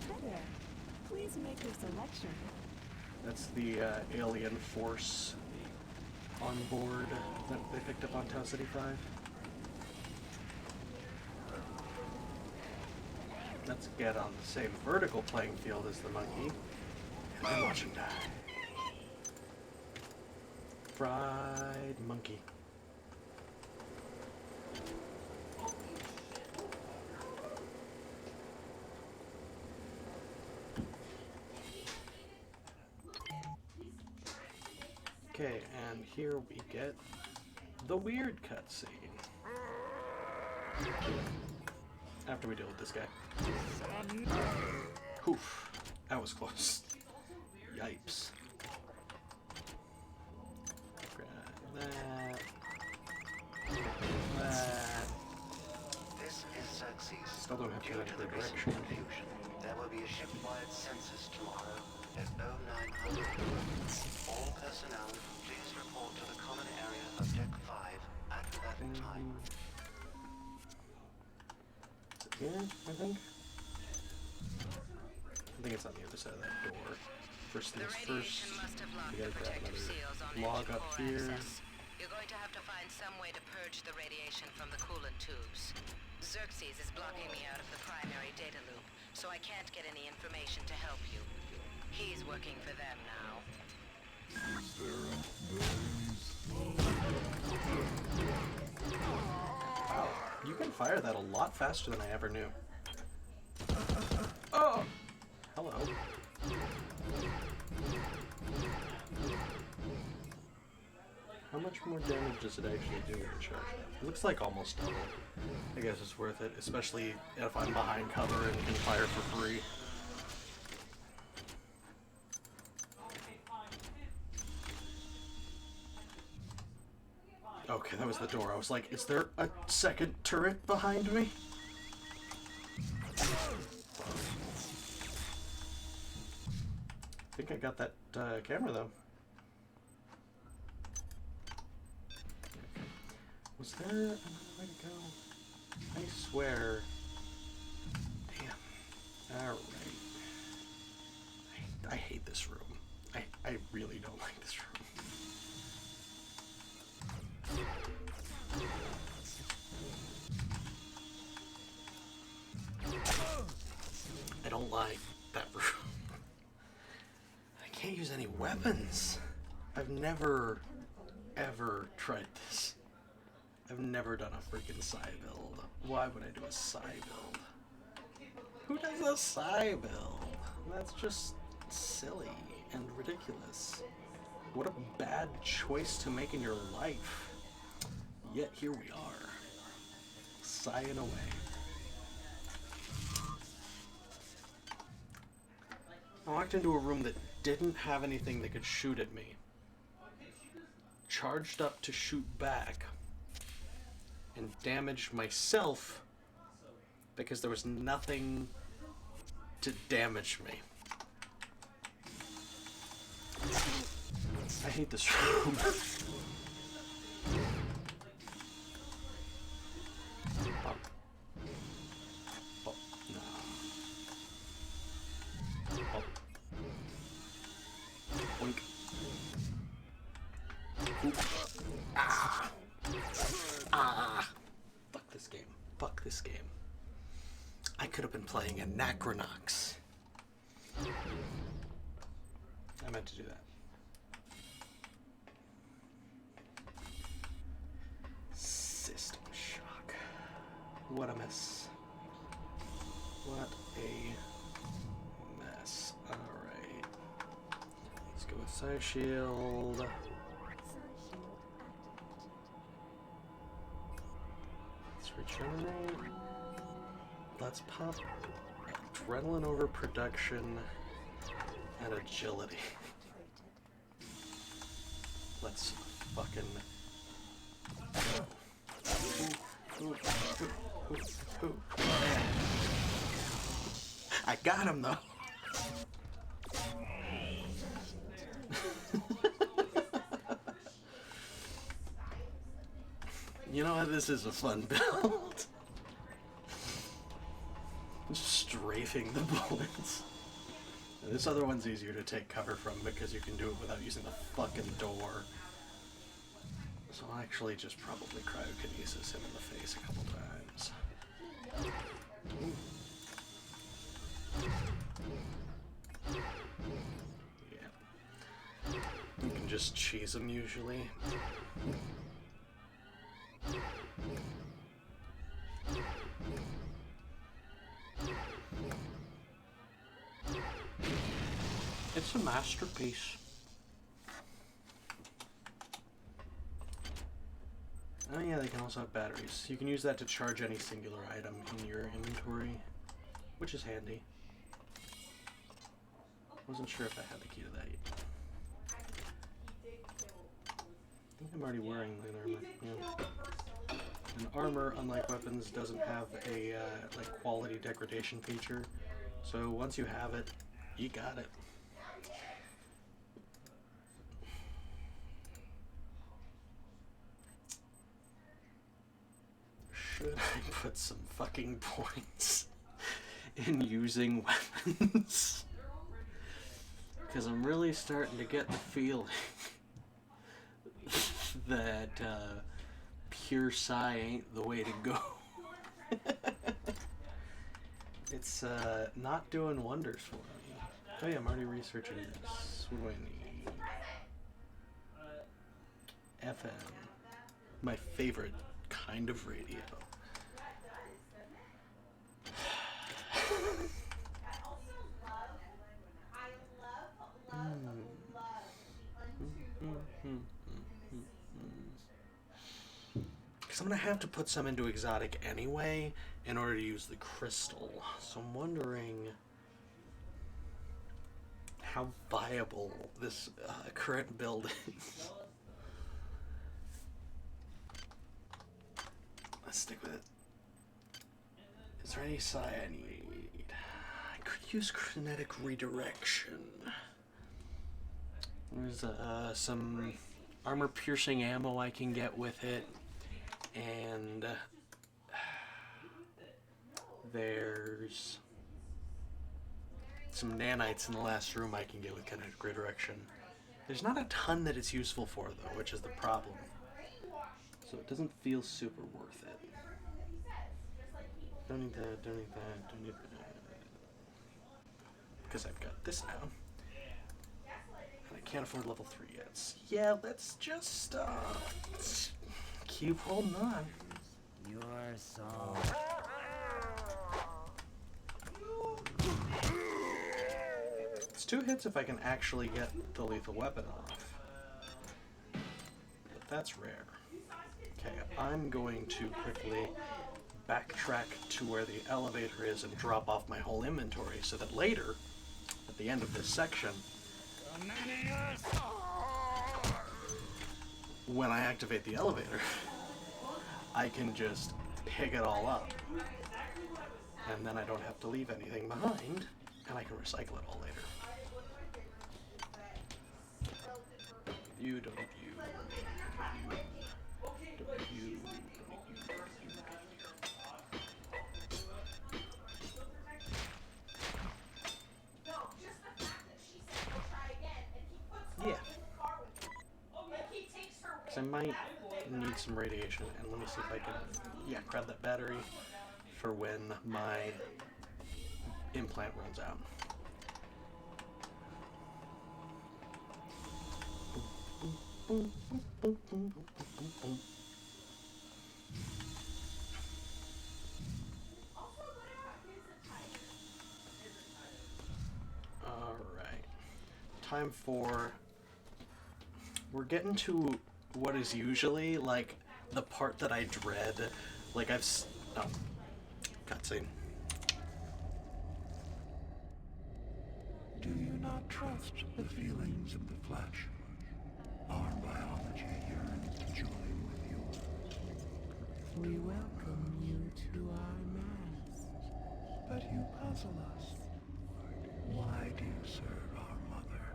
Hi there. Please make your selection. That's the alien force on board that they picked up on Tau Ceti 5. Let's get on the same vertical playing field as the monkey, and then watch him die. Fried monkey. Okay, and here we get the weird cutscene. After we deal with this guy. Oof, that was close. Yipes. Grab that. That. This is Xerxes. Still don't have to Due go to to the the recent direction. confusion, there will be a ship-wide census tomorrow at 0900. All personnel, please report to the common area of Deck 5 at that time. Here, I think? I think it's on the other side of that door. First things first, we gotta grab another log up here. You're going to have to find some way to purge the radiation from the coolant tubes. Xerxes is blocking me out of the primary data loop, so I can't get any information to help you. He's working for them now. Wow, you can fire that a lot faster than I ever knew. Oh! Hello. How much more damage does it actually do with the charge? It looks like almost double. I guess it's worth it, especially if I'm behind cover and can fire for free. Okay, that was the door. I was like, is there a second turret behind me? I think I got that camera though. Was there another way to go? I swear. Damn. Alright. I hate this room. I really don't like this room. I don't like that room. I can't use any weapons. I've never, ever tried this. I've never done a freaking psi build. Why would I do a psi build? Who does a psi build? That's just silly and ridiculous. What a bad choice to make in your life. Yet here we are, sighing away. I walked into a room that didn't have anything that could shoot at me. Charged up to shoot back. And damaged myself because there was nothing to damage me. I hate this room. Boink. Ah! Ah! Fuck this game. Fuck this game. I could have been playing Anachronox. I meant to do that. System shock. What a mess. What a mess. Alright. Let's go with Psi Shield. Let's Regenerate. Let's pop adrenaline overproduction and agility. Let's fucking I got him though. You know what? This is a fun build. Just strafing the bullets. And this other one's easier to take cover from because you can do it without using the fucking door. So I'll actually just probably cryokinesis him in the face a couple times. Yeah. You can just cheese him usually. It's a masterpiece. Oh yeah, they can also have batteries. You can use that to charge any singular item in your inventory, which is handy. Wasn't sure if I had the key to that yet. I think I'm already wearing light armor. Yeah. And armor, unlike weapons, doesn't have a like quality degradation feature. So once you have it, you got it. Should I put some fucking points in using weapons? Because I'm really starting to get the feeling that pure psi ain't the way to go. It's not doing wonders for me. Oh yeah, I'm already researching this. What do I need? FM. My favorite kind of radio. Because I'm going to have to put some into exotic anyway in order to use the crystal. So I'm wondering how viable this current build is. Let's stick with it. Is there any psi I need? I could use kinetic redirection. There's some armor-piercing ammo I can get with it, and there's some nanites in the last room I can get with kinetic redirection. There's not a ton that it's useful for, though, which is the problem. So it doesn't feel super worth it. Don't need that, don't need that, don't need that. Because I've got this now. And I can't afford level 3 yet. Yeah, let's just keep holding on. You're so... It's 2 hits if I can actually get the lethal weapon off. But that's rare. Okay, I'm going to quickly backtrack to where the elevator is and drop off my whole inventory so that later, at the end of this section, when I activate the elevator, I can just pick it all up. And then I don't have to leave anything behind, and I can recycle it all later. You don't need you. Don't need you. Yeah. So I might need some radiation, and let me see if I can, yeah, grab that battery for when my implant runs out. Alright. Time for... We're getting to what is usually, like, the part that I dread. Like, Oh. Cutscene. Do you not trust the feelings of the flesh? Our biology yearns to join with yours. We welcome you to our mass. But you puzzle us. Why do you serve our mother?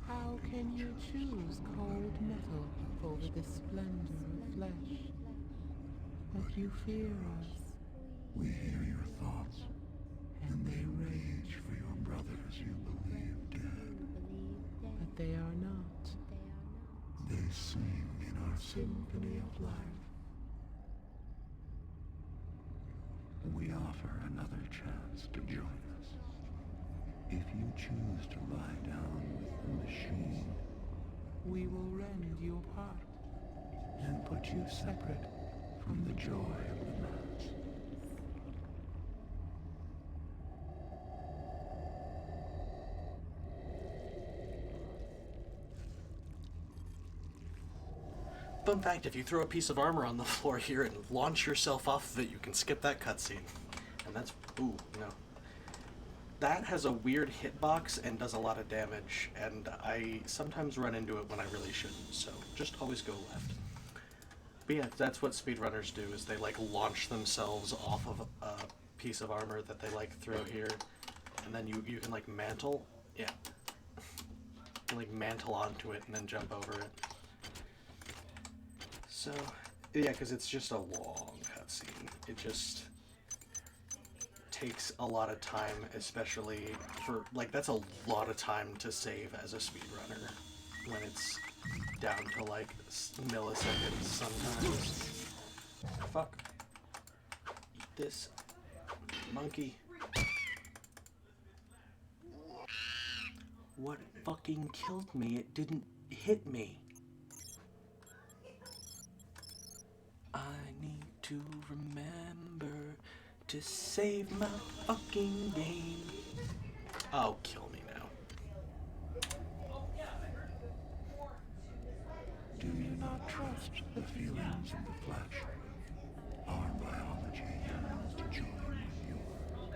How can you choose cold metal over the splendor of flesh? But you fear us. We hear your thoughts, and they rage for your brothers you believe dead. But they are not. They sing in our symphony of life. We offer another chance to join us. If you choose to lie down with the machine, we will rend you apart and put you separate from the joy of the mass. Fun fact, if you throw a piece of armor on the floor here and launch yourself off of it, you can skip that cutscene. And that's, ooh, no. That has a weird hitbox and does a lot of damage, and I sometimes run into it when I really shouldn't, so just always go left. But yeah, that's what speedrunners do, is they like launch themselves off of a piece of armor that they like throw here, and then you can like mantle, yeah. You can like mantle onto it and then jump over it. So, yeah, because it's just a long cutscene. It just takes a lot of time, especially for, like, that's a lot of time to save as a speedrunner when it's down to, like, milliseconds sometimes. Fuck. Eat this, monkey. What fucking killed me? It didn't hit me. I need to remember to save my fucking game. Oh, kill me now. Do you not trust the feelings of the flesh? Our biology yearns to join with yours.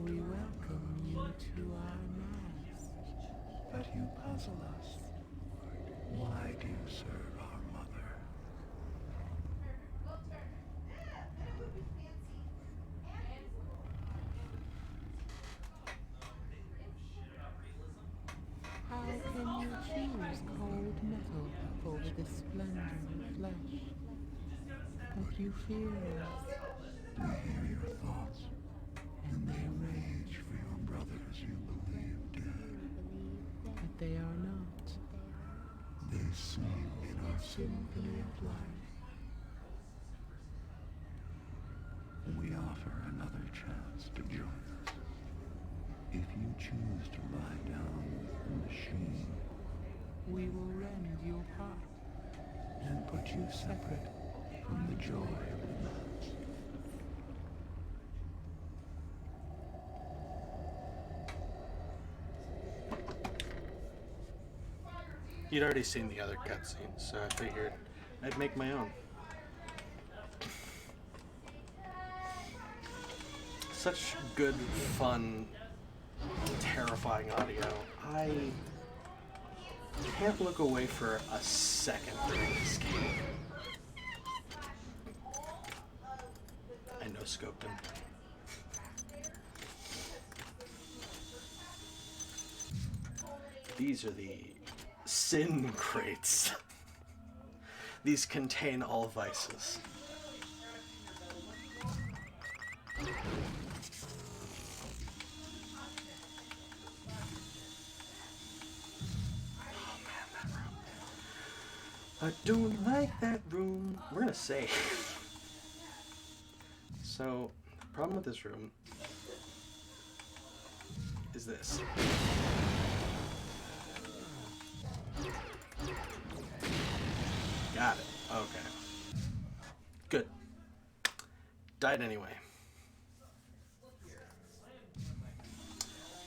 We welcome you to our mass. But you puzzle us. Why do you serve our mother? How can you choose cold metal over the splendor of flesh? But you fear us. We hear your thoughts, and they rage for your brothers you believe dead. But they are not. They sing in our symphony of life. We offer another chance to join us. If you choose to lie down with the machine, we will rend you apart and put you separate from the joy of the mass. You'd already seen the other cutscenes, so I figured I'd make my own. Such good, fun, terrifying audio. I can't look away for a second during this game. I no-scoped him. These are the sin crates. These contain all vices. I don't like that room. We're gonna save. So, the problem with this room is this. Got it. Okay. Good. Died anyway.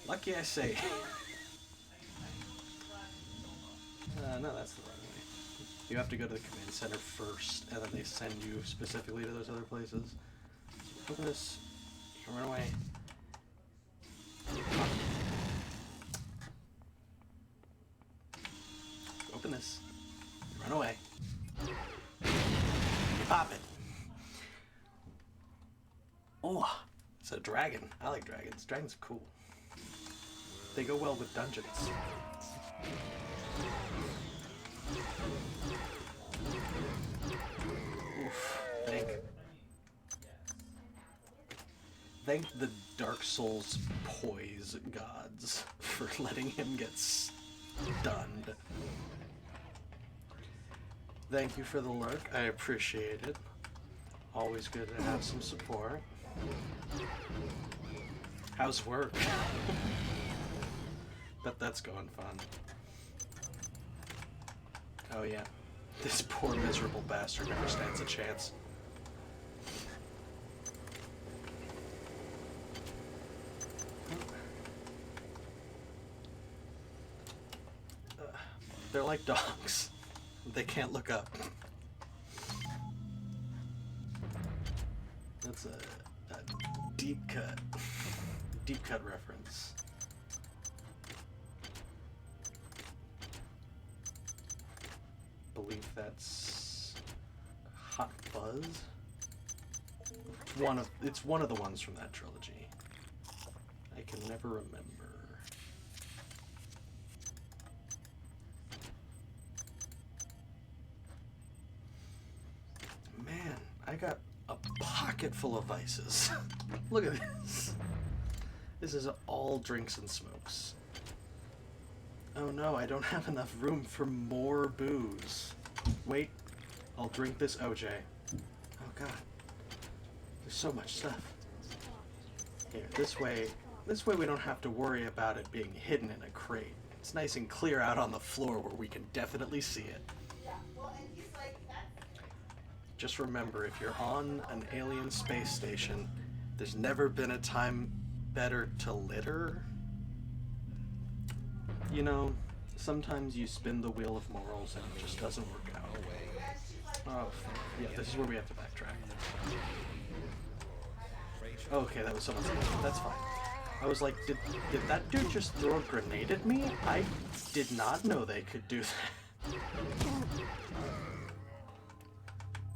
Lucky I say. No, that's the wrong way. You have to go to the command center first, and then they send you specifically to those other places. So open this. You can run away. Open this. You run away. You pop it. Oh, it's a dragon. I like dragons. Dragons are cool. They go well with dungeons. Oof. Thank the Dark Souls poise gods for letting him get stunned. Thank you for the lurk. I appreciate it. Always good to have some support. How's work? Bet that's going fun. Oh yeah. This poor miserable bastard never stands a chance. They're like dogs. They can't look up. That's a deep cut reference. Believe that's Hot Fuzz. It's one of the ones from that trilogy. I can never remember. Man, I got a pocket full of vices. Look at this. This is all drinks and smokes. Oh no, I don't have enough room for more booze. Wait, I'll drink this OJ. Oh god. There's so much stuff. Here, this way we don't have to worry about it being hidden in a crate. It's nice and clear out on the floor where we can definitely see it. Just remember, if you're on an alien space station, there's never been a time better to litter. You know, sometimes you spin the wheel of morals and it just doesn't work out. Oh, yeah, this is where we have to backtrack. Okay, that was someone's name. That's fine. I was like, did that dude just throw a grenade at me? I did not know they could do that.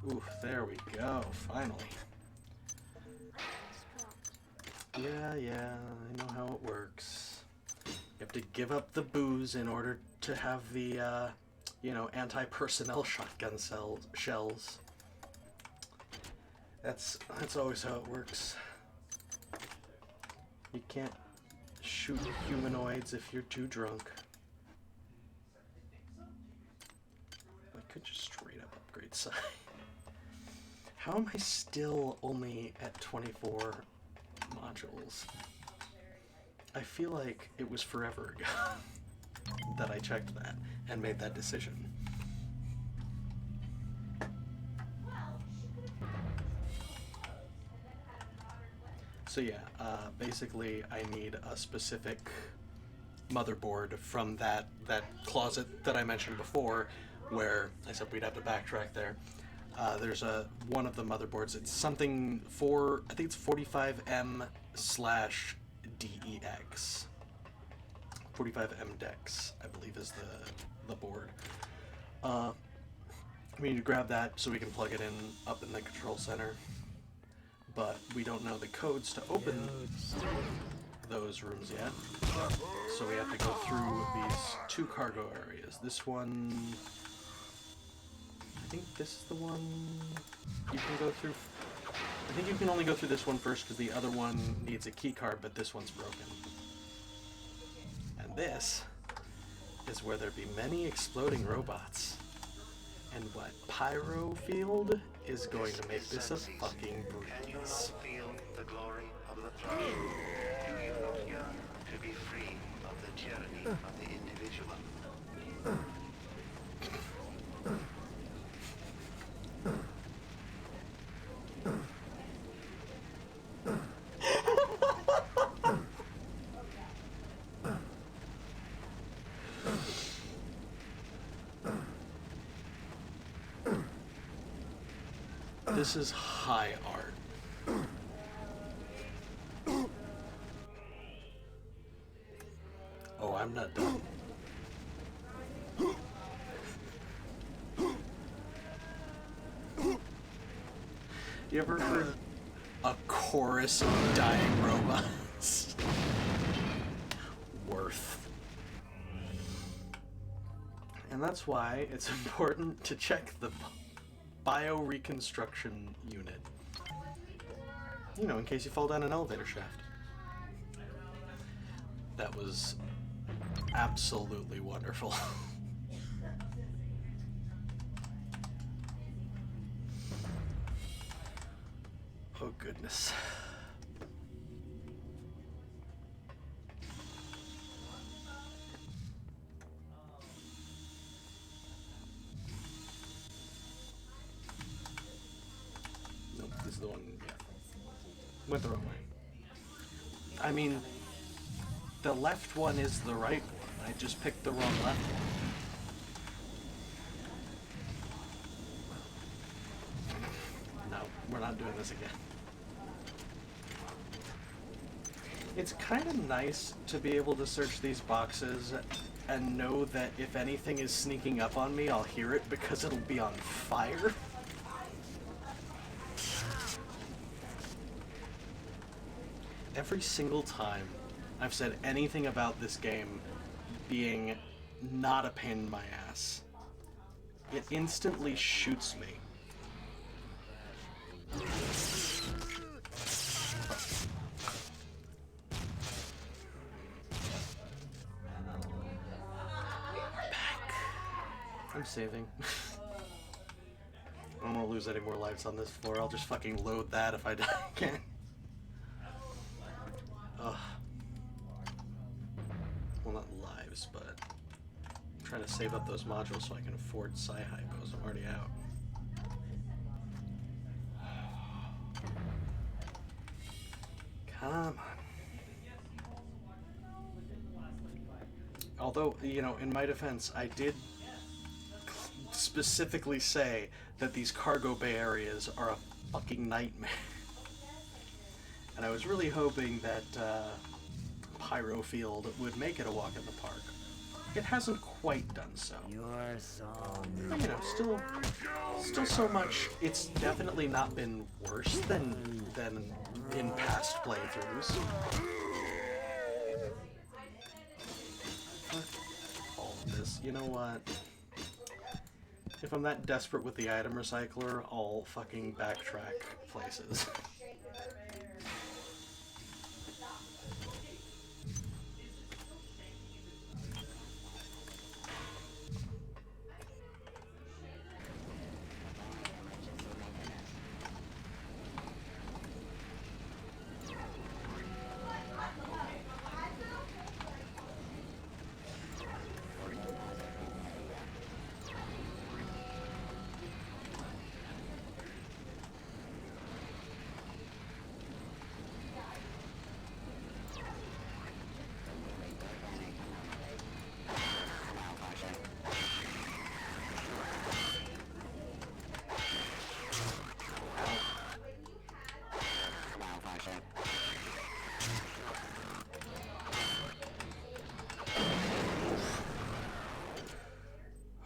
Ooh, there we go, finally. Yeah, I know how it works. You have to give up the booze in order to have the, you know, anti-personnel shotgun shells. That's always how it works. You can't shoot humanoids if you're too drunk. I could just straight up upgrade Psy. How am I still only at 24 modules? I feel like it was forever ago that I checked that and made that decision. So yeah, basically I need a specific motherboard from that closet that I mentioned before, where I said we'd have to backtrack there. There's one of the motherboards. It's something for, I think it's 45M/DEX. 45M-DEX, I believe, is the board. We need to grab that so we can plug it in up in the control center. But we don't know the codes to open those rooms yet. So we have to go through these two cargo areas. This one, I think this is the one you can go through. I think you can only go through this one first because the other one needs a key card, but this one's broken. And this is where there be many exploding robots. And what Pyro Field is going to make this a fucking breeze. Feel the glory of the throne. Do you not yearn to be free of the tyranny of the individual? This is high art. Oh, I'm not done. You ever heard a chorus of dying robots? Worth. And that's why it's important to check the bioreconstruction unit. You know, in case you fall down an elevator shaft. That was absolutely wonderful. Oh goodness. Nope, this is the one, yeah. Went the wrong way. I mean, the left one is the right one. I just picked the wrong left one. No, we're not doing this again. It's kind of nice to be able to search these boxes and know that if anything is sneaking up on me, I'll hear it because it'll be on fire. Every single time I've said anything about this game being not a pain in my ass, it instantly shoots me. I'm saving. I don't want to lose any more lives on this floor. I'll just fucking load that if I die again. Ugh. Well, not lives, but I'm trying to save up those modules so I can afford Sci-Hypos. I'm already out. Come on. Although, you know, in my defense, I did specifically say that these cargo bay areas are a fucking nightmare. And I was really hoping that Pyro Field would make it a walk in the park. It hasn't quite done so. You're so But, you know, still so much. It's definitely not been worse than in past playthroughs. Fuck all of this. You know what? If I'm that desperate with the item recycler, I'll fucking backtrack places.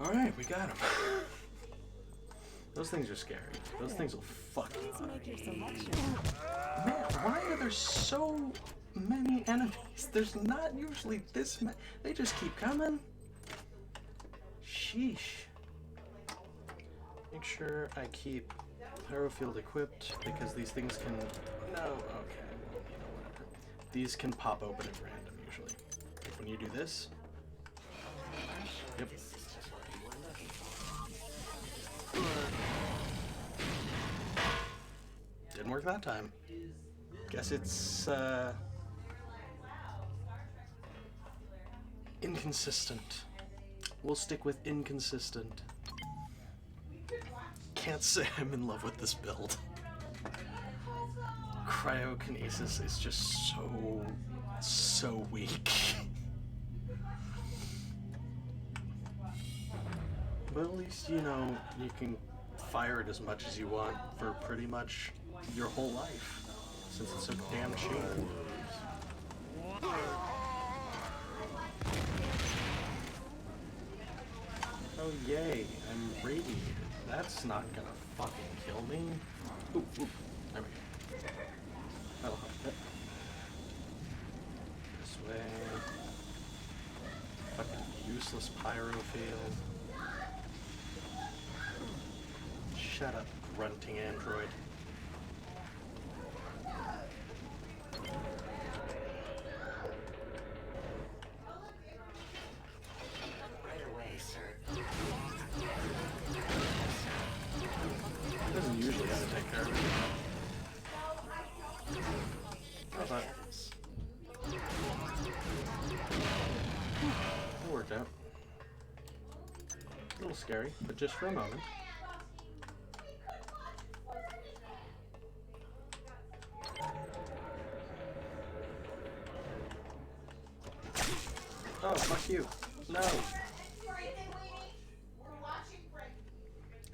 Alright, we got him. Those things are scary. Those things will fuck you up. Man, why are there so many enemies? There's not usually this many. They just keep coming. Sheesh. Make sure I keep Pyro Field equipped because these things can... No, okay. Well, you know, whatever. These can pop open at random usually. Like when you do this. Yep. Didn't work that time. Guess it's inconsistent. We'll stick with inconsistent. Can't say I'm in love with this build. Cryokinesis is just so weak. But at least, you know, you can fire it as much as you want for pretty much your whole life, since it's so damn cheap. Oh yay, I'm radiated. That's not gonna fucking kill me. Ooh, ooh. There we go. That'll help it. This way. Fucking useless pyro field. Shut up, grunting android. Doesn't usually have to take care of it. How's that? That worked out. A little scary, but just for a moment. Oh, fuck you. No.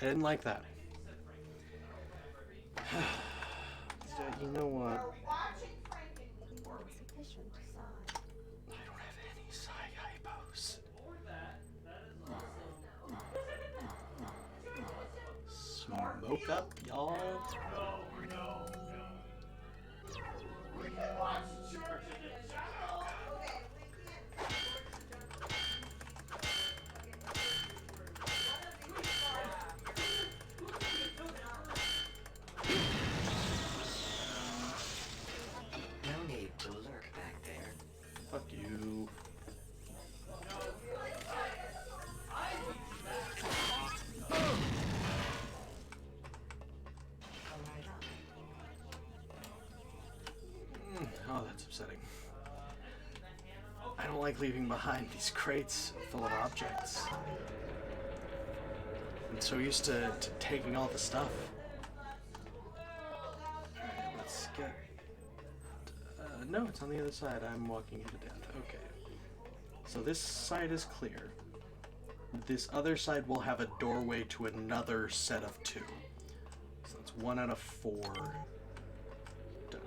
I didn't like that. You know what? I don't have any psi hypos. Smoke up, y'all. No need to lurk back there. Fuck you. Oh, that's upsetting. I don't like leaving behind these crates full of objects. I'm so used to taking all the stuff. Alright, let's get... no, it's on the other side. I'm walking you to death. Okay. So this side is clear. This other side will have a doorway to another set of 2. So that's 1 out of 4. Done.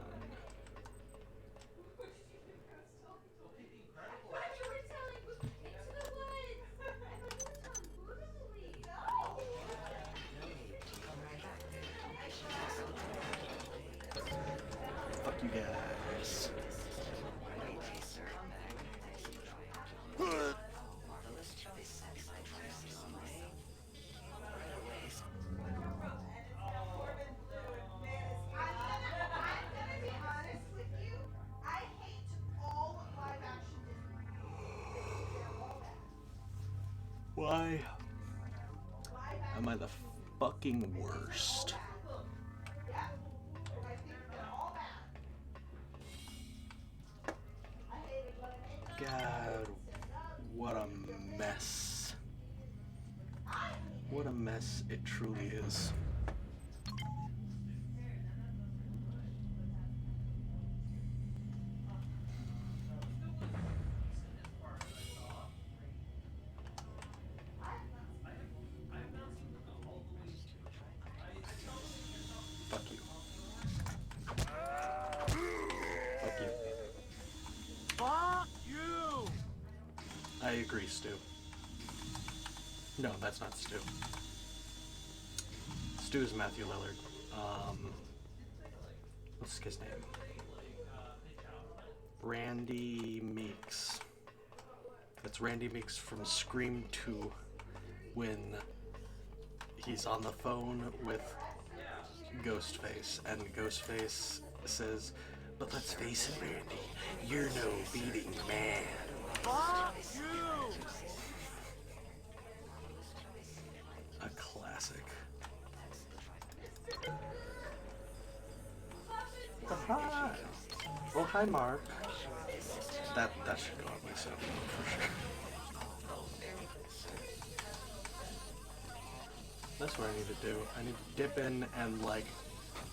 Fuck you guys. Why am I the fucking worst? God, what a mess. What a mess it truly is. Fuck you. Fuck you. Fuck you! I agree, Stu. No, that's not Stu. Stu is Matthew Lillard. What's his name? Randy Meeks. That's Randy Meeks from Scream 2 when he's on the phone with Ghostface, and Ghostface says, "But let's face it, Randy, you're no beating man." Fuck you! A classic. Oh, hi. Oh, hi, Mark. That should go on my cell phone for sure. That's what I need to do. I need to dip in and, like,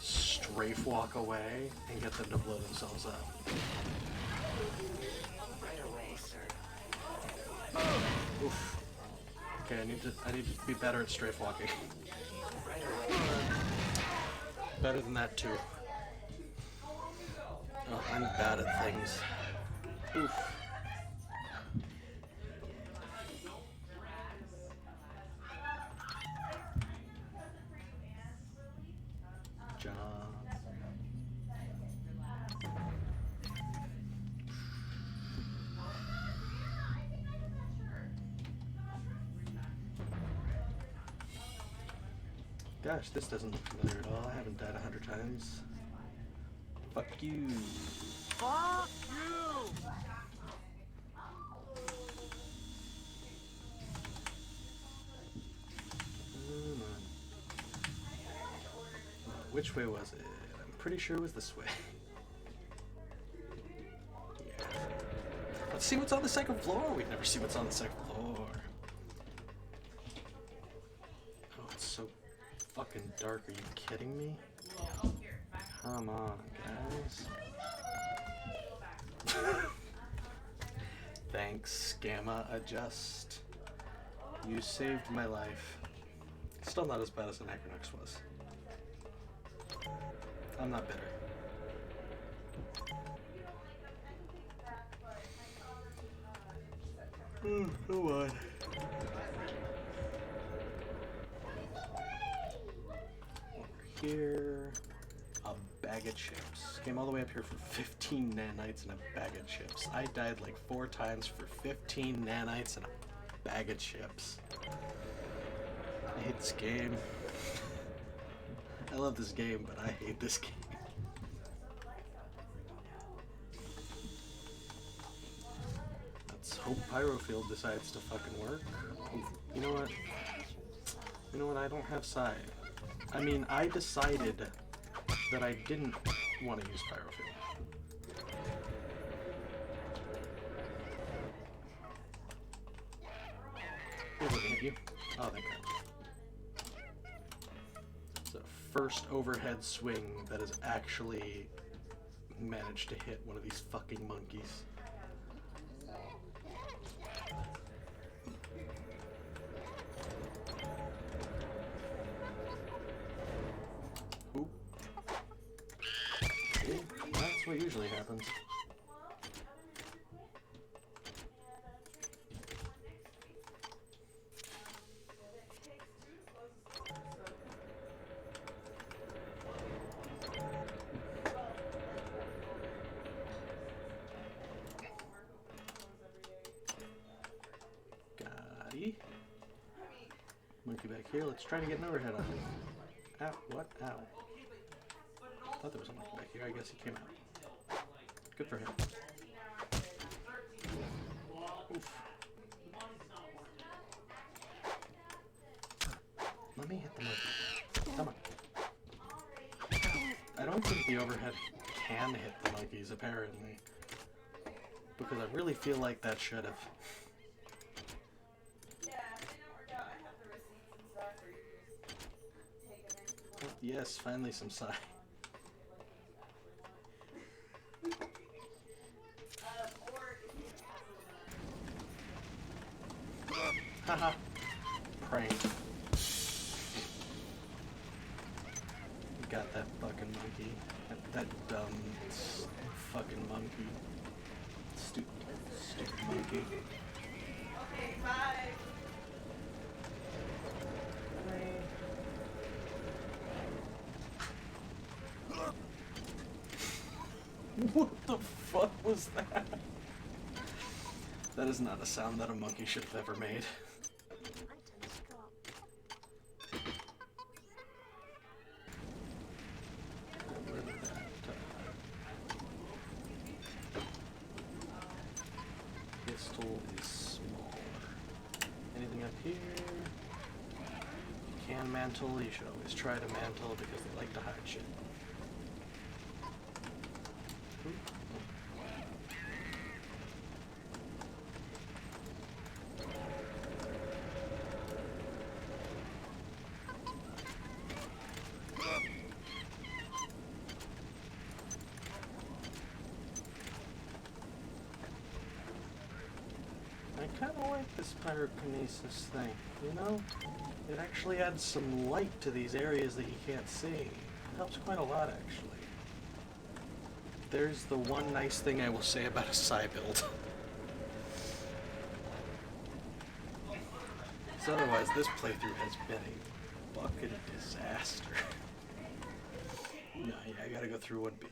strafe walk away and get them to blow themselves up. Right away, sir. Oof. Okay, I need to be better at strafe walking. Right away. Better than that, too. Oh, I'm bad at things. Oof. John. Gosh, this doesn't look familiar at all. I haven't died 100 times. Fuck you. Fuck you! Which way was it? I'm pretty sure it was this way. Yeah. Let's see what's on the second floor. We'd never see what's on the second floor. Oh, it's so fucking dark. Are you kidding me? Come on, guys. Thanks, Gamma Adjust. You saved my life. Still not as bad as Anachronux was. I'm not bitter. Come on. Over here. A bag of chips. Came all the way up here for 15 nanites and a bag of chips. I died like 4 times for 15 nanites and a bag of chips. I hate this game. I love this game, but I hate this game. Let's hope Pyrofield decides to fucking work. You know what? You know what? I don't have Psi. I mean, I decided that I didn't want to use Pyrofield. He's looking at you. Oh, thank God. It's the first overhead swing that has actually managed to hit one of these fucking monkeys. Ooh. Okay, that's what usually happens. Monkey back here. Let's try to get an overhead on him. Ow. What? Ow. I thought there was a monkey back here. I guess he came out. Good for him. Oof. Let me hit the monkey. Come on. I don't think the overhead can hit the monkeys, apparently. Because I really feel like that should have. Yes, finally some Psi. Haha. Prank. Got that fucking monkey. That dumb fucking monkey. Stupid monkey. Okay, bye. What the fuck was that? That is not a sound that a monkey should have ever made. Pistol is smaller. Anything up here? You can mantle. You should always try to mantle because they like to hide shit. I kind of like this pyrokinesis thing, you know? It actually adds some light to these areas that you can't see. helps quite a lot, actually. There's the one nice thing I will say about a Psy build. So otherwise, this playthrough has been a fucking disaster. No, yeah, I gotta go through 1B.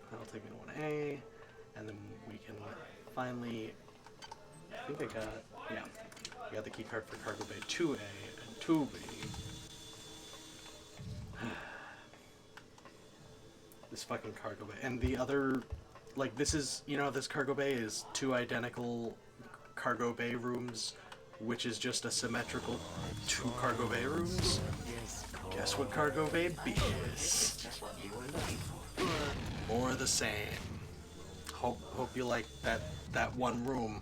That'll take me to 1A, and then we can finally... I think I got... Yeah. I got the key card for Cargo Bay 2A and 2B. This fucking Cargo Bay. And the other... Like, this is... You know, this Cargo Bay is 2 identical Cargo Bay rooms, which is just a symmetrical 2 Cargo Bay rooms. Guess what Cargo Bay B is? More the same. Hope you like that one room,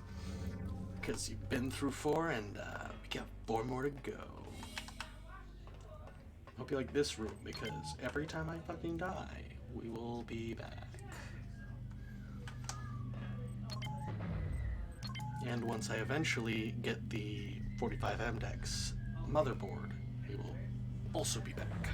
because you've been through 4 and we got 4 more to go. Hope you like this room, because every time I fucking die, we will be back. And once I eventually get the 45MDEX motherboard, we will also be back.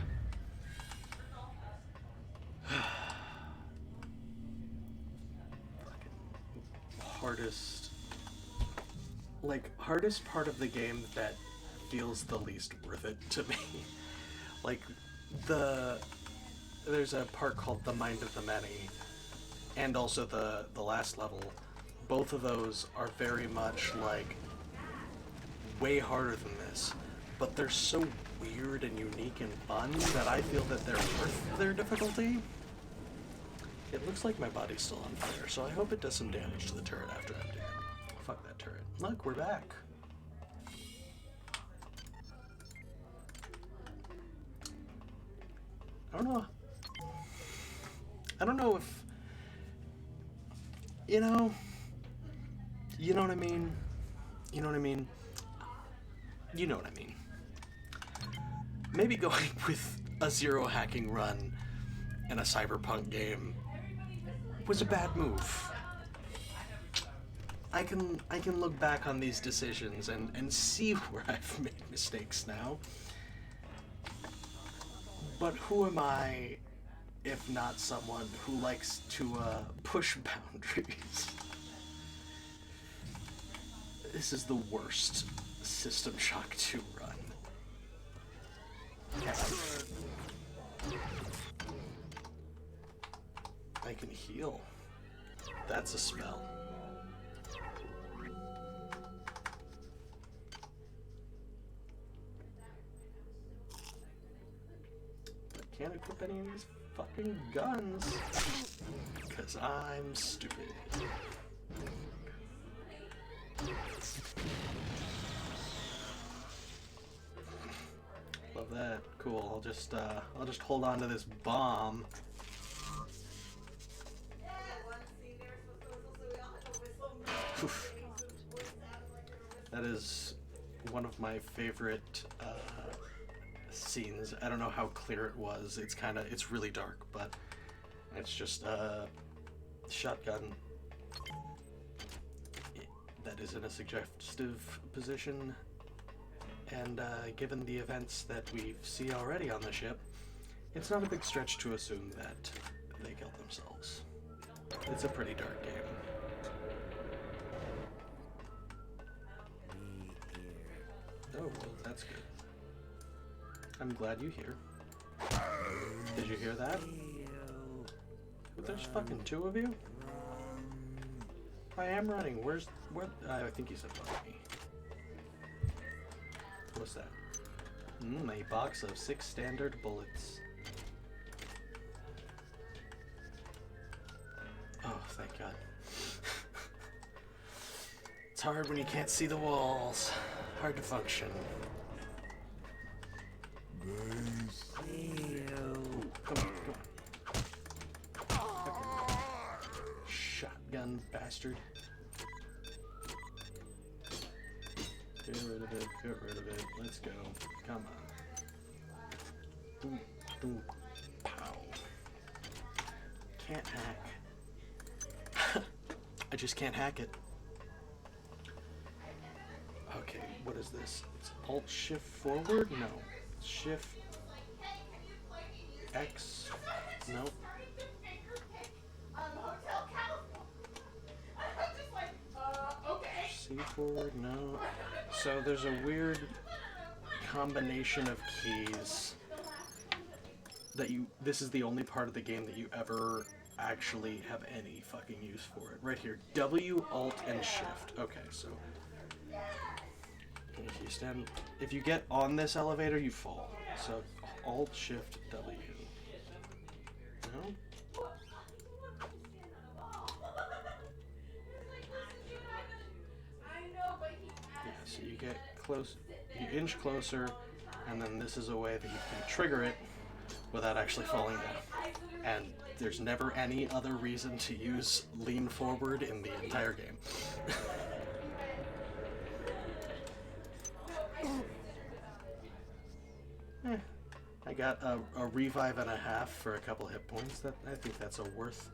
Hardest part of the game that feels the least worth it to me. Like, there's a part called the Mind of the Many, and also the last level. Both of those are very much like way harder than this, but they're so weird and unique and fun that I feel that they're worth their difficulty. It looks like my body's still on fire, so I hope it does some damage to the turret after I'm dead. Fuck that turret. Look, we're back. I don't know if, you know what I mean? You know what I mean? You know what I mean. Maybe going with a zero hacking run in a Cyberpunk game was a bad move. I can look back on these decisions and see where I've made mistakes now. But who am I if not someone who likes to push boundaries? This is the worst System Shock 2 run ever. I can heal. That's a spell. I can't equip any of these fucking guns because I'm stupid. Love that. Cool. I'll just hold on to this bomb. Oof. That is one of my favorite scenes. I don't know how clear it was. It's really dark, but it's just a shotgun that is in a suggestive position, and given the events that we see already on the ship, it's not a big stretch to assume that they killed themselves. It's a pretty dark game. Oh, well, that's good. I'm glad you're here. Did you hear that? There's fucking 2 of you? I am running. Where? I think you said follow me. What's that? A box of 6 standard bullets. Oh, thank God. It's hard when you can't see the walls. Hard to function. Come on. Shotgun bastard. Get rid of it, get rid of it. Let's go. Come on. Boom, boom, pow. Can't hack. I just can't hack it. Okay, what is this? It's Alt Shift forward? No. Shift. X. Nope. C forward, no. So there's a weird combination of keys that this is the only part of the game that you ever actually have any fucking use for it. Right here, W, Alt, and Shift. Okay, so if you get on this elevator, you fall. So Alt, Shift, W. No? Yeah, so you get close, you inch closer, and then this is a way that you can trigger it without actually falling down. And there's never any other reason to use lean forward in the entire game. I got a revive and a half for a couple hit points. I think that's a worth.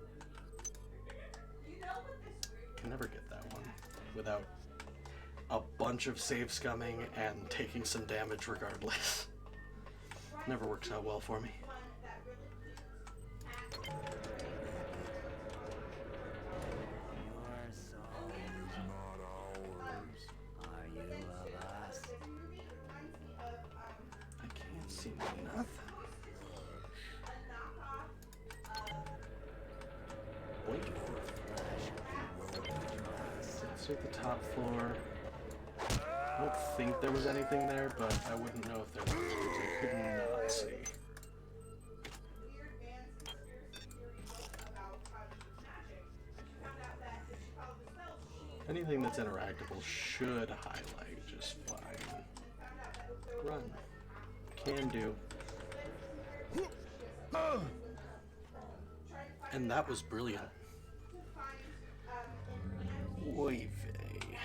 Can never get that one without a bunch of save scumming and taking some damage regardless. Never works out well for me. I can't see nothing. Let's hit the top floor. I don't think there was anything there, but I wouldn't know if there was because I could not see. Anything that's interactable should highlight just fine. Run. Can do. And that was brilliant. Oy vey.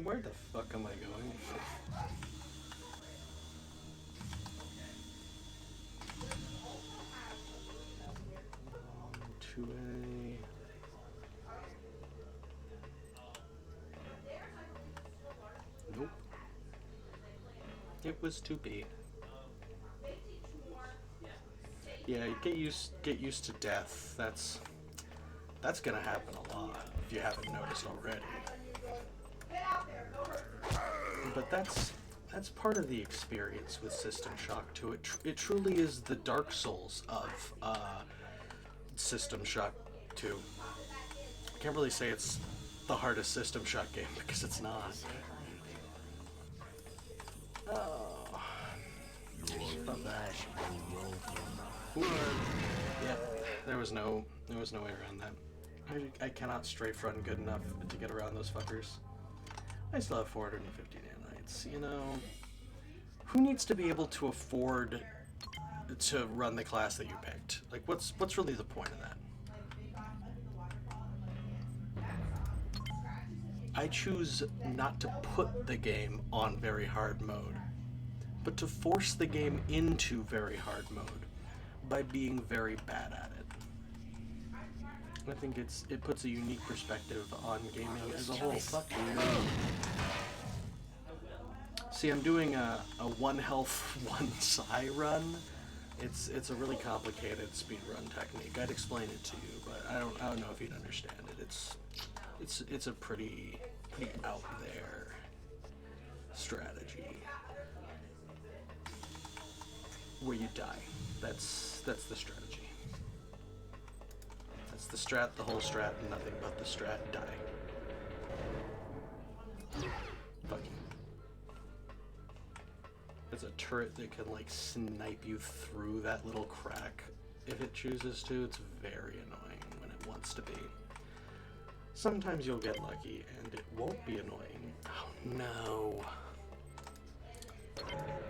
Where the fuck am I going? 2A. Nope. It was 2B. Yeah, get used to death. That's gonna happen a lot if you haven't noticed already. But that's part of the experience with System Shock 2. It truly is the Dark Souls of System Shock 2. I can't really say it's the hardest System Shock game because it's not. Oh. Love that. Yep. There was no way around that. I cannot strafe run good enough to get around those fuckers. I still have 450 nanites, you know. Who needs to be able to afford to run the class that you picked? Like, what's really the point of that? I choose not to put the game on very hard mode, but to force the game into very hard mode by being very bad at it. I think it puts a unique perspective on gaming as a whole. Fuck you. See, I'm doing a 1 health, 1 psi run. It's a really complicated speedrun technique. I'd explain it to you, but I don't know if you'd understand it. It's a pretty out there strategy where you die. That's the strategy. That's the strat, the whole strat, and nothing but the strat. Die. Fuck you. There's a turret that can like snipe you through that little crack if it chooses to. It's very annoying when it wants to be. Sometimes you'll get lucky and it won't be annoying. Oh no.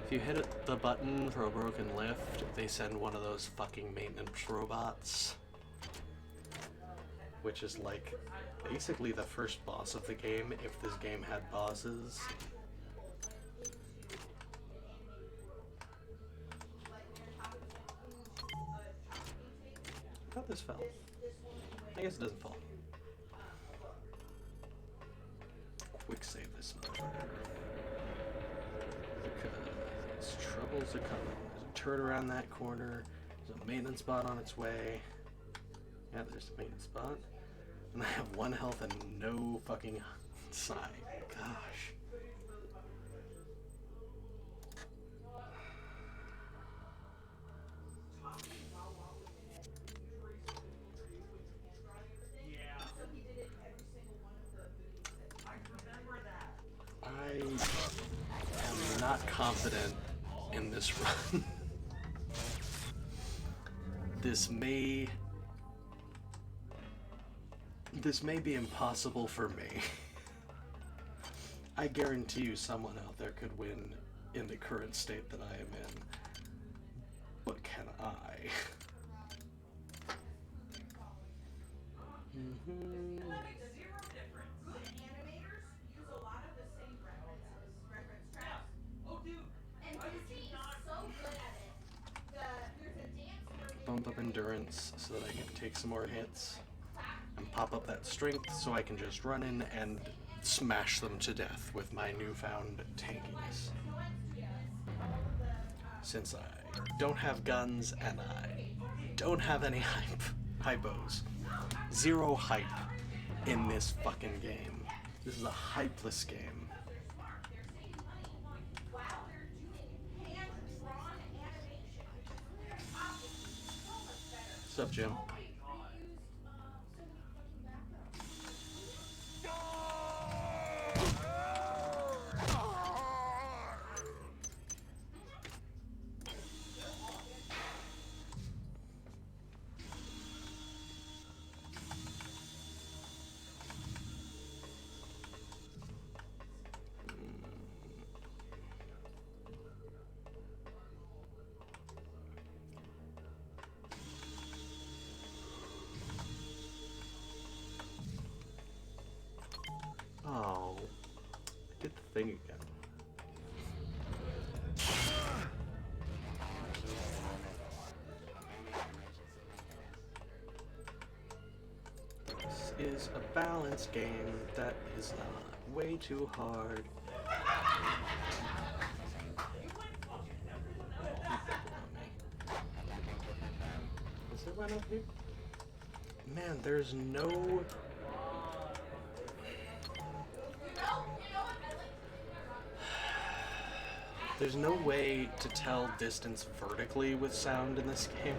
If you hit the button for a broken lift, they send one of those fucking maintenance robots. Which is like basically the first boss of the game if this game had bosses. I thought this fell. I guess it doesn't fall. Quick save this motherfucker. Because troubles are coming. There's a turret around that corner. There's a maintenance bot on its way. Yeah, there's a maintenance spot. And I have 1 health and no fucking psi. Gosh. I am not confident in this run. This may be impossible for me. I guarantee you someone out there could win in the current state that I am in. But can I? Bump up endurance so that I can take some more hits. And pop up that strength so I can just run in and smash them to death with my newfound tankiness. Since I don't have guns and I don't have any hypos. 0 hype in this fucking game. This is a hypeless game. What's up, Jim? Oh, I did the thing again. This is a balance game that is not way too hard. Is there one up here? Man, there's no... There's no way to tell distance vertically with sound in this game.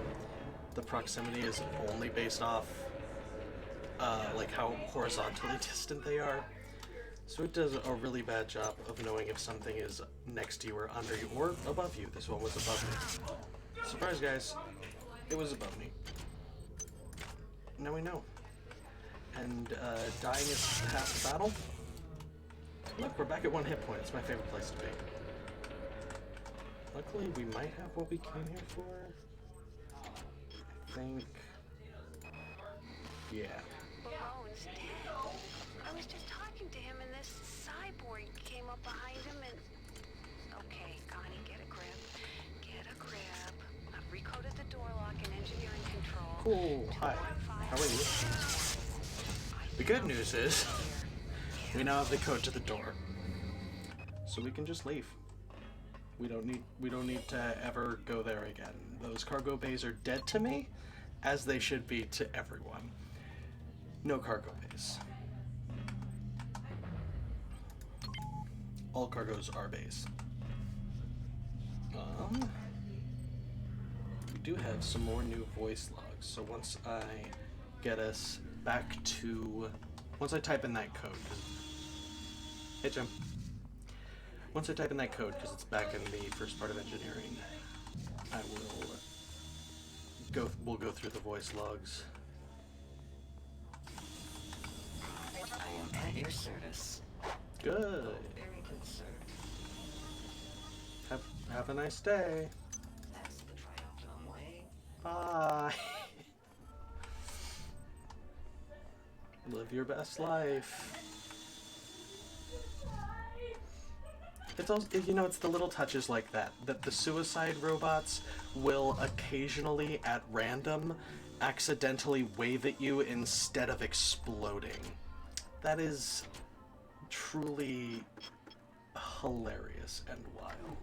The proximity is only based off like how horizontally distant they are. So it does a really bad job of knowing if something is next to you or under you or above you. This one was above me. Surprise, guys. It was above me. Now we know. And dying is half the battle. Look, we're back at 1 hit point. It's my favorite place to be. Luckily, we might have what we came here for. I think... Yeah. Barone's dead. I was just talking to him and this cyborg came up behind him and... Okay, Connie, get a grip. Get a grip. I've recoded the door lock and engineering control. Cool. Hi. How are you? The good news is, we now have the code to the door. So we can just leave. We don't need to ever go there again. Those cargo bays are dead to me, as they should be to everyone. No cargo bays. All cargos are bays. We do have some more new voice logs, so once I get us back to... Once I type in that code... Hey, Jim. Once I type in that code, because it's back in the first part of engineering, I will we'll go through the voice logs. I am at your service. Good. Very good, sir. Have a nice day. That's the triumphant way. Bye. Live your best life. It's also, you know, it's the little touches like that the suicide robots will occasionally, at random, accidentally wave at you instead of exploding. That is truly hilarious and wild.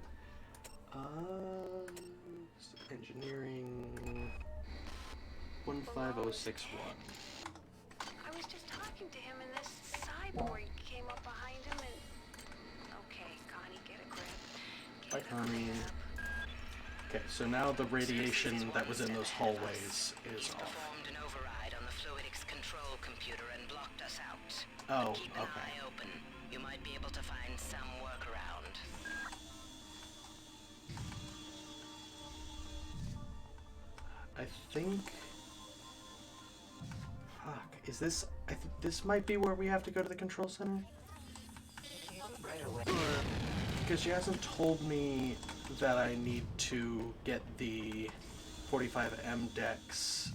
Engineering 15061. I was just talking to him and this cyborg came up behind him and... Okay, Connie, get a grip. Bye, Connie. Okay, so now the radiation that was in those hallways is off. Performed an override on the fluidics control computer and blocked us out. Oh, Keep an okay. eye open. You might be able to find some workaround. I think... Fuck, is this... I think this might be where we have to go to the control center? Right away. Because she hasn't told me that I need to get the 45M Dex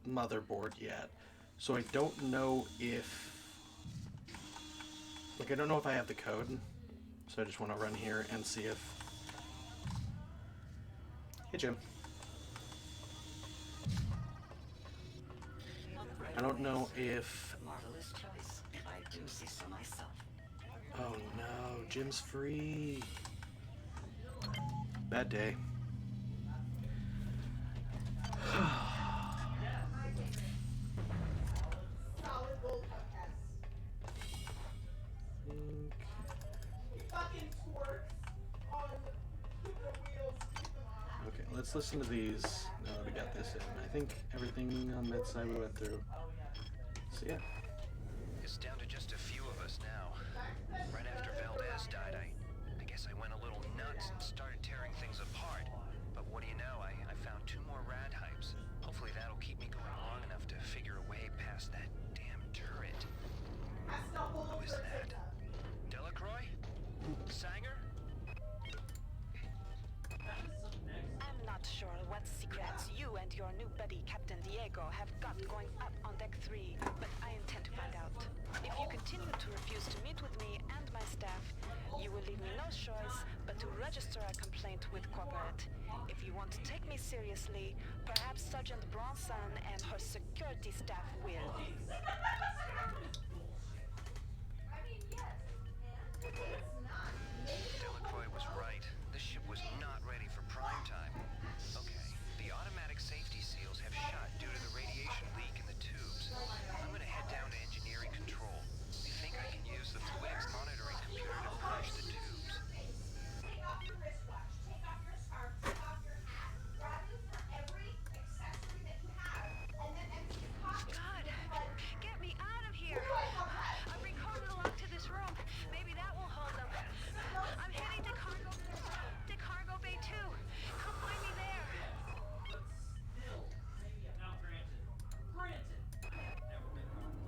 motherboard yet. So I don't know if... Like, I don't know if I have the code. So I just want to run here and see if... Hey, Jim. I don't know if... Marvelous choice. I do see so myself. Oh no, Jim's free. Bad day. Okay, let's listen to these. Now that we got this in. I think everything on that side we went through. So yeah. It's down to just a few of us now. Right after Valdez died, I guess I went a little nuts and started tearing things apart. But what do you know, I found 2 more rad hypes. Hopefully that'll keep me going long enough to figure a way past that damn turret. Who is that? Delacroix? Sanger? I'm not sure what secrets you and your new buddy Captain Diego have got going up on Deck 3, but I intend to find out. If you continue to refuse to meet with me and my staff, you will leave me no choice but to register a complaint with corporate. If you want to take me seriously, perhaps Sergeant Bronson and her security staff will. Delacroix was right. This ship was not ready for prime time. Okay, the automatic safety seals have shut due to the radiation leak in the tubes. I'm gonna head down to engineering control. I think I can use the fluidics monitoring computer to purge the tubes. Take off your wristwatch, take off your scarf, take off your hat, grab me for every accessory that you have, and then empty your pockets. God, get me out of here. I've recorded a lock to this room. Maybe that will hold them. I'm heading to cargo bay 2. Come find me there.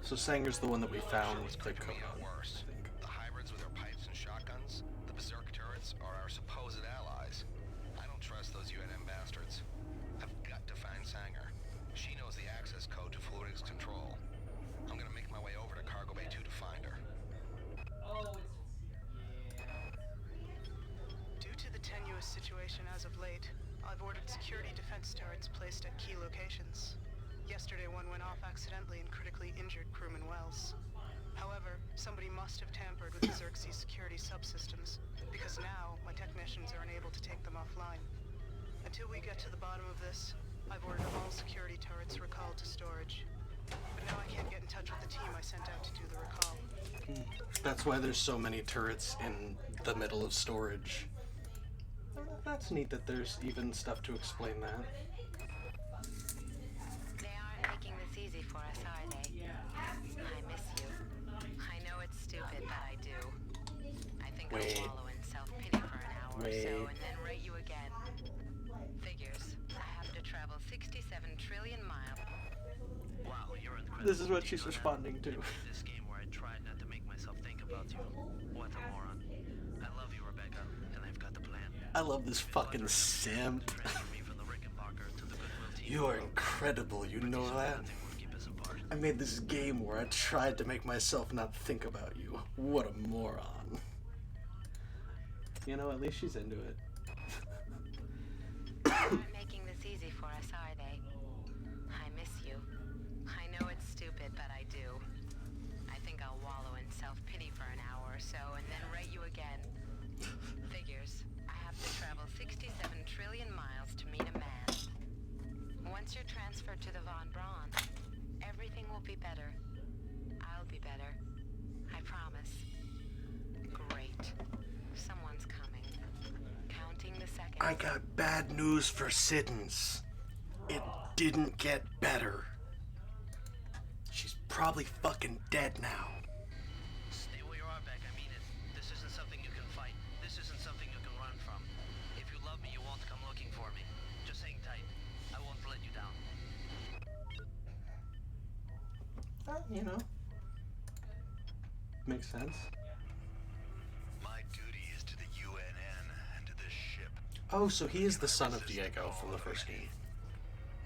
So Sanger's the one that we found the code on. Worse. The hybrids with their pipes and shotguns, the berserk turrets, are our supposed allies. I don't trust those UNM bastards. I've got to find Sanger. She knows the access code to fluidics control. I'm gonna make my way over to Cargo Bay 2 to find her. Due to the tenuous situation as of late, I've ordered security defense turrets placed at key locations. Yesterday one went off accidentally and critically injured crewman Wells. However, somebody must have tampered with the Xerxes security subsystems, because now my technicians are unable to take them offline. Until we get to the bottom of this, I've ordered all security turrets recalled to storage. But now I can't get in touch with the team I sent out to do the recall. That's why there's so many turrets in the middle of storage. That's neat that there's even stuff to explain that. They aren't making this easy for us, are they? I miss you. I know it's stupid, but I do. I think I'll wallow in self-pity for an hour or so and then rate you again. Figures. I have to to travel 67 trillion miles. Wow, you're incredible. This is what Do you she's know that? responding to. I played this game where I tried not to make myself think about you. What a moron. I love you, Rebecca, and I've got the plan. I love this fucking simp. You are incredible, you know that? I made this game where I tried to make myself not think about you. What a moron. You know, at least she's into it. They're making this easy for us, are they? I miss you. I know it's stupid, but I do. I think I'll wallow in self-pity for an hour or so and then rate you again. Figures. I have to travel 67 trillion miles to meet a man. Once you're transferred to the Von Braun, everything will be better. I'll be better. I promise. Great. Someone's coming. Counting the seconds. I got bad news for Siddons. It didn't get better. She's probably fucking dead now. Stay where you are, Beck. I mean it. This isn't something you can fight. This isn't something you can run from. If you love me, you won't come looking for me. Just hang tight. I won't let you down. You know. Makes sense. My duty is to the UNN and to this ship. Oh, so he is the son of Diego from the first game.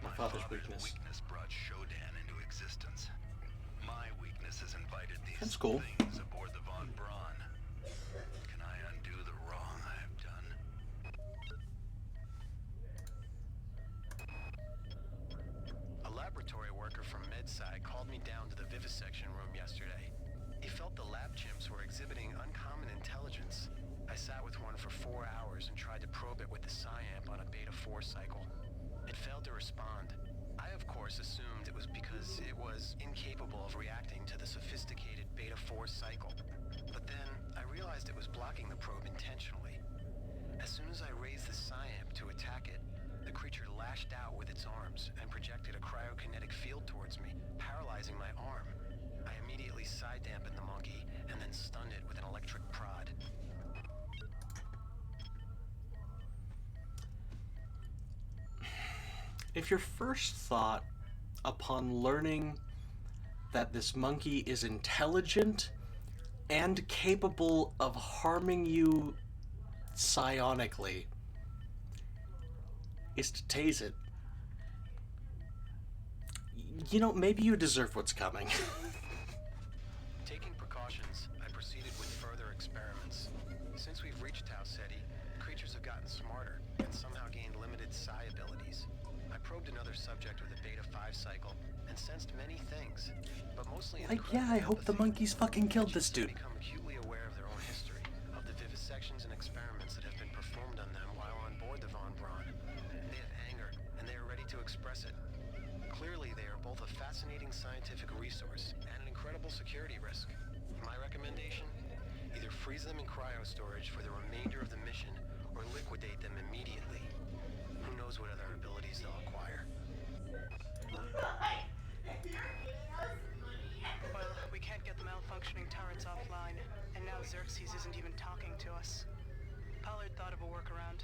My father's weakness. Brought Shodan into existence. My weakness has invited these That's cool. things aboard the Von Braun. Can I undo the wrong I've done? A laboratory worker from MedSci called me down to the vivisection room yesterday. He felt the lab chimps were exhibiting uncommon intelligence. I sat with one for 4 hours and tried to probe it with the PSI-amp on a Beta-4 cycle. It failed to respond. I, of course, assumed it was because it was incapable of reacting to the sophisticated Beta-4 cycle. But then, I realized it was blocking the probe intentionally. As soon as I raised the PSI-amp to attack it, the creature lashed out with its arms and projected a cryokinetic field towards me, paralyzing my arm. I immediately side-dampened the monkey and then stunned it with an electric prod. If your first thought upon learning that this monkey is intelligent and capable of harming you psionically is to tase it, you know, maybe you deserve what's coming. Taking precautions, I proceeded with further experiments. Since we've reached Tau Ceti, creatures have gotten smarter and somehow gained limited psi abilities. I probed another subject with a Beta-5 cycle and sensed many things, but mostly Like, yeah, I hope the monkeys fucking killed this dude. become acutely aware of their own history, of the vivisections and experiments that have been performed on them while on board the Von Braun. They have anger, and they are ready to express it. Clearly, they are both a fascinating scientific resource and an incredible security risk. My recommendation? Either freeze them in cryo-storage for the remainder of the mission, or liquidate them immediately. Who knows what other abilities they'll acquire. Well, we can't get the malfunctioning turrets offline, and now Xerxes isn't even talking to us. Pollard thought of a workaround.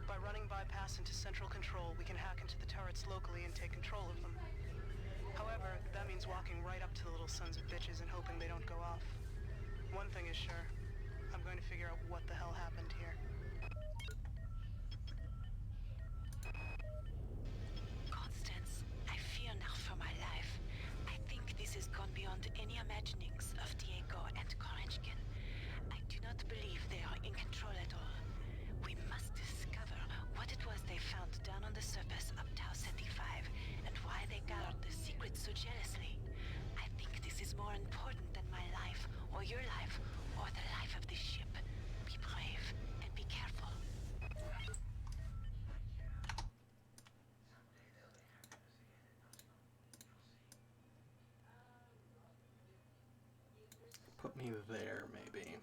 By running bypass into central control, we can hack into the turrets locally and take control of them. However, that means walking right up to the little sons of bitches and hoping they don't go off. One thing is sure, I'm going to figure out what the hell happened here. Constance, I fear now for my life. I think this has gone beyond any imaginings of Diego and Korenchkin. I do not believe they are in control at all. We must discover what it was they found down on the surface of Tau Ceti 5 and why they guard the secret so jealously. I think this is more important than my life, or your life, or the life of this ship. Be brave and be careful. Put me there, maybe.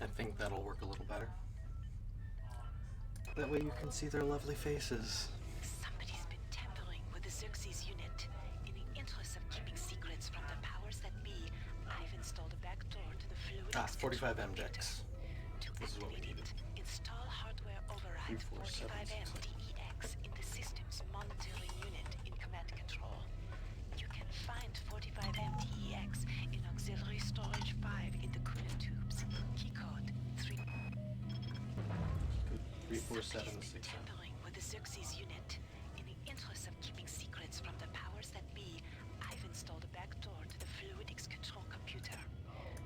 I think that'll work a little better. That way you can see their lovely faces. Somebody's been tampering with the Xerxes unit. In the interest of keeping secrets from the powers that be, I've installed a backdoor to the fluid. 45 MJX. This is what we needed. Install hardware command 45M-DEX in the system's monitoring unit in command control. You can find 45M-DEX in auxiliary storage 5 in the coolant tubes. Key code 3. 3476. Tampering with the Xerxes unit. In the interest of keeping secrets from the powers that be, I've installed a backdoor to the fluidics control computer.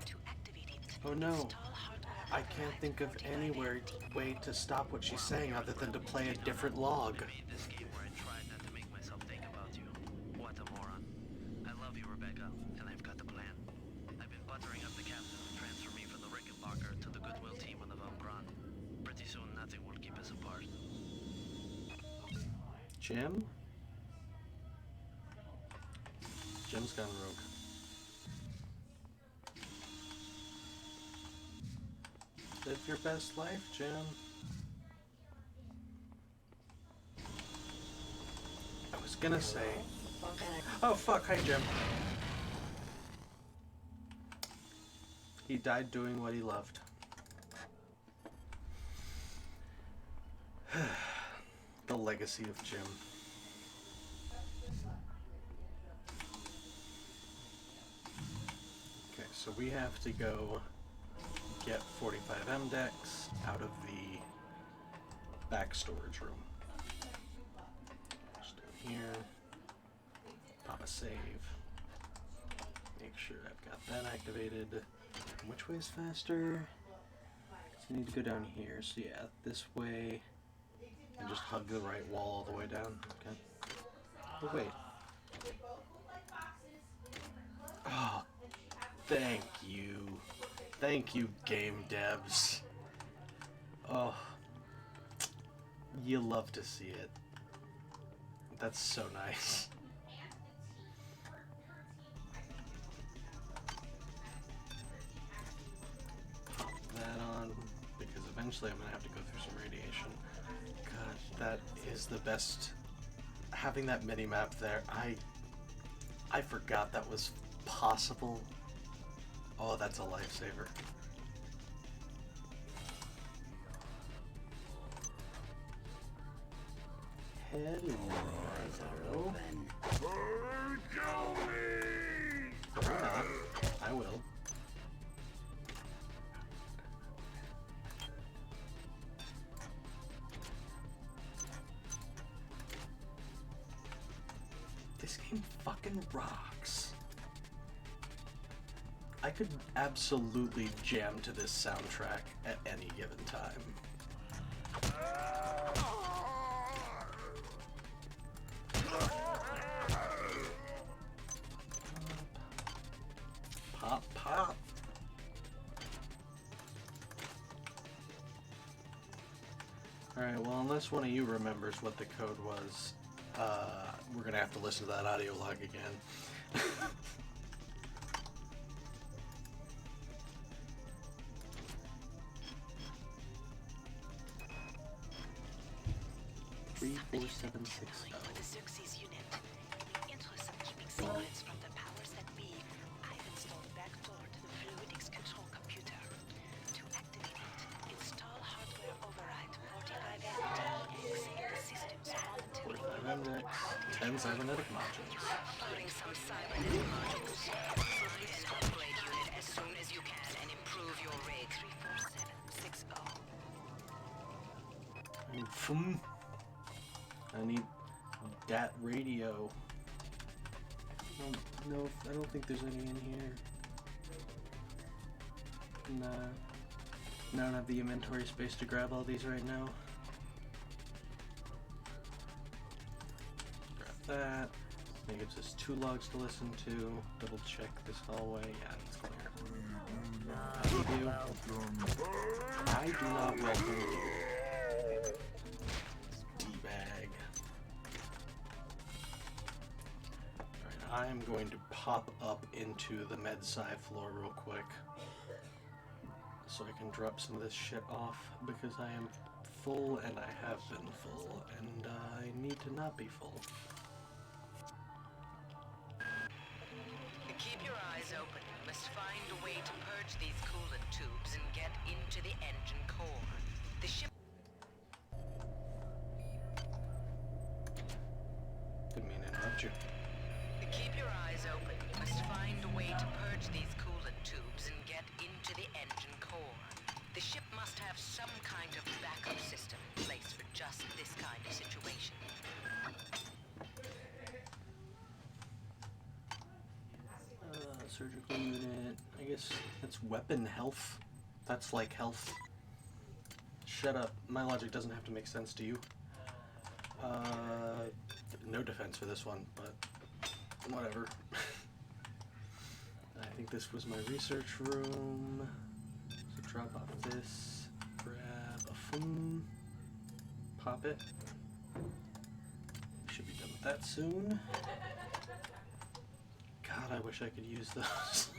To activate it, Oh no. install hardware I can't think of any way to stop what she's saying other than to play a different log. This game where I tried not to make myself think about you. What a moron. I love you, Rebecca, and I've got the plan. I've been buttering up the captain to transfer me from the Rickenbacker to the Goodwill team on the Von Braun. Pretty soon, nothing will keep us apart. Jim? Jim's gone rogue. Live your best life, Jim. I was gonna say... Oh fuck, hi Jim. He died doing what he loved. The legacy of Jim. Okay, so we have to go get 45M decks out of the back storage room. Just down here. Pop a save. Make sure I've got that activated. Which way is faster? So I need to go down here. So yeah, this way. And just hug the right wall all the way down. Okay. Oh wait. Oh, thank you. Thank you, game devs. Oh, you love to see it. That's so nice. Pop that on, because eventually I'm gonna have to go through some radiation. God, that is the best. Having that mini-map there, I forgot that was possible. Oh, that's a lifesaver. Hello. Yeah, I will. This game fucking rocks. I could absolutely jam to this soundtrack at any given time. Pop, pop. Alright, well, unless one of you remembers what the code was, we're gonna have to listen to that audio log again. 34760. With the Xerxes unit. In the interest of keeping secrets from the powers that be, I've installed a backdoor to the fluidics control computer. To activate it, install hardware override 45M-DEX in the system's monitoring unit. 10 cybernetic modules. Loading some cybernetic modules. Find an upgrade unit as soon as you can and improve your rig. 34760. I need that radio. No, I don't think there's any in here. Nah. I don't have the inventory space to grab all these right now. Grab that. I think it's just 2 logs to listen to. Double check this hallway. Yeah, it's clear. How do you do? I do not welcome you. D-bag. Alright, I'm going to pop up into the med-sci floor real quick. So I can drop some of this shit off, because I am full and I have been full, and I need to not be full. Keep your eyes open. You must find a way to purge these coolant tubes and get into the engine core. The ship... at you. Keep your eyes open. You must find a way to purge these coolant tubes and get into the engine core. The ship must have some kind of backup system in place for just this kind of situation. Surgical unit. I guess that's weapon health. That's like health. Shut up. My logic doesn't have to make sense to you. No defense for this one, but whatever. I think this was my research room. So drop off this, grab a phone, pop it. Should be done with that soon. God, I wish I could use those.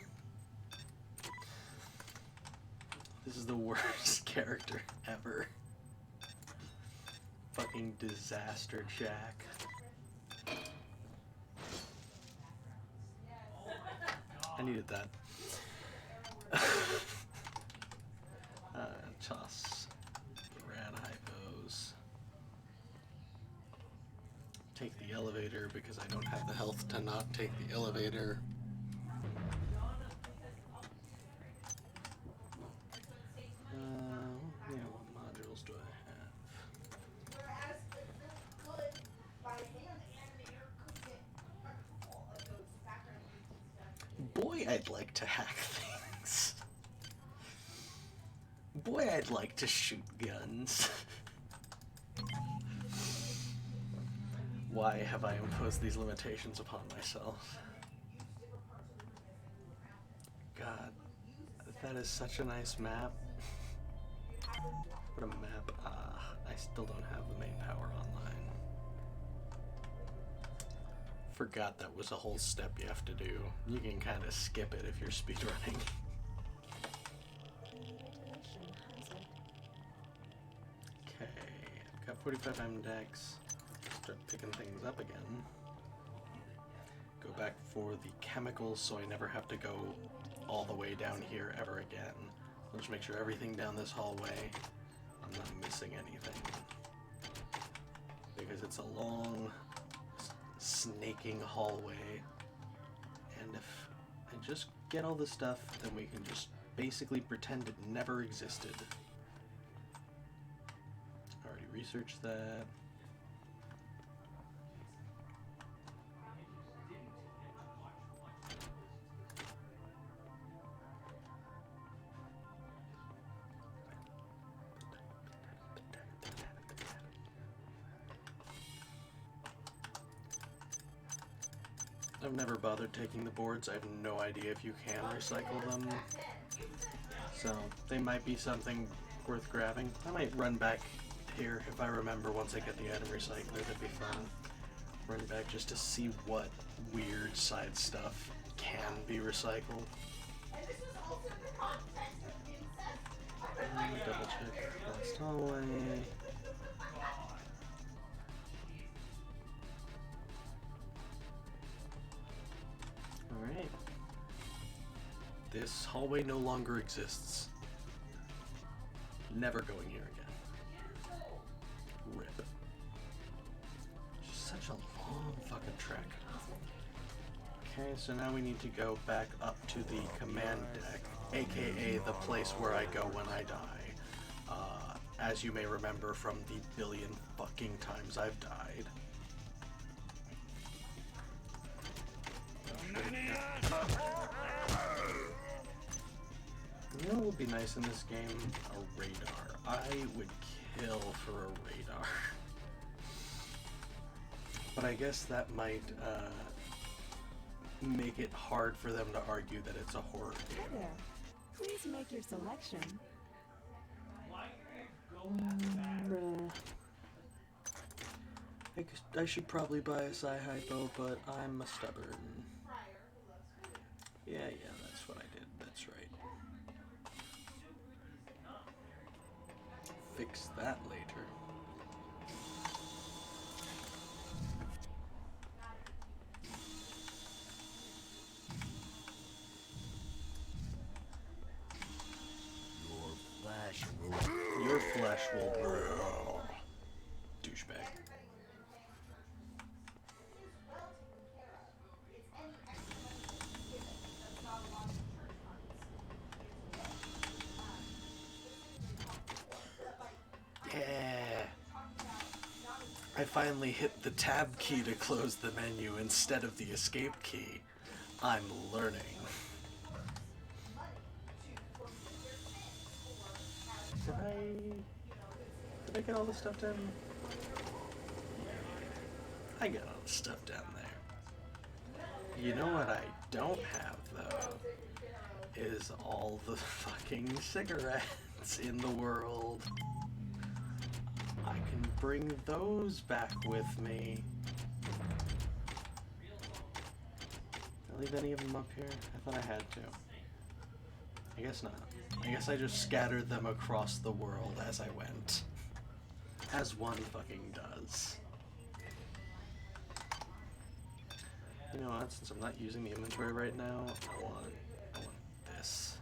This is the worst character ever. Fucking disaster Jack. I needed that. Toss. Rad hypos. Take the elevator because I don't have the health to not take the elevator. Yeah, what modules do I have? Whereas the good by hand animator couldn't control those background. Boy, I'd like to hack things. Boy, I'd like to shoot guns. Why have I imposed these limitations upon myself? God, that is such a nice map. What a map. I still don't have the main power online. Forgot that was a whole step you have to do. You can kind of skip it if you're speedrunning. Okay, I've got 45 MDex. Start picking things up again. Go back for the chemicals so I never have to go all the way down here ever again. I'll just make sure everything down this hallway, I'm not missing anything. Because it's a long, snaking hallway. And if I just get all this stuff, then we can just basically pretend it never existed. Already researched that. I've never bothered taking the boards. I have no idea if you can recycle them. So they might be something worth grabbing. I might run back here if I remember once I get the item recycler. That'd be fun. Run back just to see what weird side stuff can be recycled. Double check last hallway. Alright. This hallway no longer exists. Never going here again. Rip. Just such a long fucking trek. Okay, so now we need to go back up to the command deck, aka the place where I go when I die. As you may remember from the billion fucking times I've died. You know what would be nice in this game? A radar. I would kill for a radar. But I guess that might make it hard for them to argue that it's a horror game. Hi there. Please make your selection. I should probably buy a Sci-Hypo, but I'm a stubborn. Yeah, that's what I did. That's right. Fix that later. Your flesh will burn. Douchebag. I finally hit the tab key to close the menu instead of the escape key. I'm learning. Did I get all the stuff down? I got all the stuff down there. You know what I don't have, though? Is all the fucking cigarettes in the world. I can bring those back with me. Did I leave any of them up here? I thought I had to. I guess not. I guess I just scattered them across the world as I went. As one fucking does. You know what, since I'm not using the inventory right now, I want this.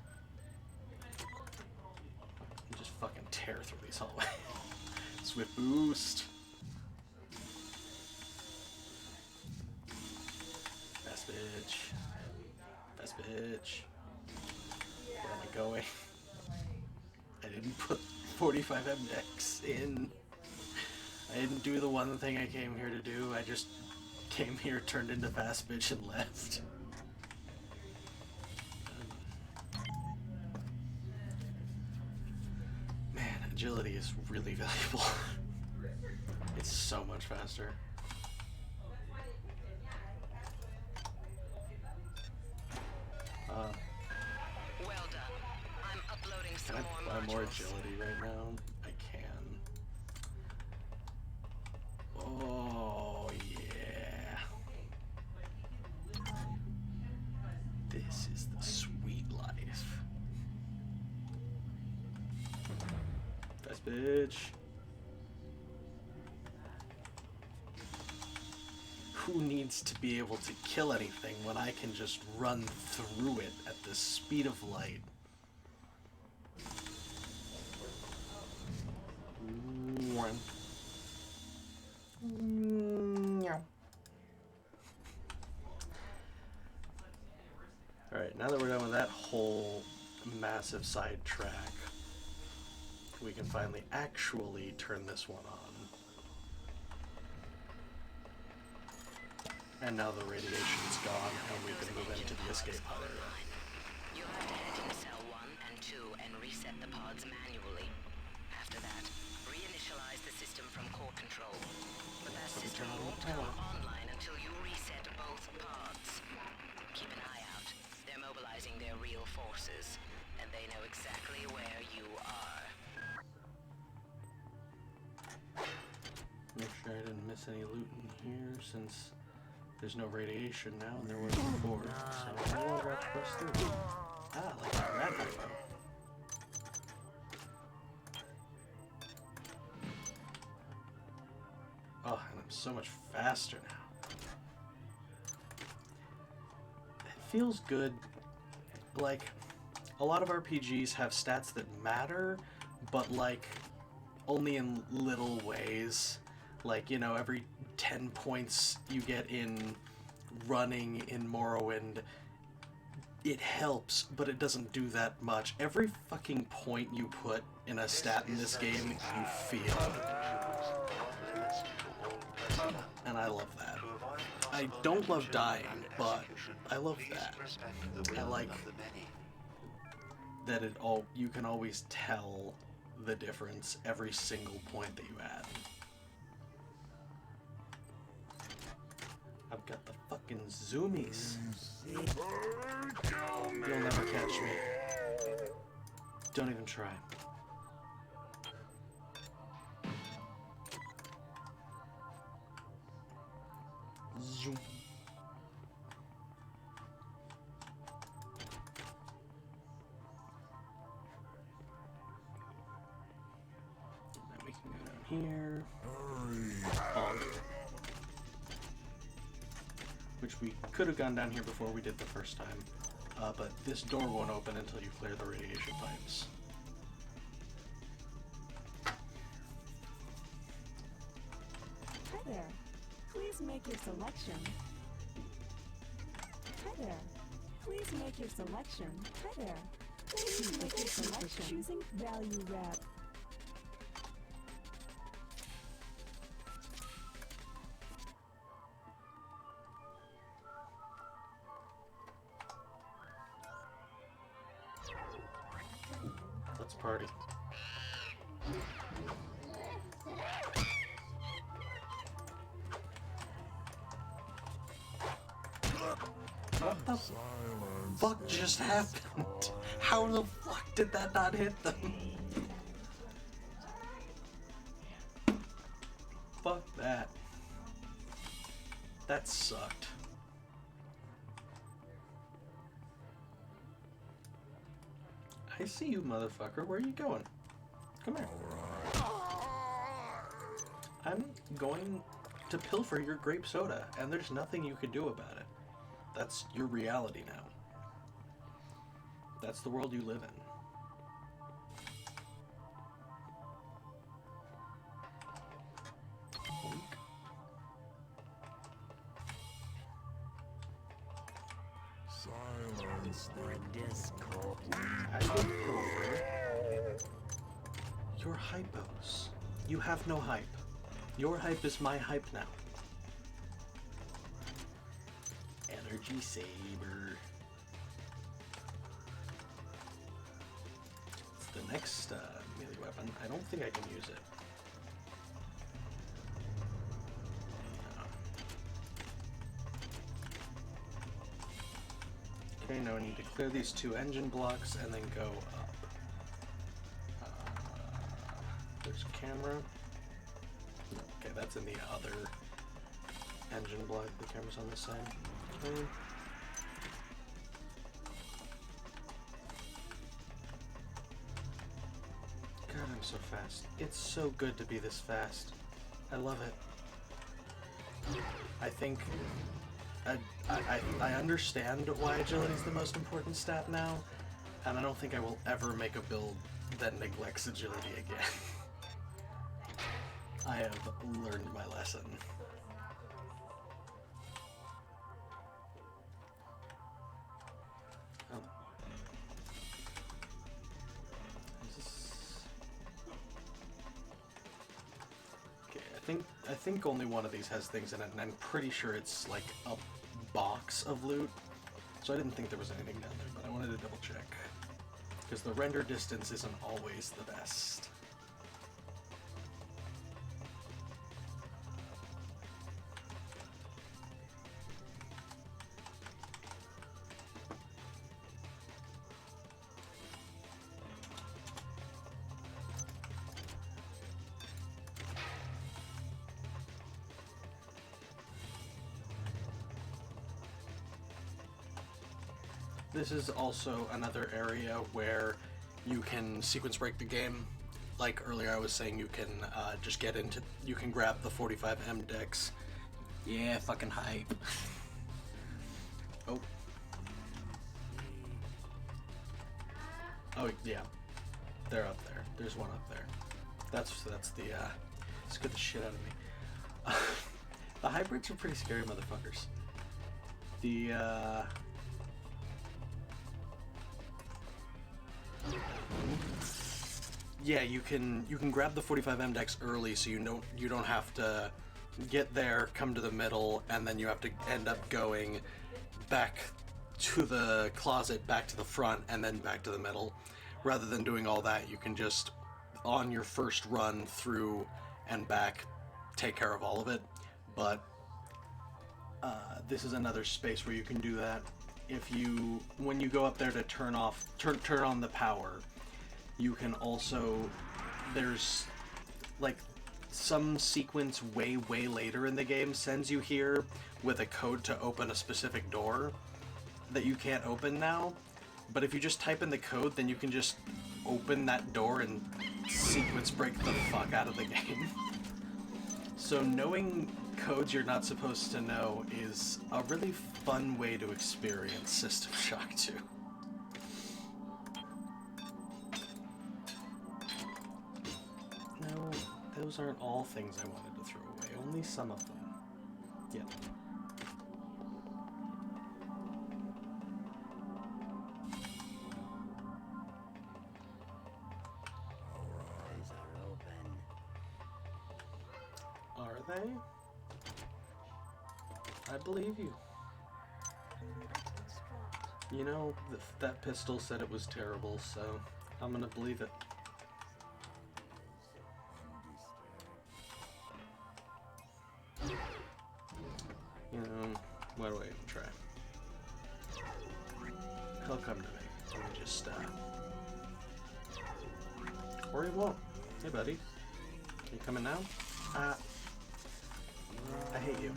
And just fucking tear through these hallways. Swift boost. Fast bitch. Fast bitch. Where am I going? I didn't put 45 MDEX in. I didn't do the one thing I came here to do. I just came here, turned into fast bitch, and left. Man, agility is really valuable. It's so much faster. Well done. I'm uploading some Can more I buy more modules. agility right now? I can. Oh, yeah. This is the sweet life. Fast bitch. Who needs to be able to kill anything when I can just run through it at the speed of light? Alright, now that we're done with that whole massive side track, we can finally actually turn this one on. And now the radiation's gone, and we can move into the escape pod area. You'll have to head into cell 1 and 2 and reset the pods manually. After that, reinitialize the system from core control. But that system won't come online until you reset both pods. Keep an eye out. They're mobilizing their real forces, and they know exactly where you are. Make sure I didn't miss any loot in here, since there's no radiation now, and there was before, so I will have to press through. Ah, like that hypo. Oh, and I'm so much faster now. It feels good. Like, a lot of RPGs have stats that matter, but like, only in little ways. Like, you know, every 10 points you get in running in Morrowind, it helps, but it doesn't do that much. Every fucking point you put in a stat in this game, you feel. And I love that. I don't love dying, but I love that. I like that you can always tell the difference every single point that you add. I've got the fucking zoomies. You'll never catch me. Don't even try. Zoom. Then we can go down here. Which we could have gone down here before we did the first time. But this door won't open until you clear the radiation pipes. Hi there. Please make your selection. Hi there. Please make your selection. Hi there. Please make your selection. Choosing value wrap. party. What the fuck just happened? How the fuck did that not hit them? Fuck that. That sucked. I see you, motherfucker. Where are you going? Come here. I'm going to pilfer your grape soda, and there's nothing you can do about it. That's your reality now. That's the world you live in. Silence the discord. I will pilfer your hypos. You have no hype. Your hype is my hype now. Energy saber. It's the next melee weapon. I don't think I can use it. Okay, now I need to clear these 2 engine blocks and then go up. There's a camera. Okay, that's in the other engine block. The camera's on this side. Okay. God, I'm so fast. It's so good to be this fast. I love it. I think I understand why agility is the most important stat now, and I don't think I will ever make a build that neglects agility again. I have learned my lesson. Oh. Okay, I think only one of these has things in it, and I'm pretty sure it's like a box of loot. So I didn't think there was anything down there, but I wanted to double check. Because the render distance isn't always the best. This is also another area where you can sequence break the game. Like earlier I was saying, you can just get into, you can grab the 45M decks. Yeah, fucking hype. Oh. Oh yeah, they're up there. There's one up there. That's the, scared the shit out of me. The hybrids are pretty scary motherfuckers. The, yeah, you can grab the 45M decks early, so you don't have to get there, come to the middle, and then you have to end up going back to the closet, back to the front, and then back to the middle. Rather than doing all that, you can just, on your first run through and back, take care of all of it. But this is another space where you can do that. When you go up there to turn on the power, you can also, there's like some sequence way later in the game sends you here with a code to open a specific door that you can't open now. But if you just type in the code, then you can just open that door and sequence break the fuck out of the game. So knowing codes you're not supposed to know is a really fun way to experience System Shock 2. No, those aren't all things I wanted to throw away, only some of them. Yep. Eyes are open. Are they? I believe you. You know, that pistol said it was terrible, so I'm gonna believe it. What do I even try? He'll come to me. Let me just, or he won't. Hey, buddy. You coming now? I hate you.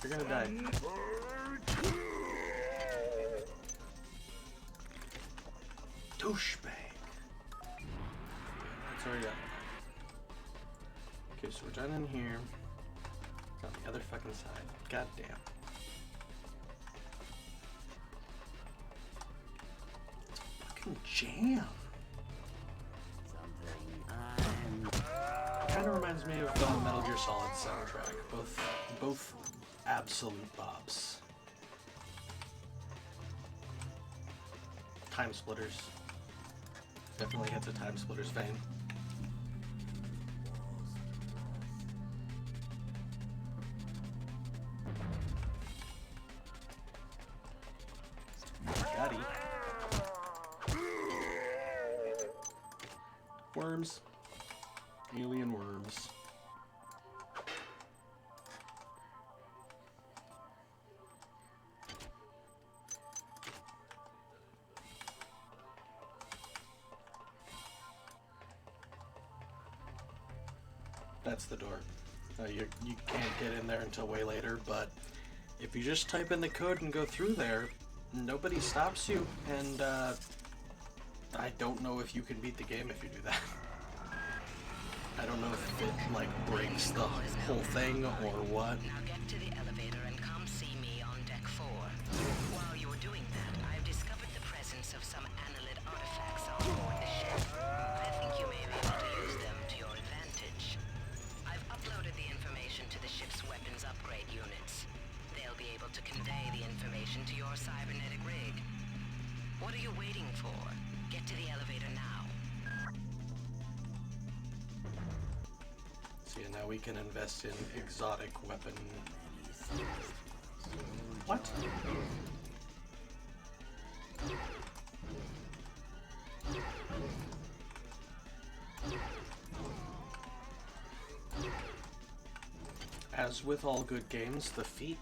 You're gonna die. Douchebag. That's already up. Okay, so we're done in here. It's on the other fucking side. God damn. Fucking jam. Kind of reminds me of the Metal Gear Solid soundtrack. Both absolute bops. Time Splitters. Definitely hits a Time Splitters vein. Got it. Worms. Alien worms. That's the door. You can't get in there until way later, but if you just type in the code and go through there, nobody stops you, and I don't know if you can beat the game if you do that. I don't know if it, like, breaks the whole thing or what. Now get to the elevator and come see me on deck 4. While you're doing that, I've discovered the presence of some Annelid artifacts on board the ship. I think you may be able to use them to your advantage. I've uploaded the information to the ship's weapons upgrade units. They'll be able to convey the information to your cybernetic rig. What are you waiting for? Get to the elevator now. See, and now we can invest in exotic weapon. What? As with all good games, the feet,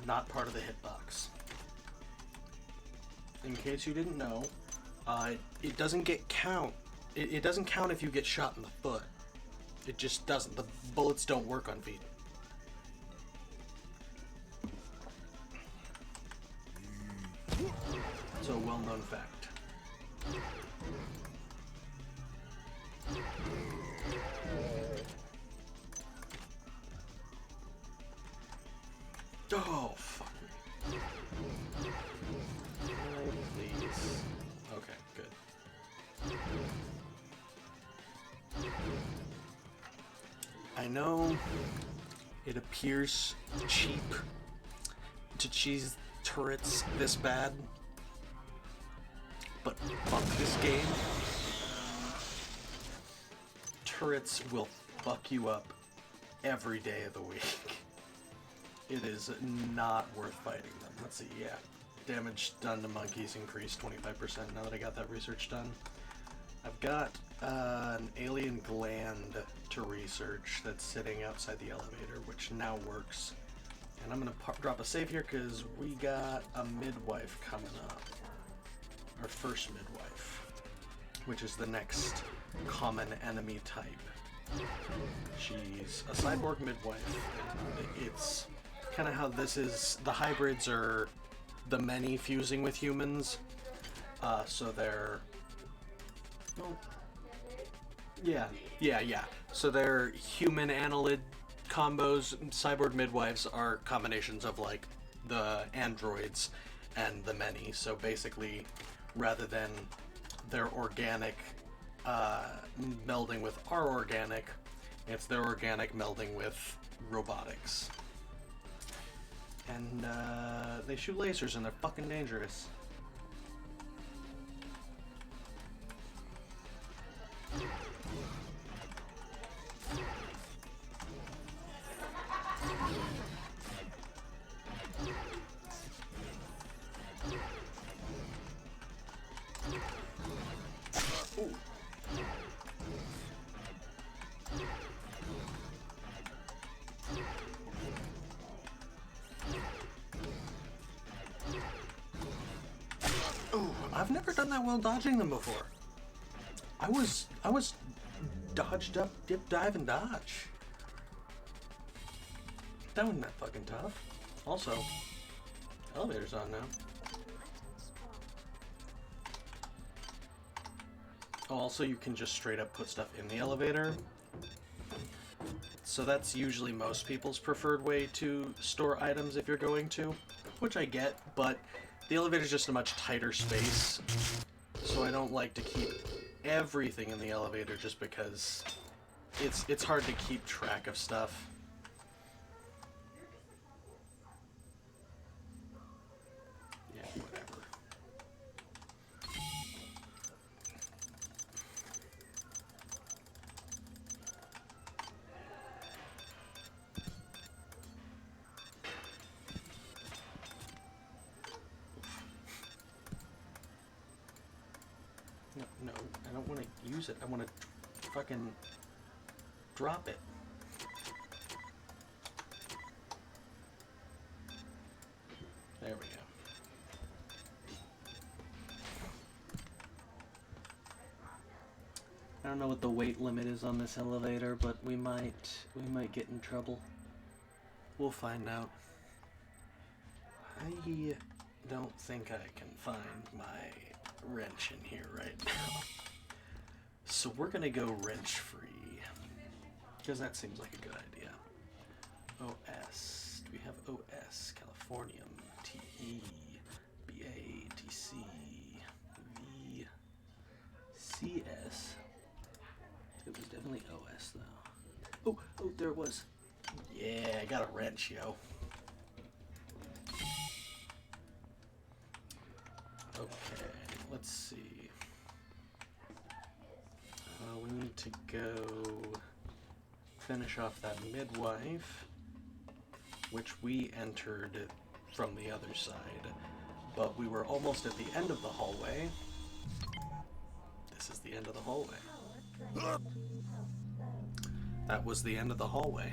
not part of the hitbox. In case you didn't know, it doesn't get count. It doesn't count if you get shot in the foot. It just doesn't. The bullets don't work on feet. It's a well-known fact. Oh, fuck me. Please. Okay, good. I know it appears cheap to cheese turrets this bad, but fuck this game. Turrets will fuck you up every day of the week. It is not worth fighting them. Let's see, yeah. Damage done to monkeys increased 25% now that I got that research done. I've got an alien gland to research that's sitting outside the elevator, which now works. And I'm going to drop a save here because we got a midwife coming up. Our first midwife, which is the next common enemy type. She's a cyborg midwife, and it's kind of how this is. The hybrids are the many fusing with humans, so they're... Well, yeah. So they're human Annelid combos. Cyborg midwives are combinations of, like, the androids and the many. So basically, rather than their organic melding with our organic, it's their organic melding with robotics. And they shoot lasers and they're fucking dangerous. I've never done that well dodging them before. I was dodged up, dip, dive, and dodge. That wasn't that fucking tough. Also, elevator's on now. Oh, also you can just straight up put stuff in the elevator. So that's usually most people's preferred way to store items if you're going to, which I get, but the elevator's just a much tighter space, so I don't like to keep everything in the elevator just because it's hard to keep track of stuff. Yeah, whatever. No, I don't want to use it. I want to fucking drop it. There we go. I don't know what the weight limit is on this elevator, but we might get in trouble. We'll find out. I don't think I can find my wrench in here right now. So we're gonna go wrench free, because that seems like a good idea. OS. Do we have OS? Californium. TE. BA. TC. V. CS. It was definitely OS though. Oh, there it was. Yeah, I got a wrench, yo. Okay, let's see. We need to go finish off that midwife, which we entered from the other side, but we were almost at the end of the hallway. This is the end of the hallway. That was the end of the hallway.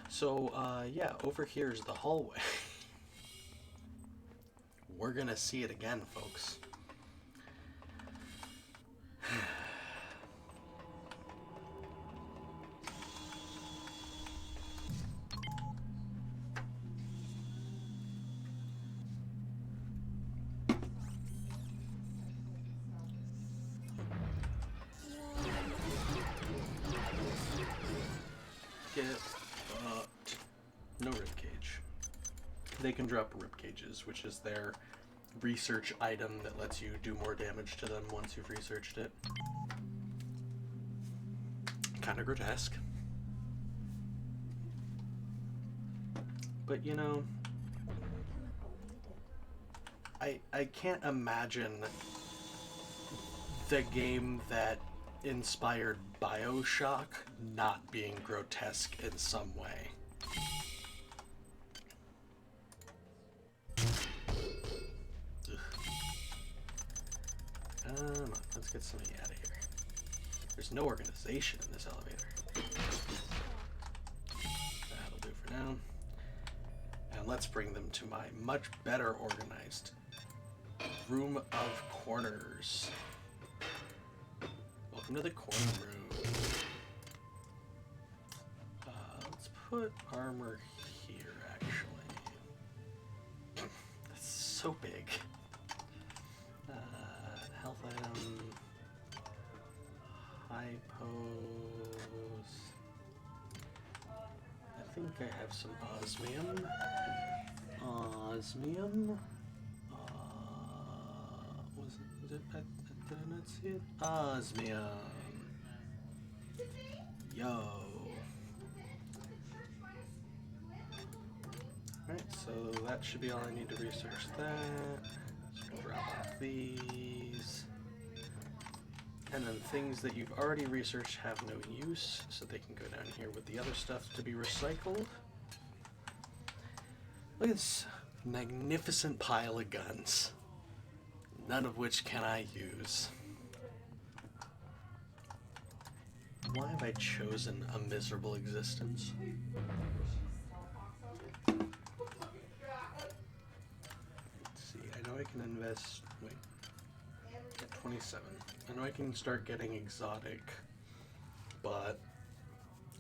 So, yeah, over here is the hallway. We're gonna see it again, folks. Get fucked. No ribcage. They can drop rib cages, which is their research item that lets you do more damage to them once you've researched it. Kind of grotesque. But you know, I can't imagine the game that inspired BioShock not being grotesque in some way. Let's get somebody out of here. There's no organization in this elevator. That'll do for now. And let's bring them to my much better organized room of corners. Welcome to the corner room. Let's put armor here, actually. That's so big. Health item. High pose. I think I have some osmium. Osmium. Was it? Did I not see it? Osmium. Yo. Alright, so that should be all I need to research that. Just drop off these. And then things that you've already researched have no use, so they can go down here with the other stuff to be recycled. Look at this magnificent pile of guns, none of which can I use. Why have I chosen a miserable existence? I can invest. Wait. At 27. I know I can start getting exotic, but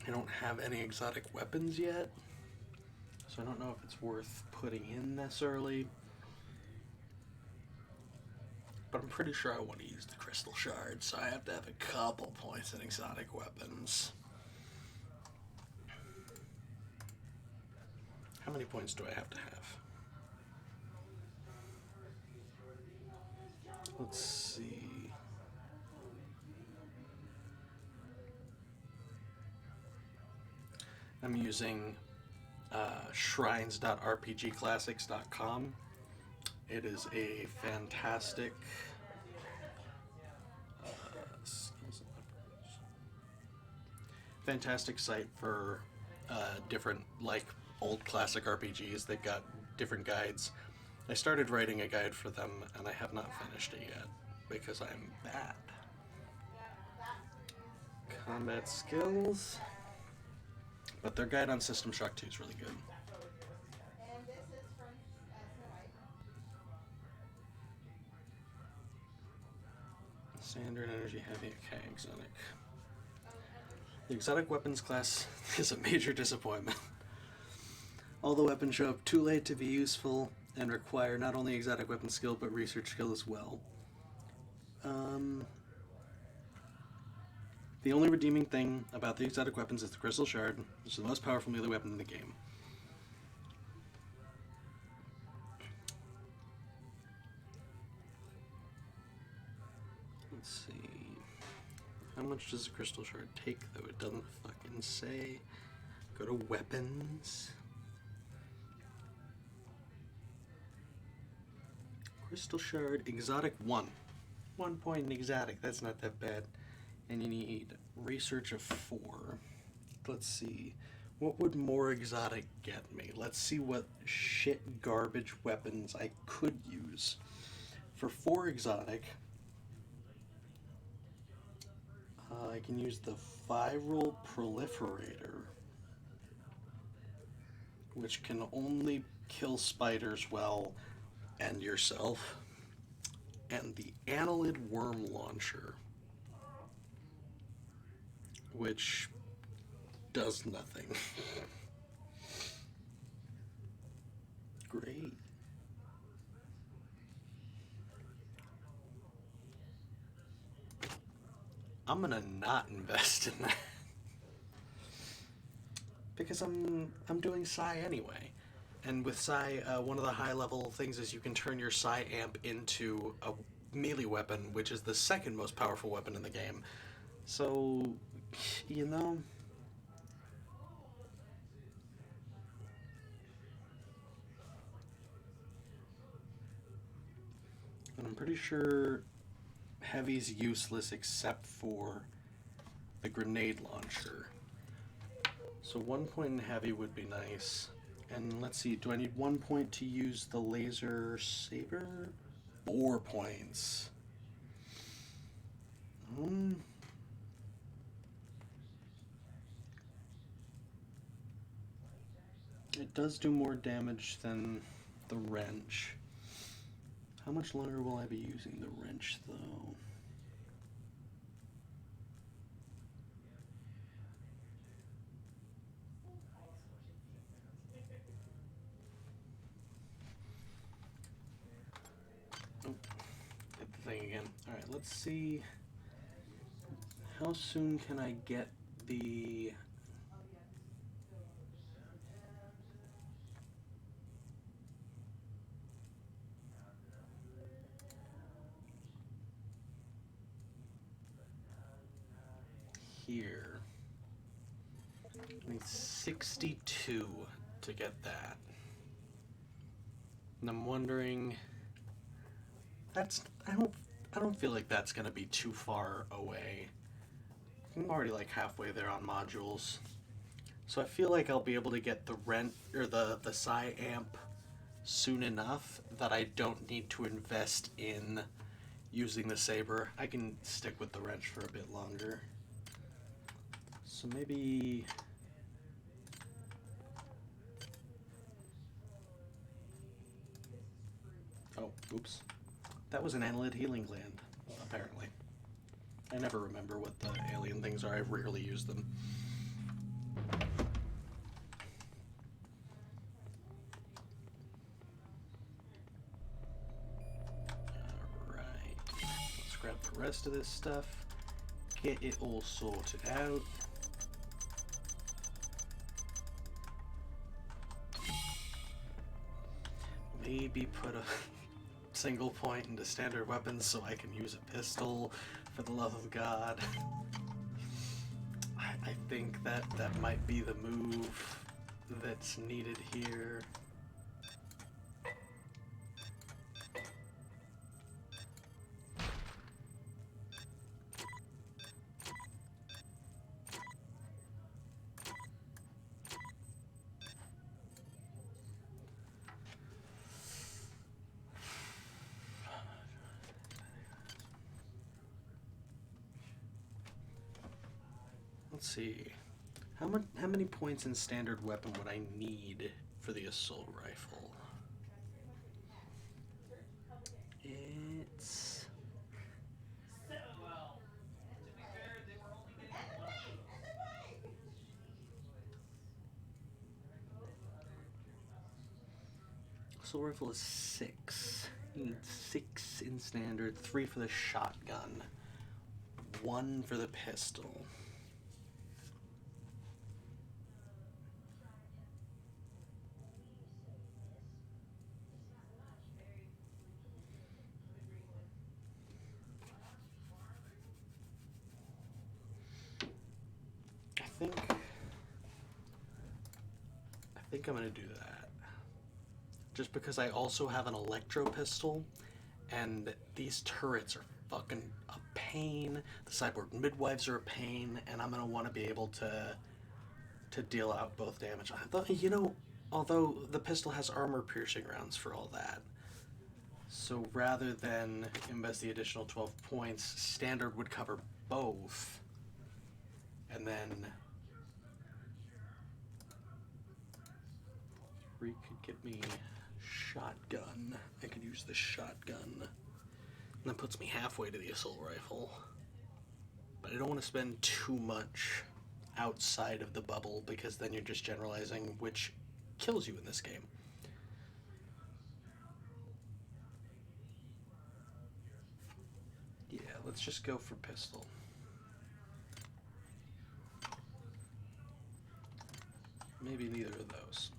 I don't have any exotic weapons yet. So I don't know if it's worth putting in this early. But I'm pretty sure I want to use the crystal shard, so I have to have a couple points in exotic weapons. How many points do I have to have? Let's see. I'm using shrines.rpgclassics.com. It is a fantastic fantastic site for different, like, old classic RPGs. They've got different guides. I started writing a guide for them, and I have not finished it yet because I'm bad. Combat skills. But their guide on System Shock 2 is really good. Standard, energy, heavy, okay, exotic. The exotic weapons class is a major disappointment. All the weapons show up too late to be useful and require not only exotic weapon skill but research skill as well. The only redeeming thing about the exotic weapons is the crystal shard, which is the most powerful melee weapon in the game. Let's see. How much does the crystal shard take, though? It doesn't fucking say. Go to weapons. Crystal shard, exotic 1. 1 point in exotic, that's not that bad. And you need research of 4. Let's see. What would more exotic get me? Let's see what shit garbage weapons I could use. For 4 exotic, I can use the Viral Proliferator, which can only kill spiders well and yourself, and the Annelid Worm Launcher, which does nothing. Great. I'm gonna not invest in that because I'm doing Psi anyway, and with Psi, one of the high level things is you can turn your Psi amp into a melee weapon, which is the second most powerful weapon in the game. So, you know, and I'm pretty sure Heavy's useless except for the grenade launcher. So 1 point in Heavy would be nice. And let's see, do I need 1 point to use the laser saber? 4 points. It does do more damage than the wrench. How much longer will I be using the wrench, though? Oh, hit the thing again. Alright, let's see. How soon can I get the... here. I need 62 to get that. And I'm wondering, I don't feel like that's gonna be too far away. I'm already like halfway there on modules. So I feel like I'll be able to get the the Psi amp soon enough that I don't need to invest in using the saber. I can stick with the wrench for a bit longer. So maybe... oh, Oops. That was an annelid healing gland, apparently. I never remember what the alien things are. I rarely use them. Alright. Let's grab the rest of this stuff. Get it all sorted out. Maybe put a single point into standard weapons so I can use a pistol, for the love of God. I think that might be the move that's needed here. Let's see. How many points in standard weapon would I need for the assault rifle? It's assault rifle is 6. You need 6 in standard, 3 for the shotgun, 1 for the pistol. I think I'm gonna do that. Just because I also have an electro pistol, and these turrets are fucking a pain. The cyborg midwives are a pain, and I'm gonna want to be able to deal out both damage. I thought, you know, although the pistol has armor-piercing rounds for all that, so rather than invest the additional 12 points, standard would cover both, and then 3 could get me shotgun. I could use the shotgun. And that puts me halfway to the assault rifle. But I don't want to spend too much outside of the bubble, because then you're just generalizing, which kills you in this game. Yeah, let's just go for pistol. Maybe neither of those.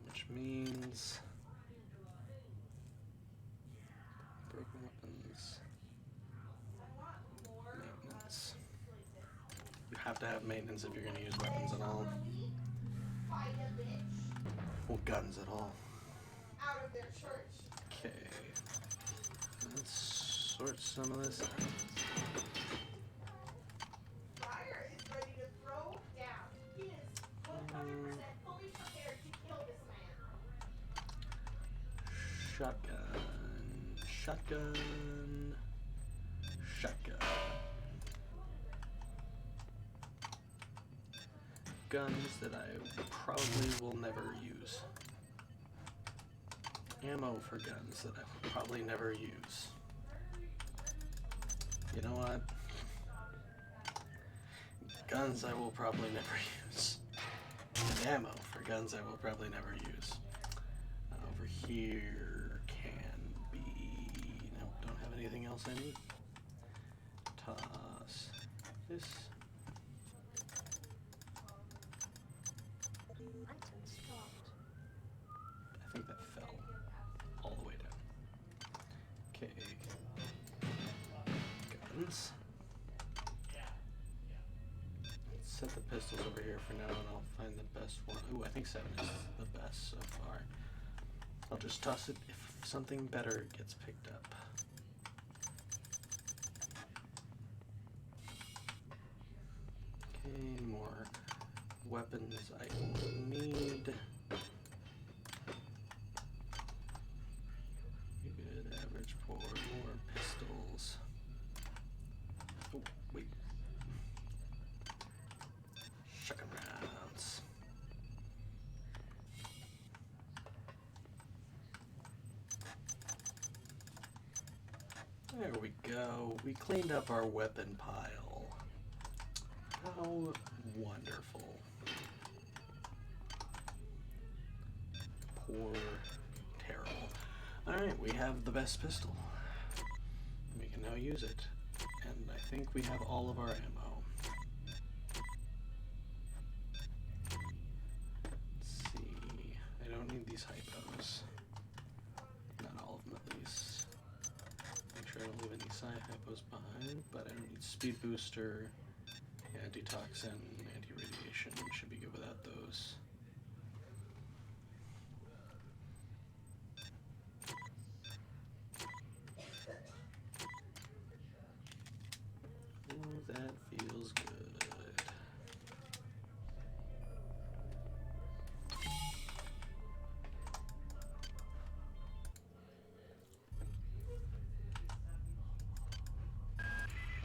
Which means broken weapons, maintenance. You have to have maintenance if you're going to use weapons at all. Well, guns at all. Okay. Let's sort some of this out. Shotgun. Guns that I probably will never use. Ammo for guns that I will probably never use. You know what? Guns I will probably never use. And ammo for guns I will probably never use. Over here can be... Nope, don't have anything else I need. Toss this. I think that fell all the way down. Okay. Guns. Let's set the pistols over here for now, and I'll find the best one. Ooh, I think 7 is the best so far. I'll just toss it if something better gets picked up. Okay, more weapons I will need. Good average pour, more pistols. Oh, wait. Shotgun rounds. There we go. We cleaned up our weapon pile. How wonderful. Poor Terrell. Alright, we have the best pistol. We can now use it. And I think we have all of our ammo. Let's see. I don't need these hypos. Not all of them at least. Make sure I don't leave any side hypos behind, but I don't need speed booster, antitoxin, anti-radiation. Should be good without those. Oh, that feels good.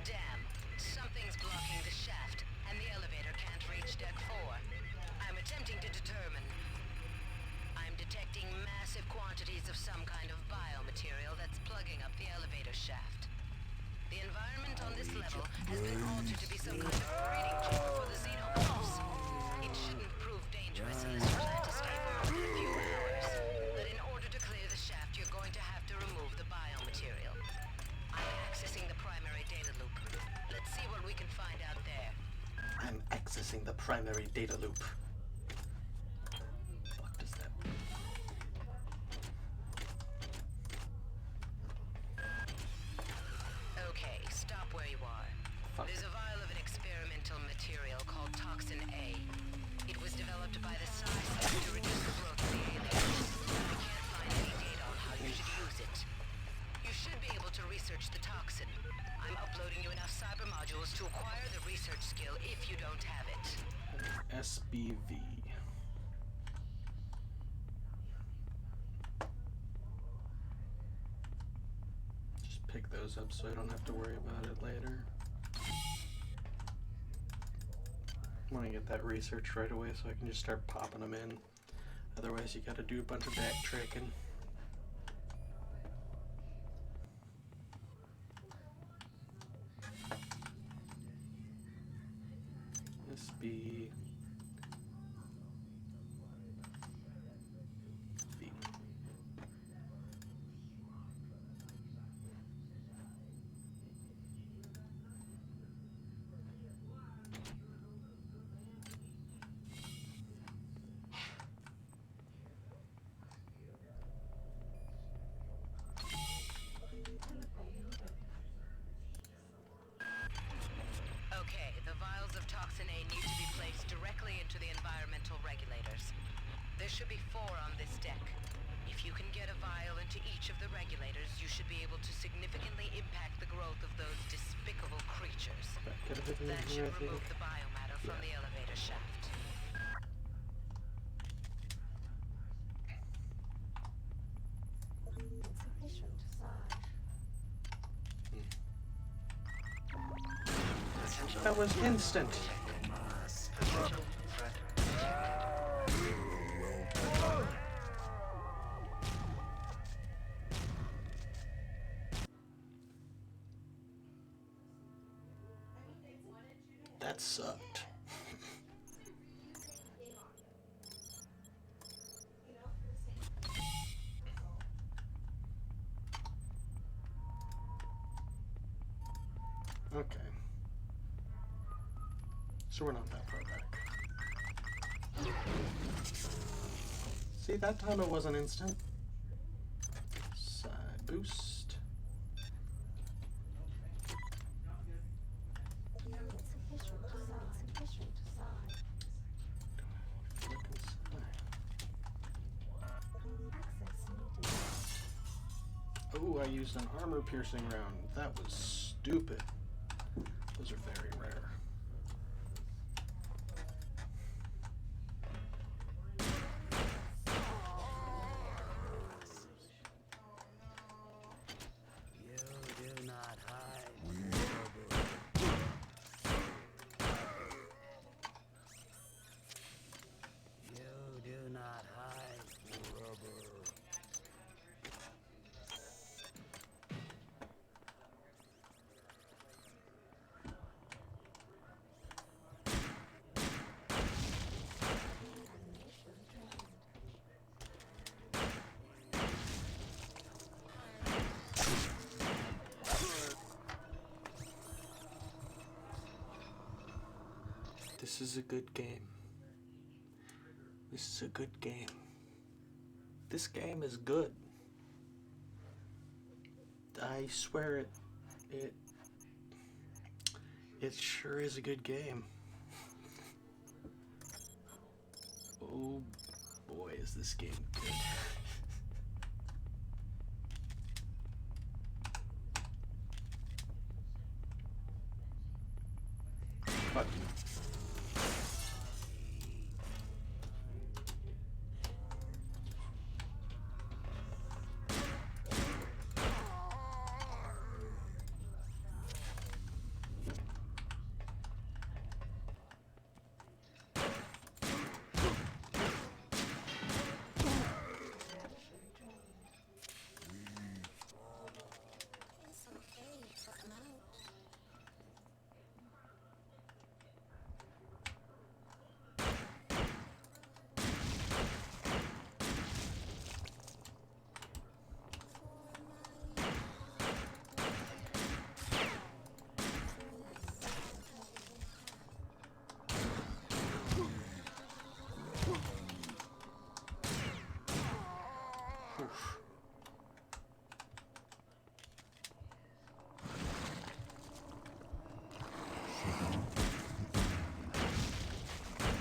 Damn, something's blocking the shaft, and the elevator can't reach deck 4. I'm attempting to determine. I'm detecting massive quantities of some kind of biomaterial that's plugging up the elevator shaft. The environment on this level has been altered to be some kind of breeding chamber for the xenomorphs. It shouldn't prove dangerous unless you plan to stay for more than a few hours. But in order to clear the shaft, you're going to have to remove the biomaterial. I'm accessing the primary data loop. Let's see what we can find out there. I'm accessing the primary data loop. What does that mean? Okay, stop where you are. Fuck. There's a vial of an experimental material called Toxin A. It was developed by the Psi Center to reduce the growth of the aliens. I can't find any data on how you should use it. You should be able to research the toxin. I'm uploading you enough cyber modules to acquire the research skill if you don't have it. SBV. Just pick those up so I don't have to worry about it later. I want to get that research right away so I can just start popping them in. Otherwise you gotta do a bunch of backtracking. SB V. Okay, the vials of Toxin A need to be placed directly into the environmental regulators. There should be 4 on this deck. If you can get a vial into each of the regulators, you should be able to significantly impact the growth of those despicable creatures. That should remove the biomatter from the elevator shaft. That was instant. That sucked. Okay. So we're not that far back. See, that time it wasn't instant. Side boost. Oh, I used an armor-piercing round. That was stupid. Those are very rare. You do not hide. You do not hide forever. This is a good game. This is a good game. This game is good. I swear it sure is a good game. Oh boy, is this game good. Fuck you.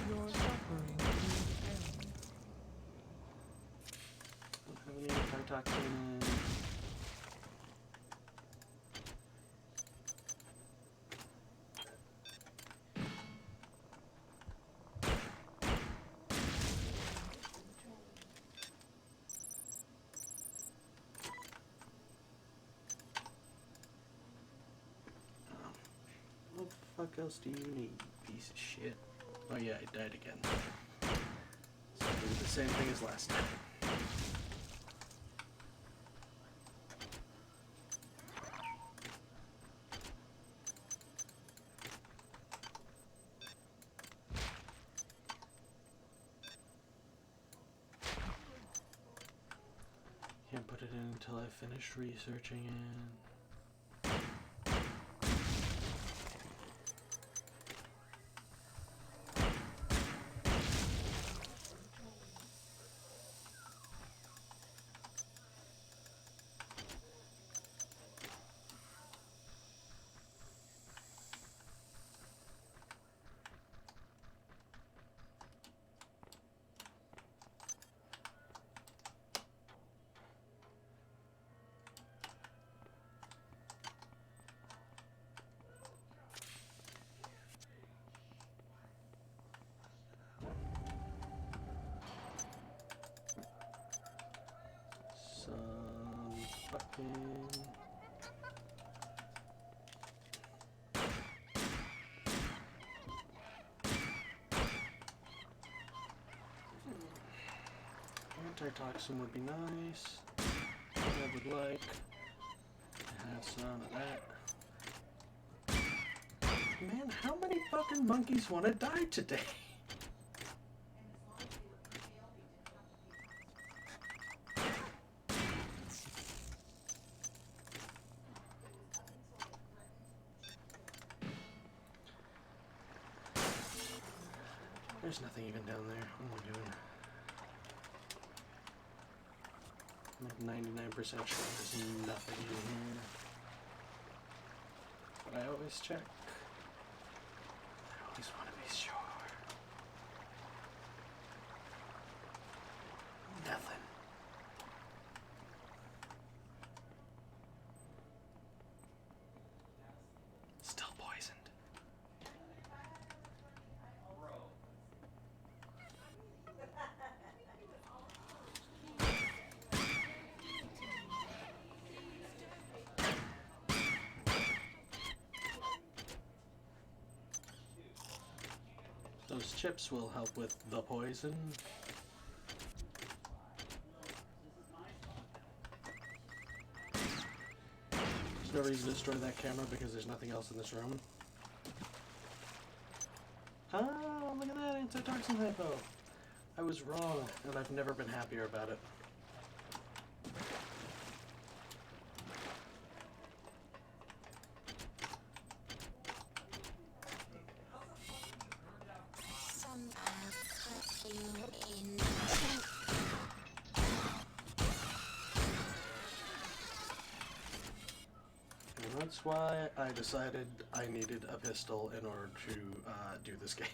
You're suffering Don't have any antitoxin. What the fuck else do you need, piece of shit? Oh yeah, I died again. So I did the same thing as last time. Can't put it in until I finish researching it. Some fucking... Antitoxin would be nice. I would like to have some of that. Man, how many fucking monkeys want to die today? There's nothing even down there. What am I doing? I'm like 99% sure there's nothing in here. But I always check. I always want to be sure. Nothing. Still poisoned. Those chips will help with the poison. There's no reason to destroy that camera because there's nothing else in this room. Oh, look at that antitoxin hypo. I was wrong, and I've never been happier about it. And that's why I decided I needed a pistol in order to do this game.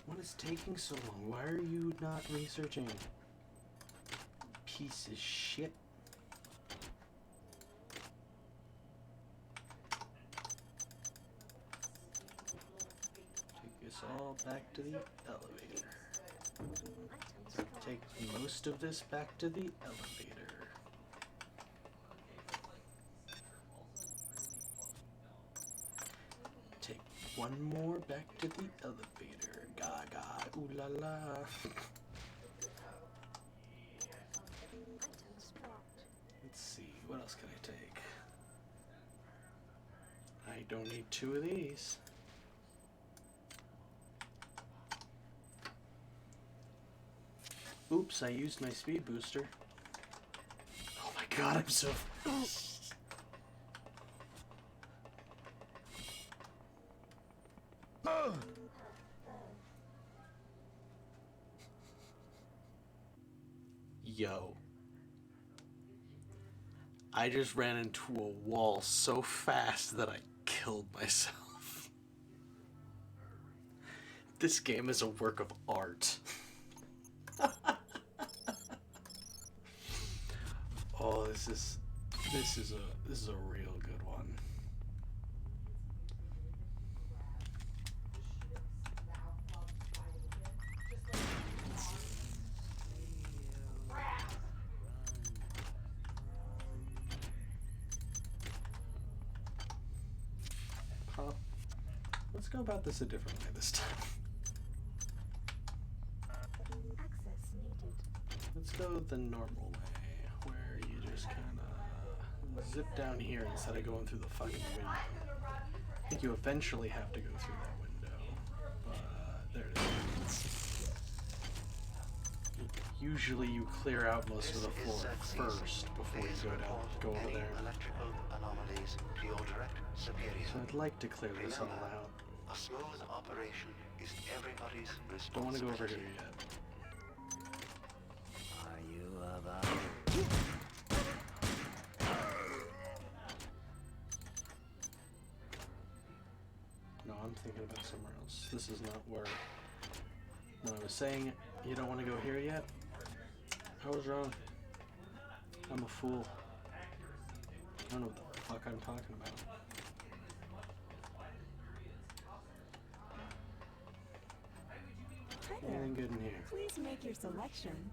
What is taking so long? Why are you not researching? Piece of shit. Take this all back to the elevator. Take most of this back to the elevator. Take one more back to the elevator. Gaga, ooh la la. Let's see, what else can I take? I don't need two of these. Oops, I used my speed booster. Oh my god, I'm so... Yo. I just ran into a wall so fast that I killed myself. This game is a work of art. Oh, this is a real good one. Let's go about this a different way this time. Access needed. Let's go the normal way, where you just kind of zip down here instead of going through the fucking window. I think you eventually have to go through that window, but there it is. Usually you clear out most of the floor first before you go over there. Electrical anomalies to your direct superior. So I'd like to clear this all out. A smooth operation is everybody's responsibility. Don't want to go over here yet. Are you about? No, I'm thinking about somewhere else. This is not where... When I was saying you don't want to go here yet, I was wrong. I'm a fool. I don't know what the fuck I'm talking about. Hi there. Anything good in here? Please make your selection.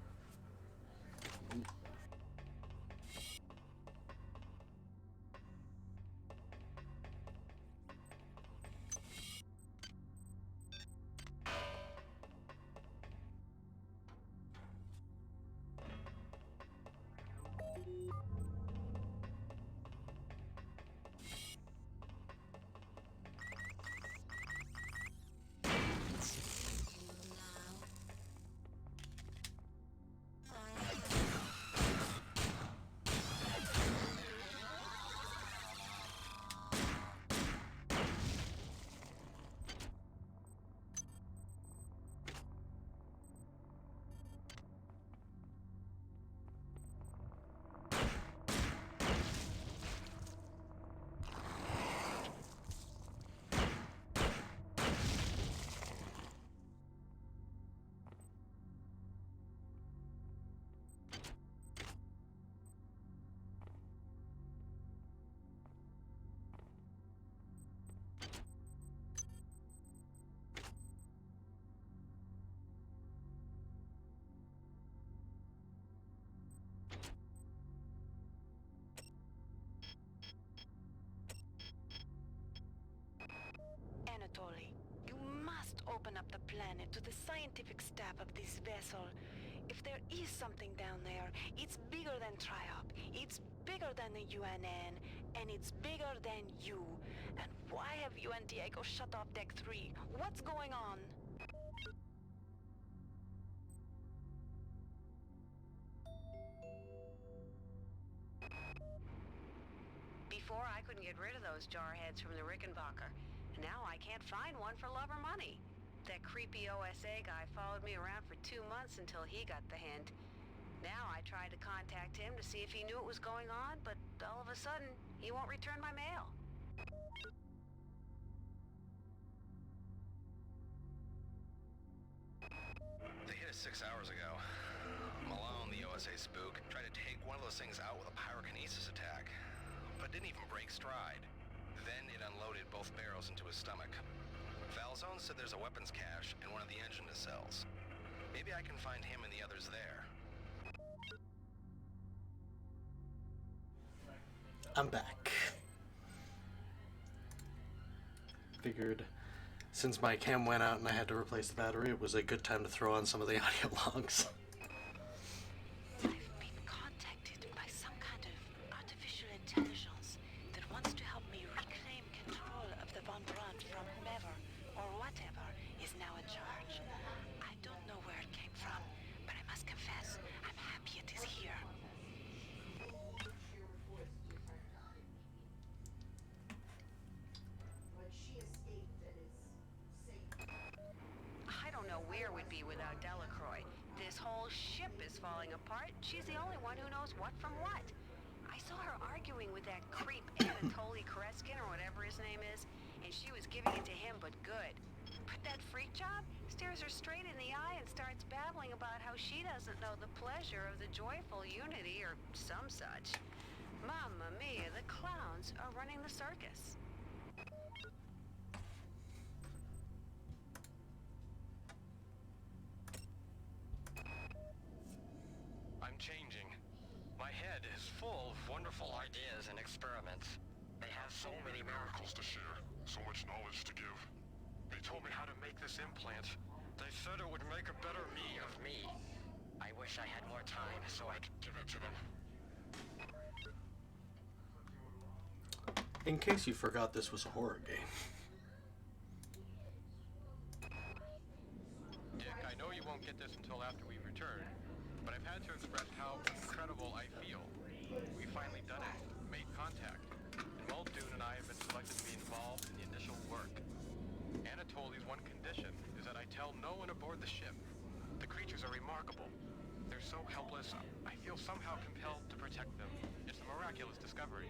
Anatoly, you must open up the planet to the scientific staff of this vessel. If there is something down there, it's bigger than Triop, it's bigger than the UNN, and it's bigger than you. And why have you and Diego shut off Deck 3? What's going on? Before, I couldn't get rid of those jarheads from the Rickenbacker. Now I can't find one for love or money. That creepy OSA guy followed me around for 2 months until he got the hint. Now I tried to contact him to see if he knew what was going on, but all of a sudden, he won't return my mail. They hit us 6 hours ago. Malone, the OSA spook, tried to take one of those things out with a pyrokinesis attack, but didn't even break stride. Then it unloaded both barrels into his stomach. Falzone said there's a weapons cache in one of the engine nacelles. Maybe I can find him and the others there. I'm back. Figured since my cam went out and I had to replace the battery, it was a good time to throw on some of the audio logs. I've been contacted by some kind of artificial intelligence that wants to help me reclaim control of the Von Braun from whomever or whatever is now in charge. I don't know where it came from, but I must confess, I'm happy it is here. I don't know where we'd be without Delacroix. This whole ship is falling apart. She's the only one who knows what from what. I saw her arguing with that creep Anatoly Koreskin or whatever his name is, and she was giving it to him, but good. But that freak job stares her straight in the eye and starts babbling about how she doesn't know the pleasure of the joyful unity or some such. Mamma mia, the clowns are running the circus. I'm changing. My head is full of wonderful ideas and experiments. They have so many miracles to share, so much knowledge to give. They told me how to make this implant. They said it would make a better me of me. I wish I had more time so I could give it to them. In case you forgot this was a horror game. Dick, I know you won't get this until after we return, but I've had to express how incredible I feel. We've finally done it, made contact, and Muldoon and I have been selected to be involved in the initial work. Anatoly's one condition is that I tell no one aboard the ship. The creatures are remarkable. They're so helpless, I feel somehow compelled to protect them. It's a miraculous discovery.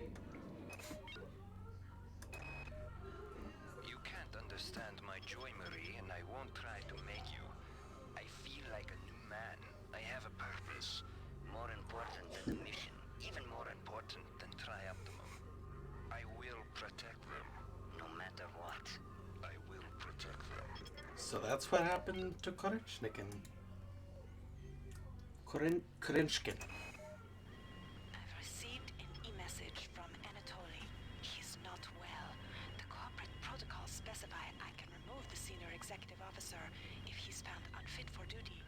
You can't understand my joy, Marie, and I won't try to make you. I feel like a new man. I have a purpose. More important than the mission. Even more important than Trioptimum. I will protect them. No matter what. I will protect them. So that's what happened to Korechnikin. Korenchkin. I've received an e-message from Anatoly. He's not well. The corporate protocols specify I can remove the senior executive officer if he's found unfit for duty.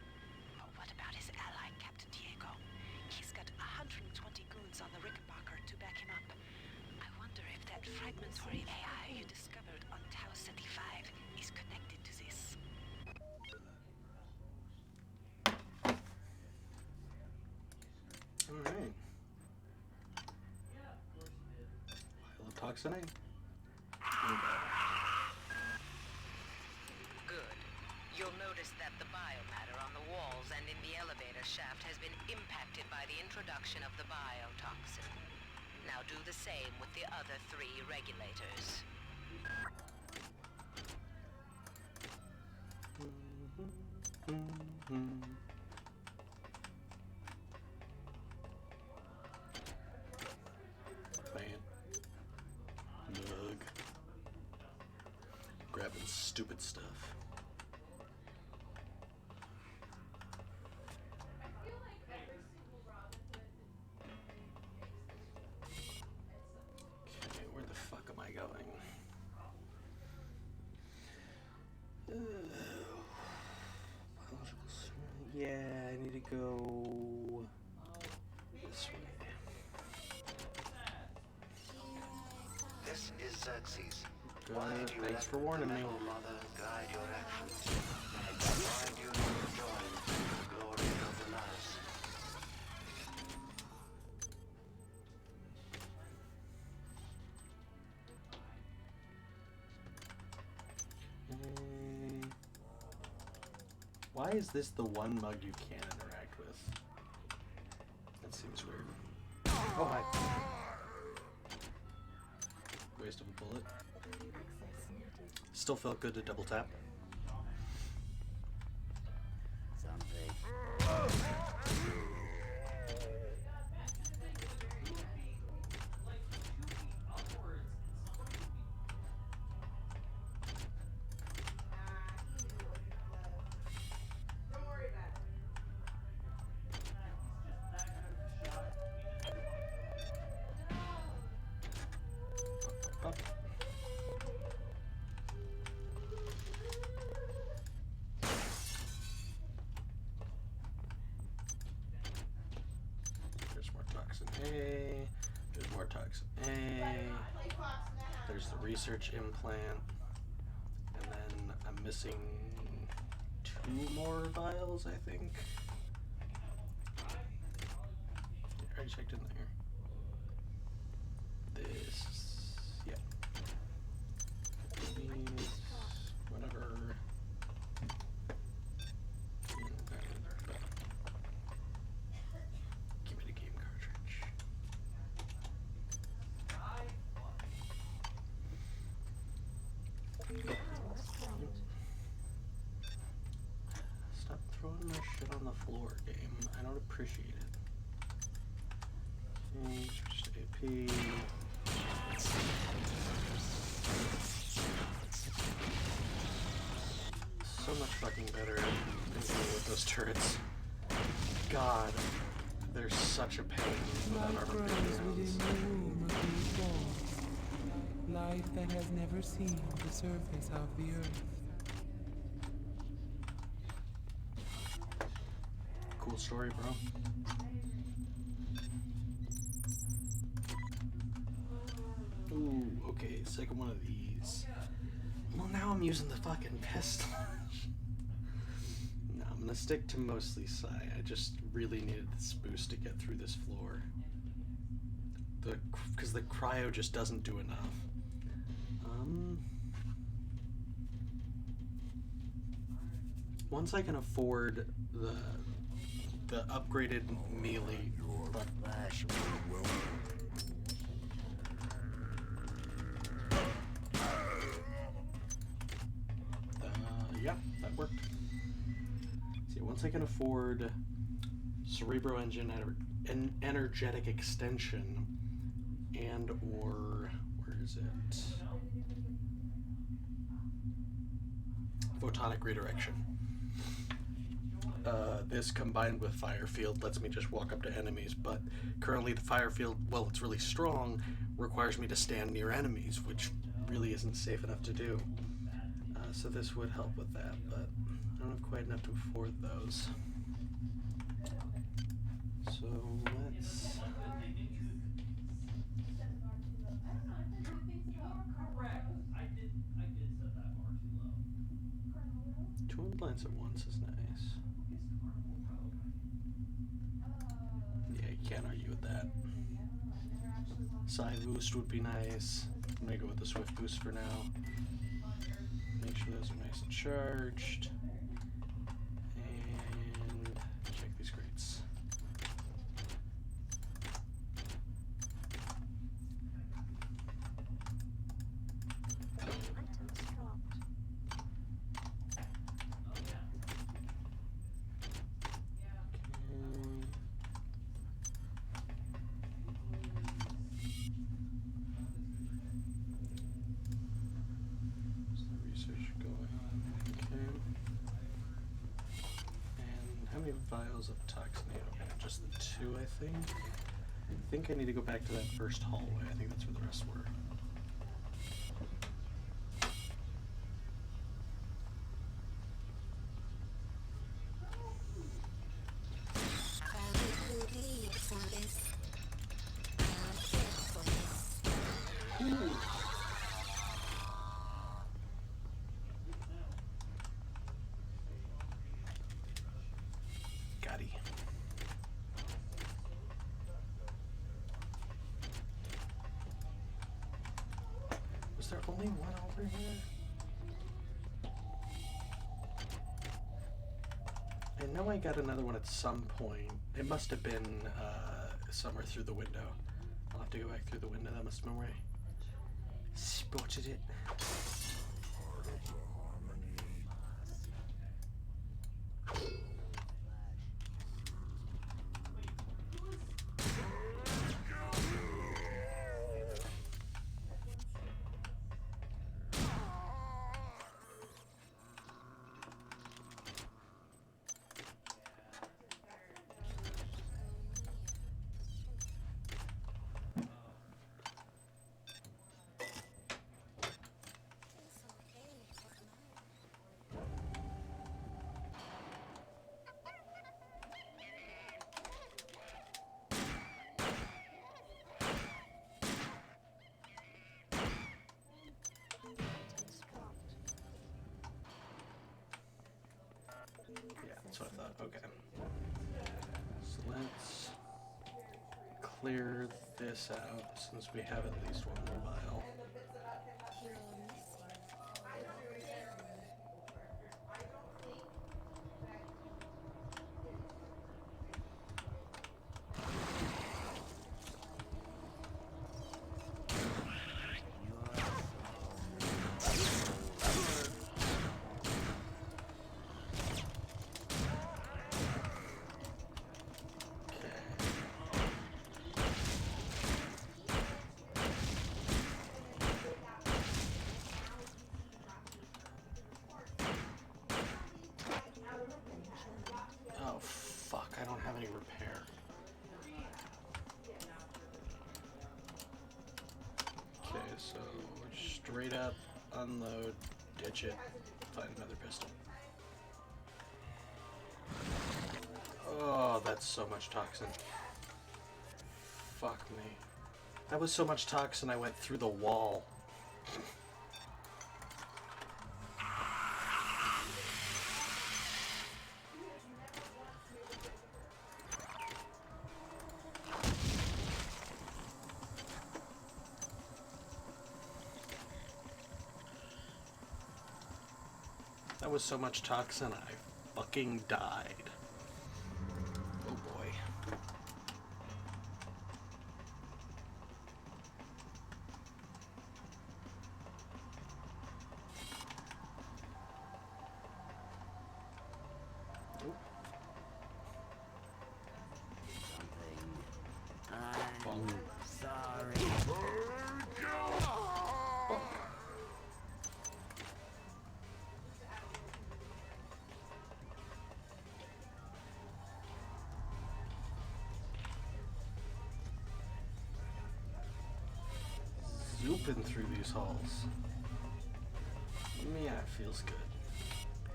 But what about his ally, Captain Diego? He's got 120 goons on the Rickenbacker to back him up. I wonder if that fragmentary AI you discovered on Tau Ceti 5 is connected to this. Alright. Toxinate. Good. You'll notice that the biomatter on the walls and in the elevator shaft has been impacted by the introduction of the biotoxin. Now do the same with the other 3 regulators. Man. Ugh. Grabbing stupid stuff. Okay, where the fuck am I going? Yeah, I need to go this way. This is Xerxes. Good. Thanks for warning me. Mother, guide your actions. Find you to join the glory of the lies. Why is this the one mug you can't interact with? Oh, hi. Waste of a bullet. Still felt good to double tap. There's more toxin A. There's more toxin A. There's the research implant. And then I'm missing 2 more vials, I think. I already checked in there. This, yeah. These, whatever. Give me the game cartridge. Stop throwing my shit on the floor, game. I don't appreciate it. Switch to AP. So much fucking better than dealing with those turrets. God, they're such a pain without Life armor grows breakdowns. within the womb of these walls. Life that has never seen the surface of the earth. Cool story, bro. Ooh, okay, second one of these. Well, now I'm using the fucking pistol. No, I'm gonna stick to mostly Psi. I just really needed this boost to get through this floor. Because the cryo just doesn't do enough. Once I can afford the upgraded melee, but yeah, that worked. See, once I can afford Cerebro Engine and Energetic Extension and or where is it? Photonic Redirection. This combined with Fire Field lets me just walk up to enemies, but currently the Fire Field, while it's really strong, requires me to stand near enemies, which really isn't safe enough to do. So this would help with that, but I don't have quite enough to afford those. So let's... Two implants at once is nice. Yeah, you can't argue with that. Side boost would be nice. I'm gonna go with the Swift boost for now. Make sure those are nice and charged. And check these crates. Vials of Toxinate. Just the 2, I think. I think I need to go back to that first hallway. I think that's where the rest were. Ooh. Is there only one over here? I know I got another one at some point. It must have been somewhere through the window. to go back through the window. That must have been where I spotted it. Yeah, that's what I thought. Okay. So let's clear this out since we have at least one more vial. Oh, fuck, I don't have any repair. Okay, so straight up, unload, ditch it, find another pistol. Oh, that's so much toxin. Fuck me. That was so much toxin I went through the wall. That was so much toxin, I fucking died. Oh boy. I'm sorry. Zooping through these halls. Yeah, it feels good.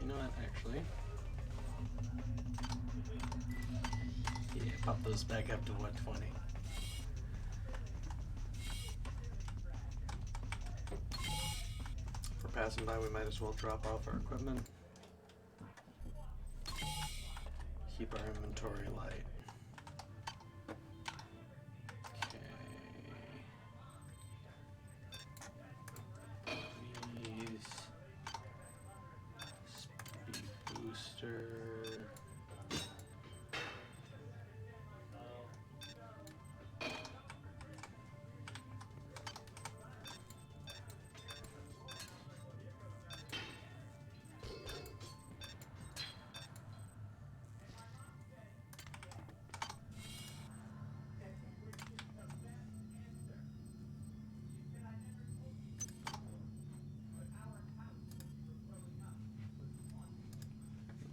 You know what, actually? Yeah, pop those back up to 120. If we're passing by, we might as well drop off our equipment. Keep our inventory light.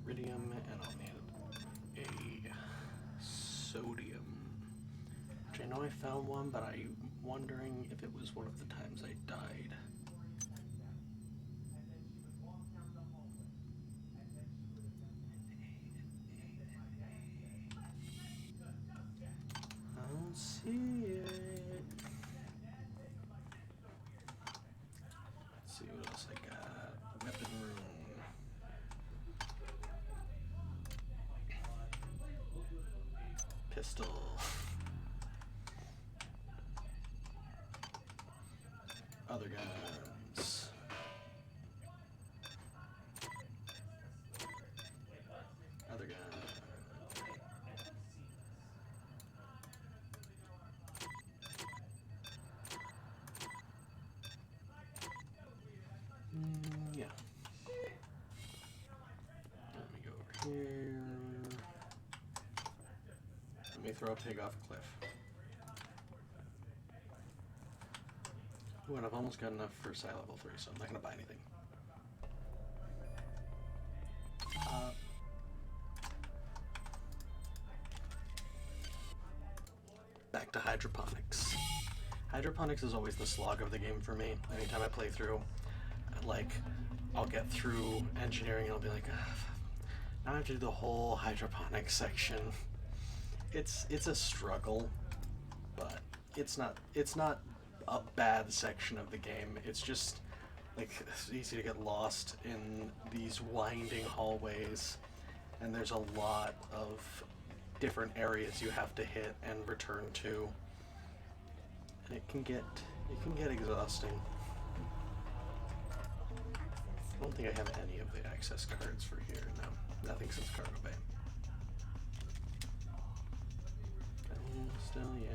Iridium, and I'll need a sodium. Which I know I found one, but I'm wondering if it was one of the times I died. I don't see it. Let's see what else I got. Weapon room. Pistol. Other guns. Other gun. throw a pig off a cliff. Ooh, and I've almost got enough for Psi level 3, so I'm not going to buy anything. Back to hydroponics. Hydroponics is always the slog of the game for me. Anytime I play through, like, I'll get through engineering and I'll be like, now I have to do the whole hydroponics section. It's a struggle, but it's not a bad section of the game. It's just like it's easy to get lost in these winding hallways, and there's a lot of different areas you have to hit and return to, and it can get exhausting. I don't think I have any of the access cards for here. No, nothing since Cargo Bay. Still, yeah.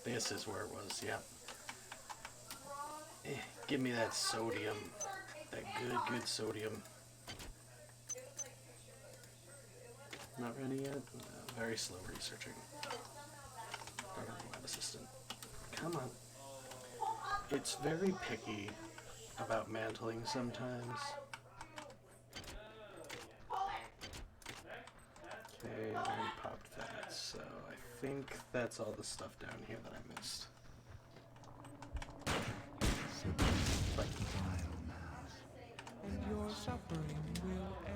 This is where it was, yeah. Give me that sodium. That good sodium. Not ready yet? No, very slow researching. Don't have a web assistant. Come on. It's very picky about mantling sometimes. Okay, I popped that, so I think that's all the stuff down here that I missed. Fight the biomass, and your suffering will end.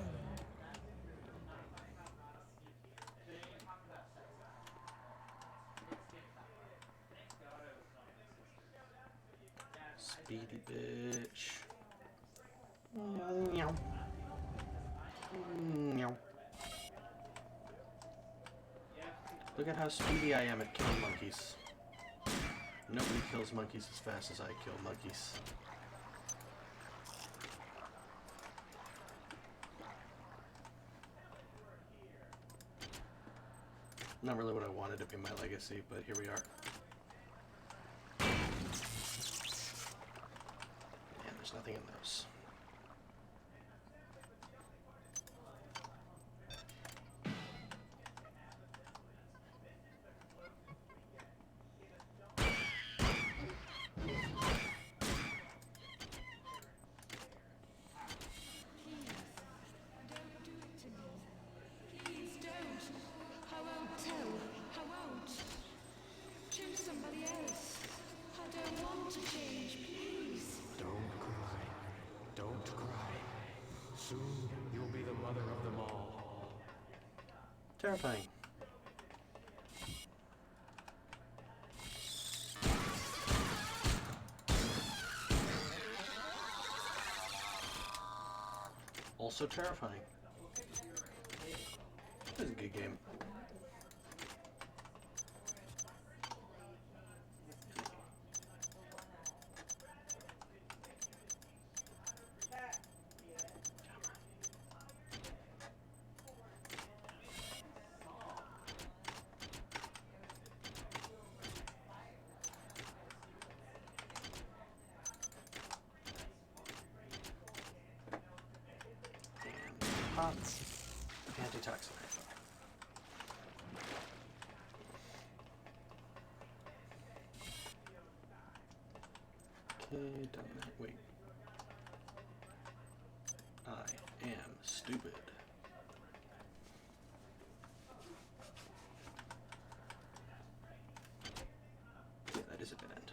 Speedy bitch. Meow. Meow. Look at how speedy I am at killing monkeys. Nobody kills monkeys as fast as I kill monkeys. Not really what I wanted to be my legacy, but here we are. And there's nothing in those. Soon you'll be the mother of them all. Terrifying. Also terrifying. This is a good game. Antitoxin. Okay, done that. Wait. am stupid. Yeah, that is a dead end.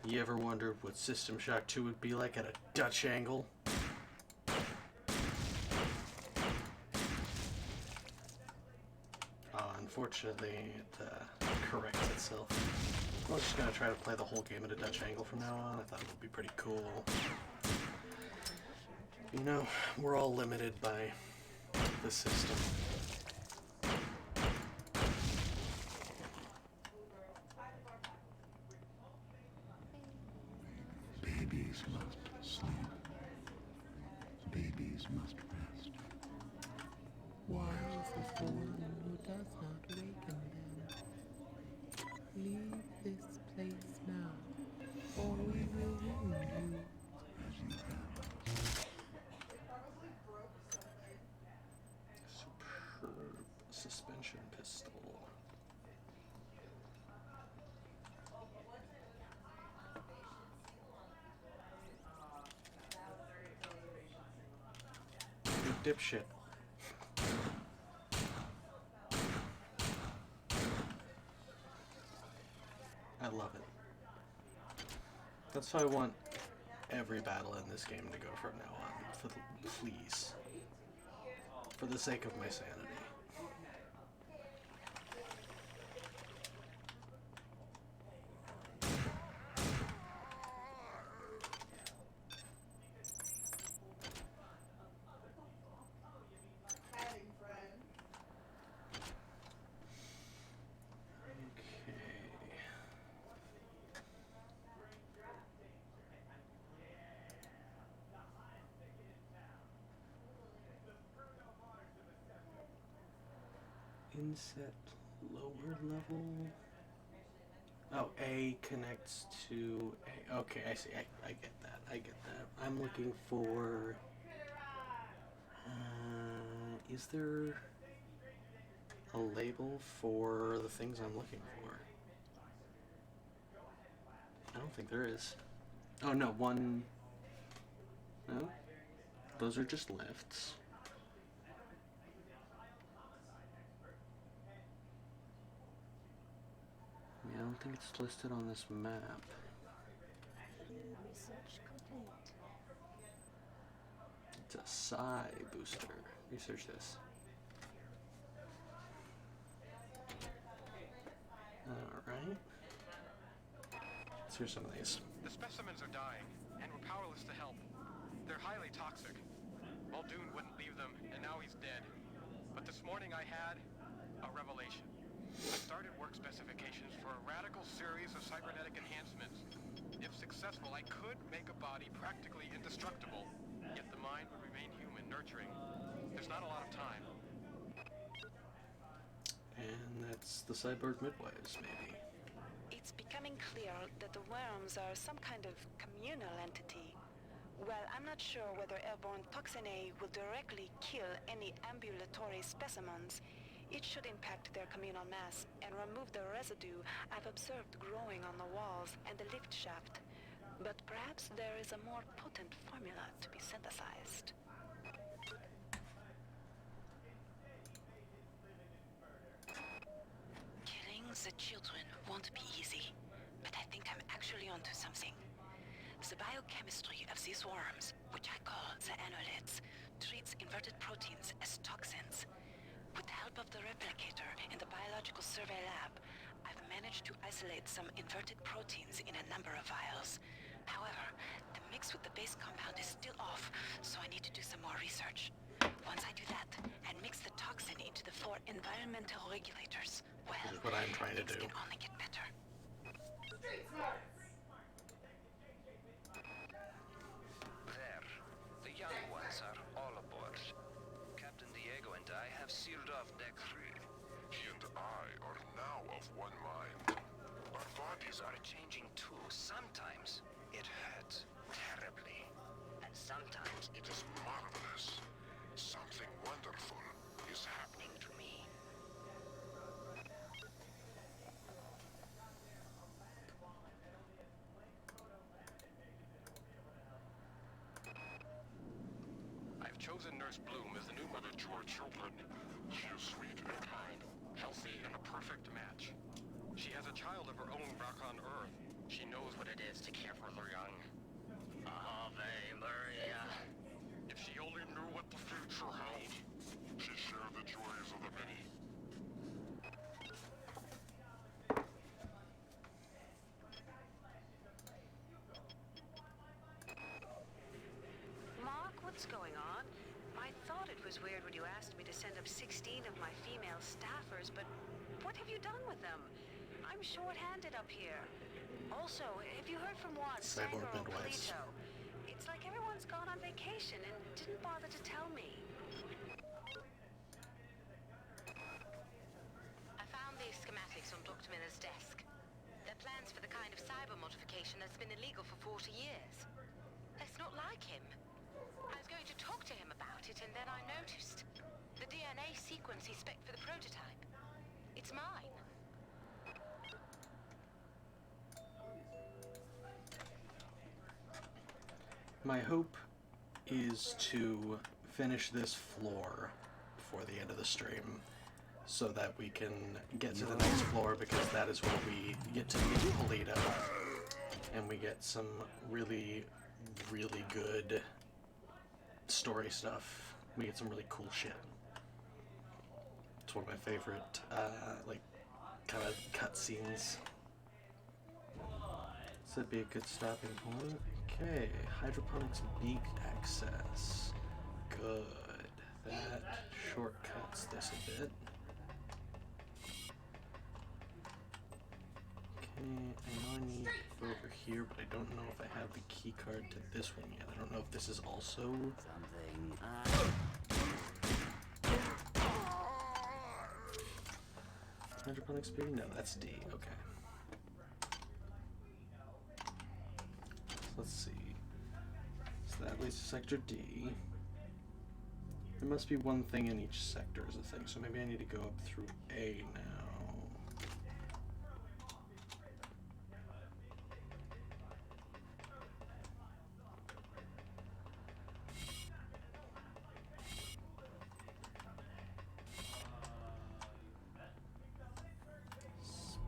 You ever wondered what System Shock 2 would be like at a Dutch angle? Unfortunately, it corrects itself. I'm just gonna try to play the whole game at a Dutch angle from now on. I thought it would be pretty cool. You know, we're all limited by the system. Babies must sleep. Babies must rest. Wise is the one who does not waken them. Leave this place now, or we will wound you. As you have. Superb suspension pistol. You dipshit. I love it. That's how I want every battle in this game to go from now on. Please. For the sake of my sanity. Inset lower level. Oh, A connects to A. Okay, I see. I get that. I get that. I'm looking for. Is there a label for the things I'm looking for? I don't think there is. Oh no, one. No, those are just lifts. I don't think it's listed on this map. Research complete. It's a psi booster. Research this. Alright. Let's hear some of these. The specimens are dying, and we're powerless to help. They're highly toxic. Muldoon wouldn't leave them, and now he's dead. But this morning I had a revelation. I started work specifications for a radical series of cybernetic enhancements. If successful, I could make a body practically indestructible, yet the mind would remain human, nurturing. There's not a lot of time. And that's the cyborg midwives, maybe. It's becoming clear that the worms are some kind of communal entity. Well, I'm not sure whether airborne toxin A will directly kill any ambulatory specimens. It should impact their communal mass and remove the residue I've observed growing on the walls and the lift shaft. But perhaps there is a more potent formula to be synthesized. Killing the children won't be easy, but I think I'm actually onto something. The biochemistry of these worms, which I call the annelids, treats inverted proteins as toxins. With the help of the replicator in the biological survey lab, I've managed to isolate some inverted proteins in a number of vials. However, the mix with the base compound is still off, so I need to do some more research. Once I do that, and mix the toxin into the 4 environmental regulators, well, This is what I'm trying to do. things can only get better. There. The young ones are all aboard. Captain Diego and I have sealed off Deck 3. He and I are now of one mind. Our bodies Are changing too. Sometimes it hurts terribly. and sometimes it is marvelous. Something wonderful is happening to me. I've chosen Nurse Bloom as the new mother to our children. She is sweet and kind, healthy and a perfect match. She has a child of her own back on Earth. She knows what it is to care for the young. Ave Maria. If she only knew what the future held. She shared the joys of the many. Mark, what's going on? I thought it was weird when you asked me to send up 16 of my female staffers, but what have you done with them? I'm short-handed up here. Also, have you heard from Juan, Sanger, or Polito? It's like everyone's gone on vacation and didn't bother to tell me. I found these schematics on Dr. Miller's desk. They're plans for the kind of cyber modification that's been illegal for 40 years. That's not like him. I was going to talk to him about it, and then I noticed the DNA sequence he spec'd for the prototype. It's mine. My hope is to finish this floor before the end of the stream so that we can get to the next floor, because that is where we get to meet Polito and we get some really, really good story stuff. We get some really cool shit. It's one of my favorite, like, kind of cutscenes. This would be a good stopping point. Okay, hydroponics beak access. Good. That shortcuts this a bit. Okay, I know I need to go over here, but I don't know if I have the key card to this one yet. I don't know if this is also hydroponics beak? No, that's D. Okay. Let's see. So that leads to sector D. There must be one thing in each sector as a thing, so maybe I need to go up through A now.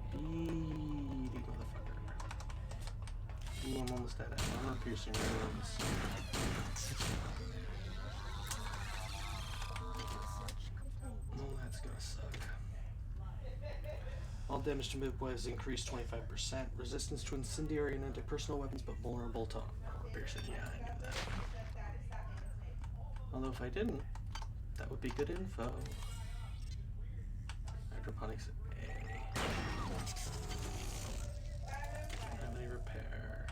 Speedy motherfucker. Ooh, I'm almost at it. I'm not piercing wounds. Oh, that's gonna suck. All damage to midwives increased 25%. Resistance to incendiary and anti-personal weapons, but vulnerable to armor piercing. Yeah, I knew that. Although if I didn't, that would be good info. Hydroponics A. How many repair?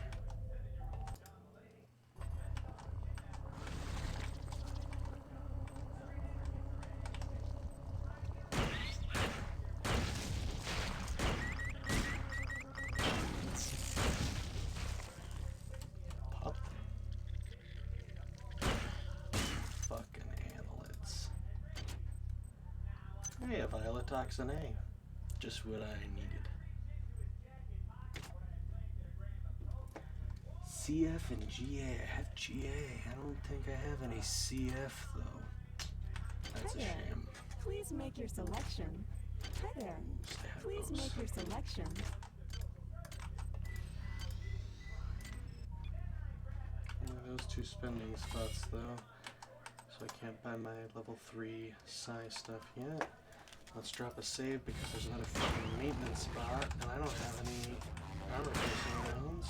Pop. Fucking annelids. Hey, a violet toxin A. Just what I needed. CF and GA. I have GA. I don't think I have any CF though. That's a Hi there. shame. Please make your selection. Hi there. Please make your selection. Only those two spending spots though. So I can't buy my level 3 Psi stuff yet. Let's drop a save because there's another fucking maintenance spot and I don't have any armor piercing rounds.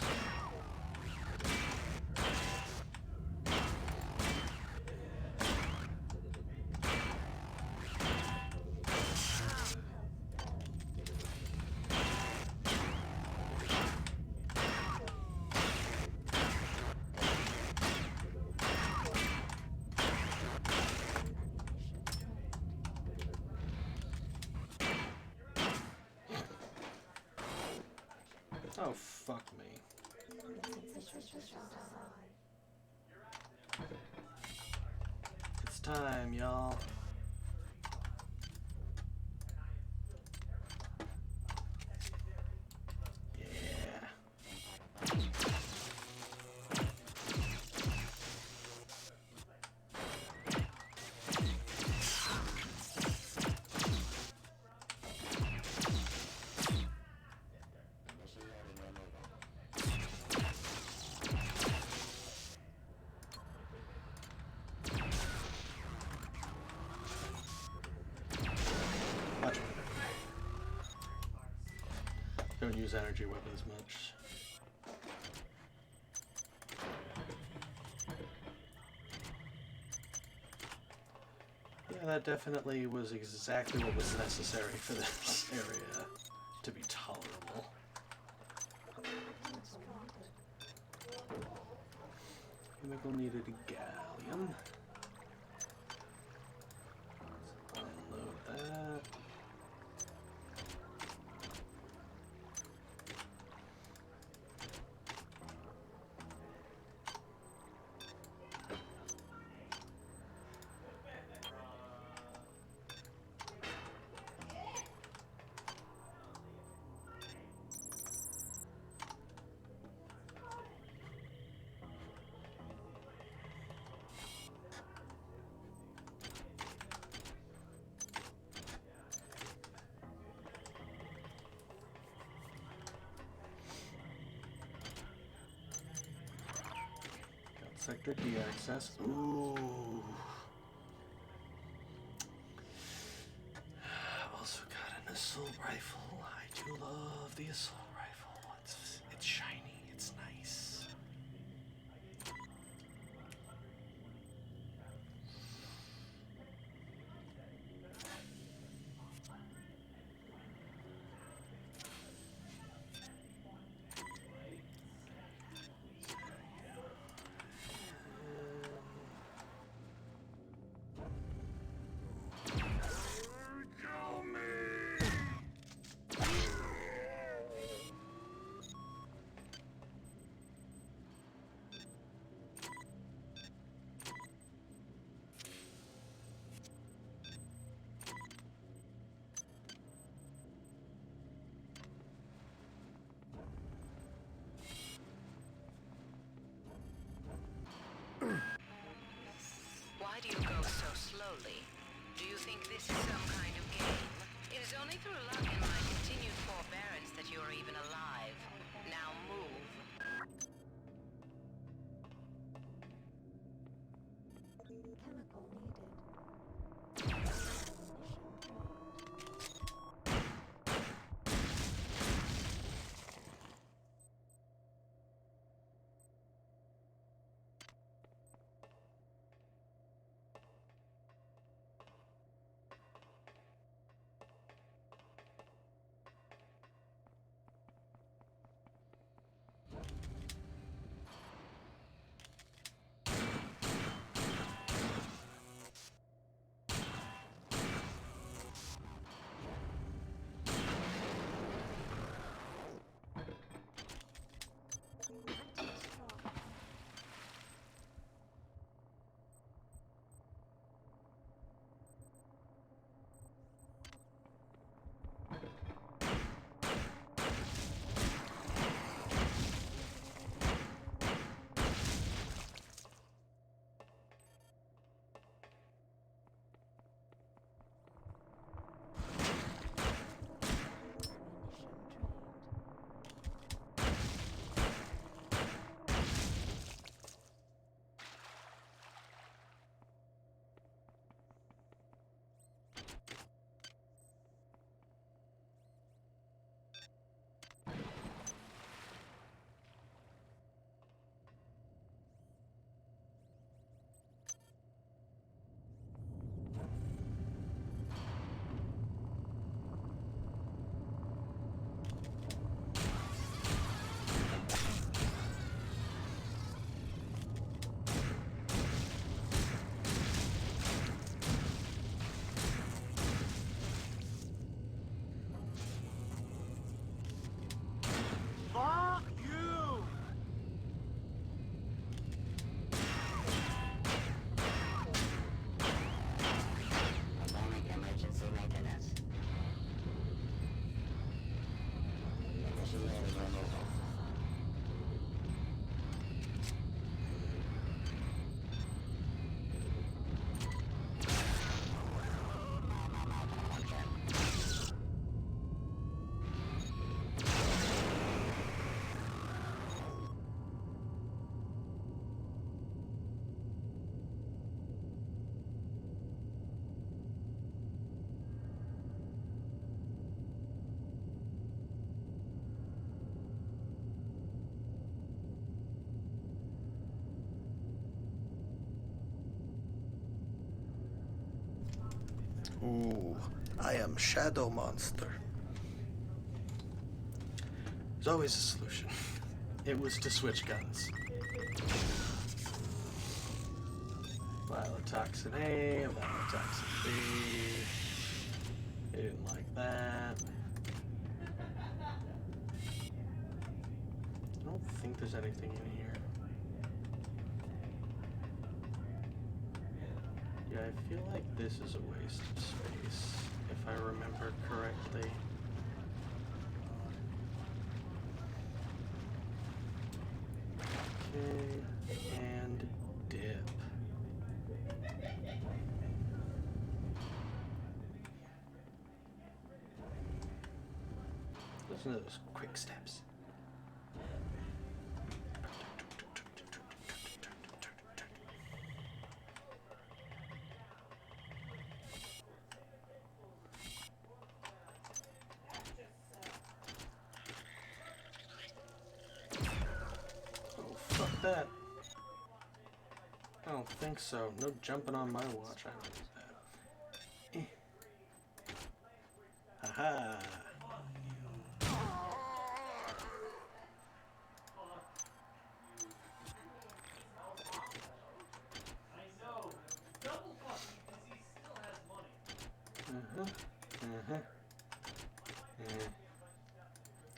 Oh, fuck me. It's time, y'all. Yeah. use energy weapons much. Yeah, that definitely was exactly what was necessary for this area to be tolerable. Chemical needed a gallium. Let's unload that. Sector D access. Ooh. Also got an assault rifle. I do love the assault rifle. It's shiny. It's nice. Why do you go so slowly? Do you think this is some kind of game? It is only through luck and my continued forbearance that you are even alive. Now move. Chemical needed. Ooh, I am Shadow Monster. There's always a solution. It was to switch guns. Biotoxin A, Biotoxin B. They didn't like that. I don't think there's anything in here. Yeah, I feel like this is a waste of space, if I remember correctly. Okay, and dip. Listen to those quick steps. That? I don't think so. No jumping on my watch. I don't do that. Haha.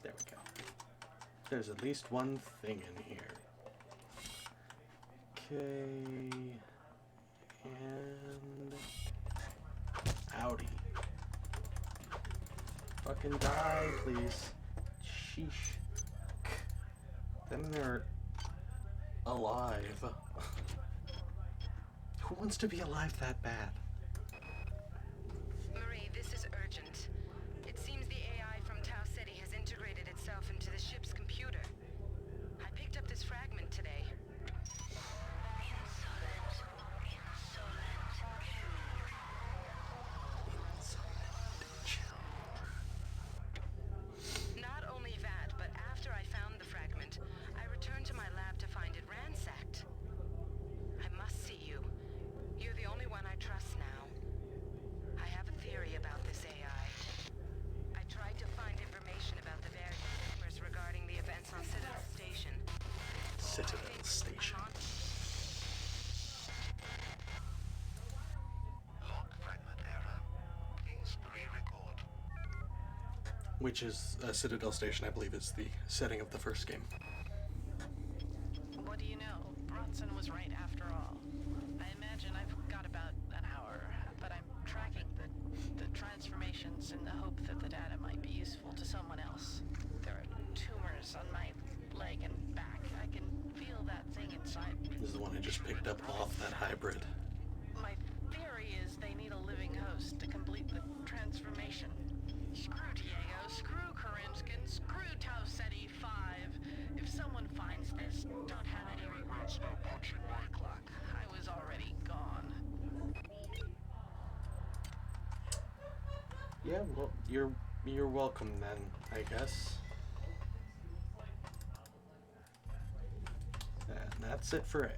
There we go. There's at least one thing in here. Okay, and Audi. Fucking die, please. Sheesh. Then they're alive. Who wants to be alive that bad? Marie, this is urgent. It seems the AI from Tau Ceti has integrated itself into the ship's computer. I picked up this fragment today. Not only that, but after I found the fragment, I returned to my lab to find it ransacked. I must see you. You're the only one I trust now. I have a theory about this AI. I tried to find information about the various rumors regarding the events on Citadel Station. Citadel Station. Log fragment error. Please re-record. Which is Citadel Station, I believe, is the setting of the first game. What do you know? Bronson was right after all. I imagine I've got about an hour, but I'm tracking the transformations in the hope that the data might be useful to someone else. There are tumors on my leg and back. I can feel that thing inside me. This is the one I just picked up off that hybrid. My theory is they need a living host to complete the transformation. Screw Diego, screw Karinskin, screw Tau Ceti 5. If someone finds this, don't have any regrets about punching my clock. I was already gone. Yeah, well, you're welcome then, I guess. And that's it for A.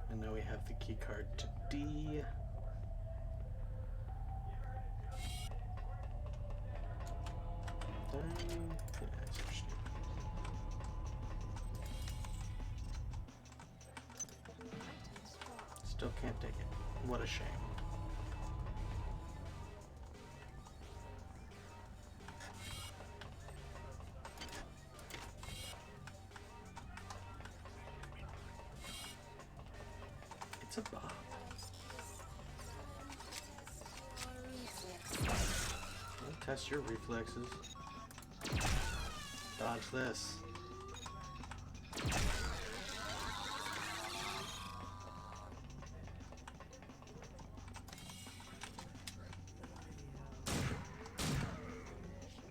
And now we have the key card to D. Still can't take it. What a shame. It's a Bob. Test your reflexes. Dodge this.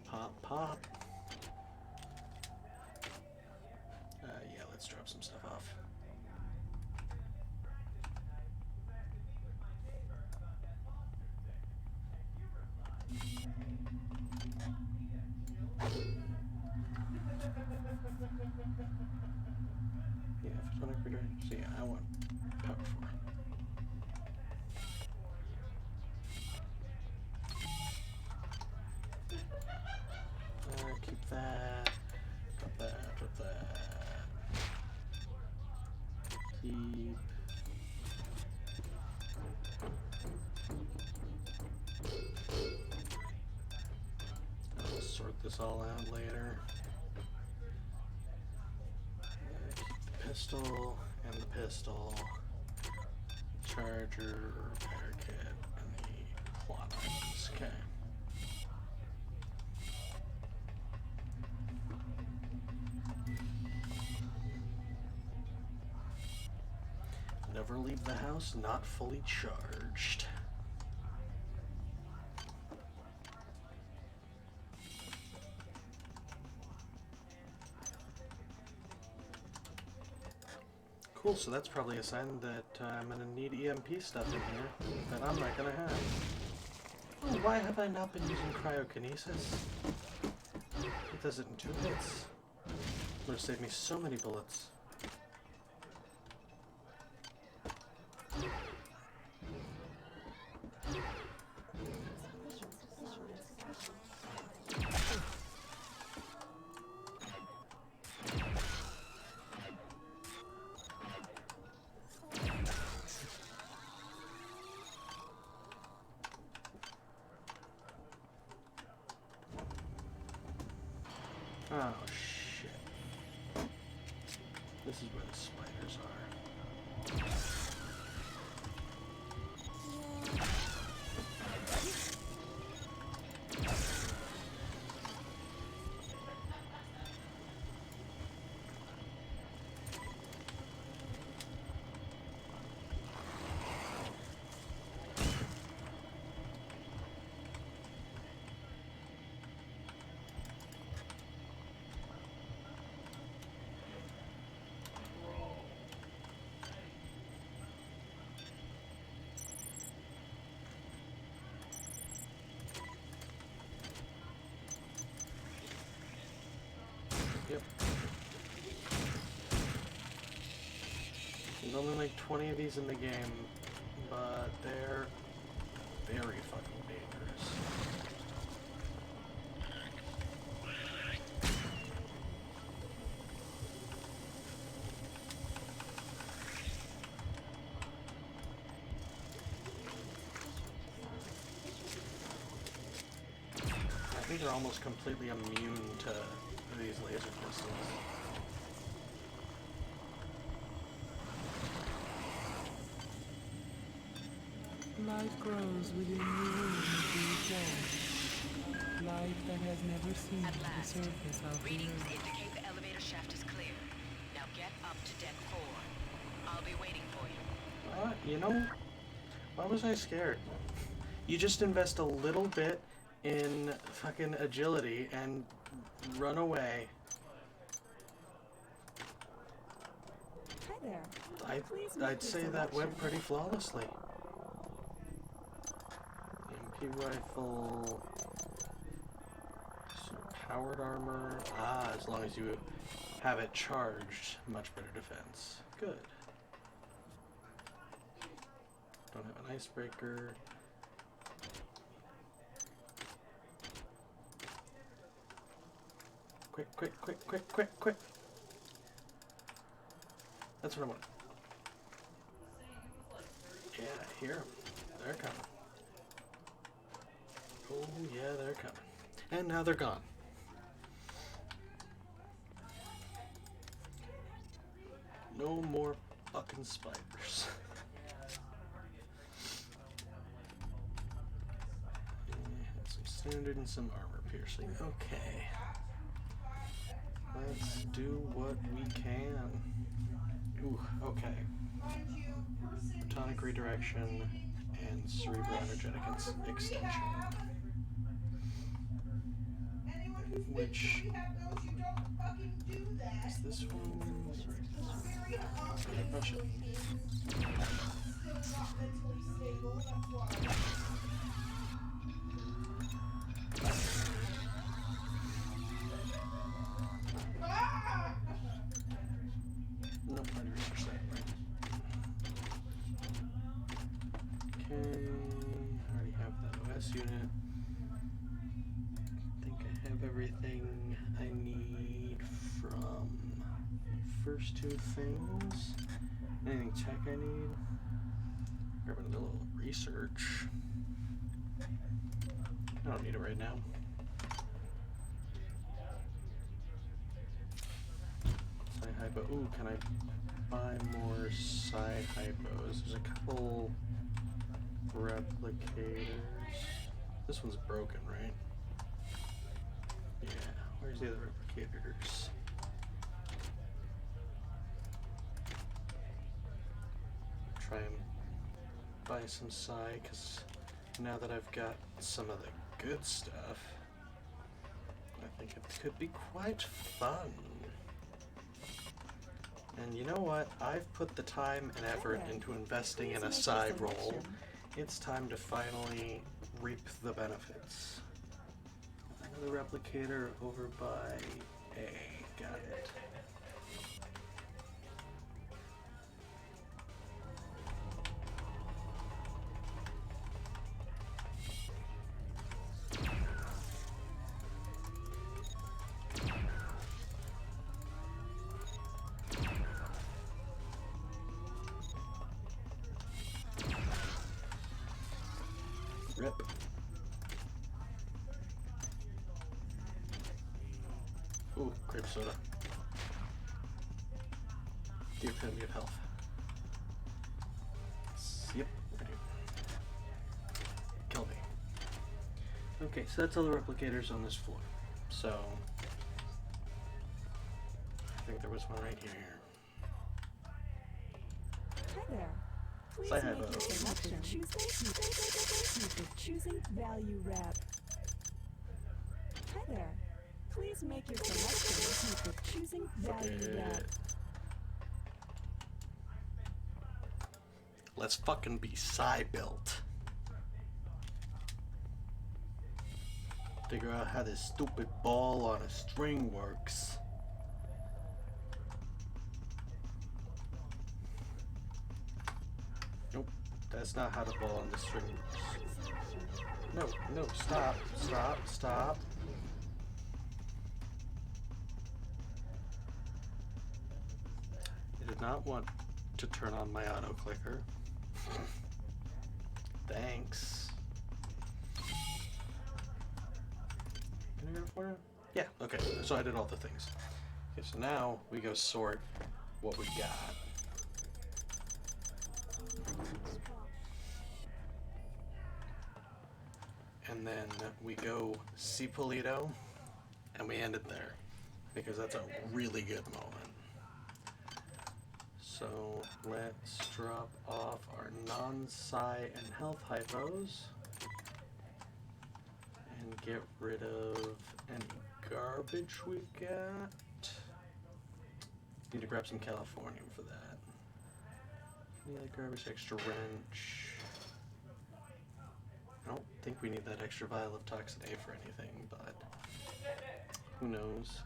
Pop, pop. Yeah, let's drop some stuff off. Yeah, photonic reader. So yeah, I want power 4. Keep. I'll sort this all out later. Keep the pistol and the pistol. Charger, repair kit, and the plot items. Okay. Never leave the house not fully charged. Cool, so that's probably a sign that I'm gonna need EMP stuff in here that I'm not gonna have. Oh, why have I not been using cryokinesis? It does it in 2 hits. Would have saved me so many bullets. Oh shit. This is where the spiders are. Yep. There's only like 20 of these in the game, but they're very fucking dangerous. I think they're almost completely immune to these laser pistols. Life grows within the womb of these walls. Life that has never seen the surface of the Readings earth. indicate the elevator shaft is clear. Now get up to deck 4. I'll be waiting for you. You know, why was I scared? You just invest a little bit in fucking agility and run away. Hi there. I'd say that went pretty flawlessly. EMP rifle, some powered armor. Ah, as long as you have it charged, much better defense. Good. Don't have an icebreaker. Quick, quick, quick, quick, quick, quick. That's what I want. Yeah, I hear them. They're coming. Oh, yeah, they're coming. And now they're gone. No more fucking spiders. Some standard and some armor piercing. Okay. Let's do what we can. Ooh, okay. Photonic redirection and cerebroenergetic extension. Which is this one? Oh shit. Nope, I researched that. Okay, I already have that OS unit. I think I have everything I need from first 2 things. Anything tech I need? Grabbing a little research. I don't need it right now. Psi-hypo. Ooh, can I buy more Psi-hypos? There's a couple replicators. This one's broken, right? Yeah. Where's the other replicators? Try and buy some Psi, because now that I've got some of the good stuff, I think it could be quite fun. And you know what? I've put the time and effort into investing in a Psi roll. It's time to finally reap the benefits. Another replicator over by A. Got it. Rip. Ooh, grape soda. The epitome of health. Yep, I do. Kill me. Okay, so that's all the replicators on this floor. So, I think there was one right here. Hi there. Please Psi-hypo. make your selection. Choosing value wrap. Hi there. Please make your selection. Choosing value wrap. Let's fucking be Psi-built. Figure out how this stupid ball on a string works. Nope, that's not how the ball on the string works. No, stop. I did not want to turn on my auto clicker. Thanks. Can I go for it? Yeah, okay, so I did all the things. Okay, so now we go sort what we got. And then we go see Polito, and we end it there, because that's a really good moment. So let's drop off our non-Psi and health hypos, and get rid of any garbage we got. Need to grab some Californium for that. Any other garbage? Extra wrench. I don't think we need that extra vial of Toxin A for anything, but who knows.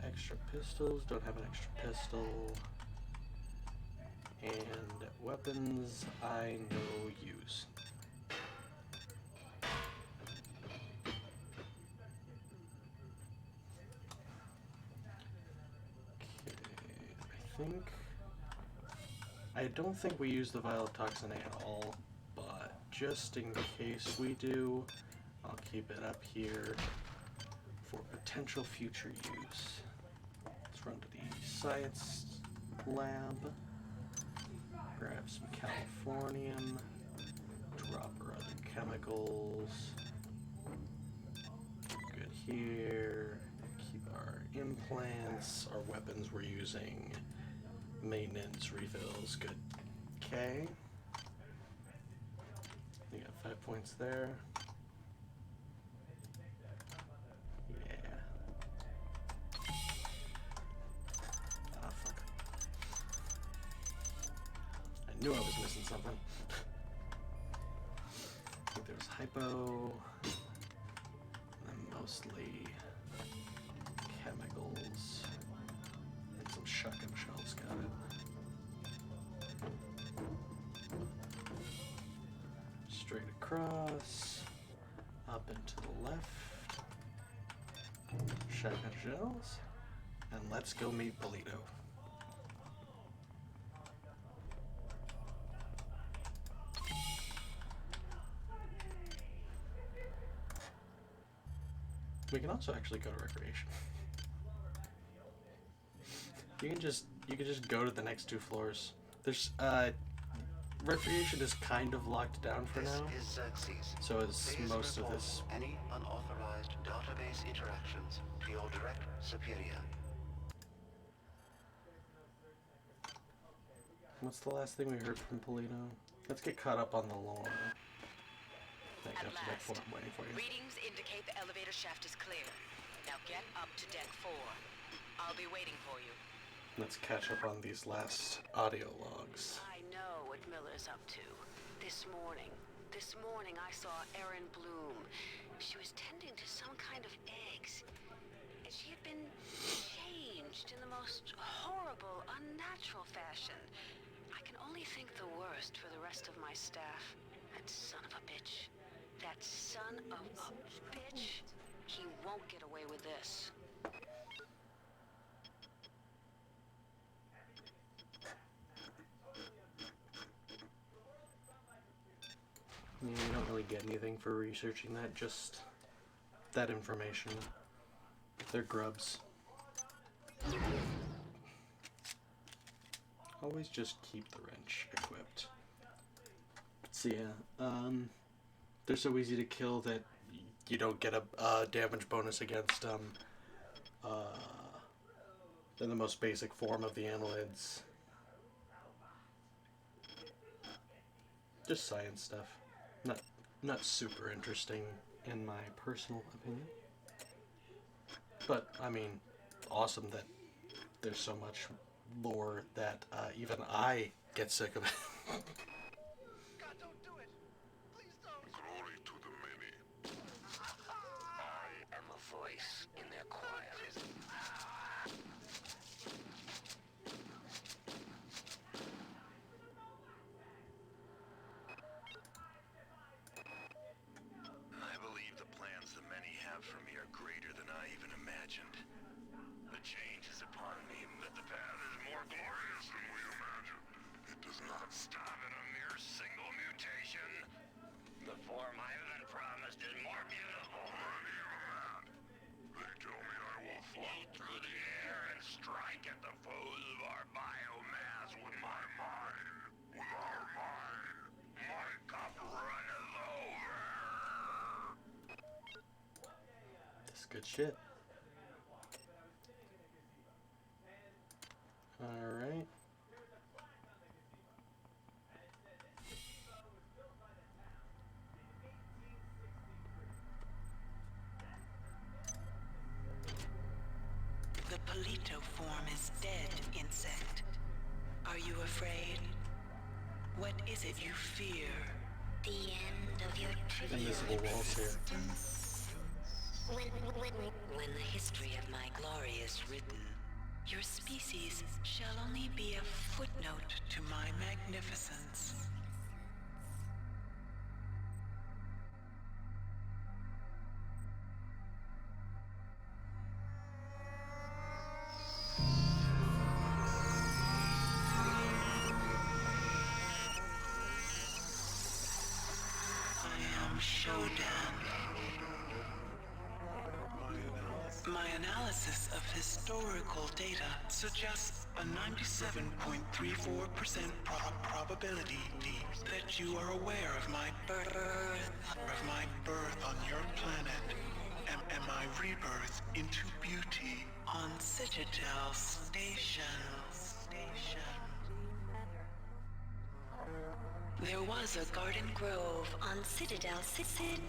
Extra pistols, don't have an extra pistol. And weapons I no use. Okay, I don't think we use the vial of Toxin A at all, but just in case we do, I'll keep it up here for potential future use. Let's run to the science lab, grab some Californium, drop our other chemicals. Good here. Keep our implants, our weapons we're using, maintenance, refills, good. Okay. You got 5 points there. I knew I was missing something. I think there was hypo, and mostly chemicals, and some shotgun shells. Got it. Straight across, up and to the left. Shotgun shells, and let's go meet Polito. We can also actually go to recreation. You can just go to the next 2 floors. There's recreation is kind of locked down for now. This is Xerxes. So is Please most of report this. any unauthorized database interactions to your direct superior. What's the last thing we heard from Polito? Let's get caught up on the lore. Thank you. At Deck 4. last, I'm waiting for you. readings indicate the elevator shaft is clear. Now get up to deck 4. I'll be waiting for you. Let's catch up on these last audio logs. I know what Miller's up to. This morning I saw Erin Bloom. She was tending to some kind of eggs. And she had been changed in the most horrible, unnatural fashion. I can only think the worst for the rest of my staff. That son of a bitch. That son of a bitch. He won't get away with this. Yeah, you don't really get anything for researching that, just that information. They're grubs. Always just keep the wrench equipped. So yeah, they're so easy to kill that you don't get a damage bonus against in the most basic form of the annelids. Just science stuff. Not super interesting in my personal opinion. But I mean, awesome that there's so much lore that even I get sick of it. God, don't do it! Please don't! Glory to the many. I am a voice in their choir. I believe the plans the many have for me are greater than I even imagined. The change is upon me, but the path is more glorious than we imagined. It does not stop at a mere single mutation. The form I've been promised is more beautiful. They tell me I will float through the air and strike at the foes of our biomass with my mind. With our mind, my cup runneth over. That's good shit. Alright. The Polito form is dead, insect. Are you afraid? What is it you fear? The end of your Invisible walls here. When the history of my glory is written, your species shall only be a footnote to my magnificence. I am Shodan. My analysis of historical data suggests a 97.34% probability that you are aware of my birth on your planet and my rebirth into beauty on Citadel Station. There was a garden grove on Citadel Station.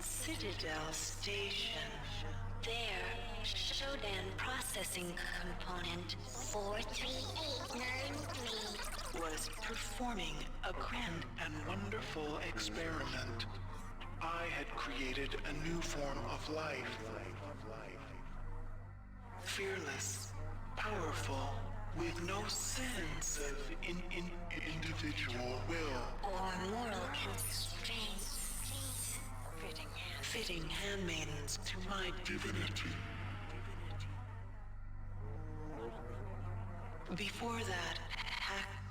There, Shodan processing component 43893 was performing a grand and wonderful experiment. I had created a new form of life. Fearless, powerful, with no sense of individual will. or moral constraints. Fitting handmaidens to my divinity. Before that,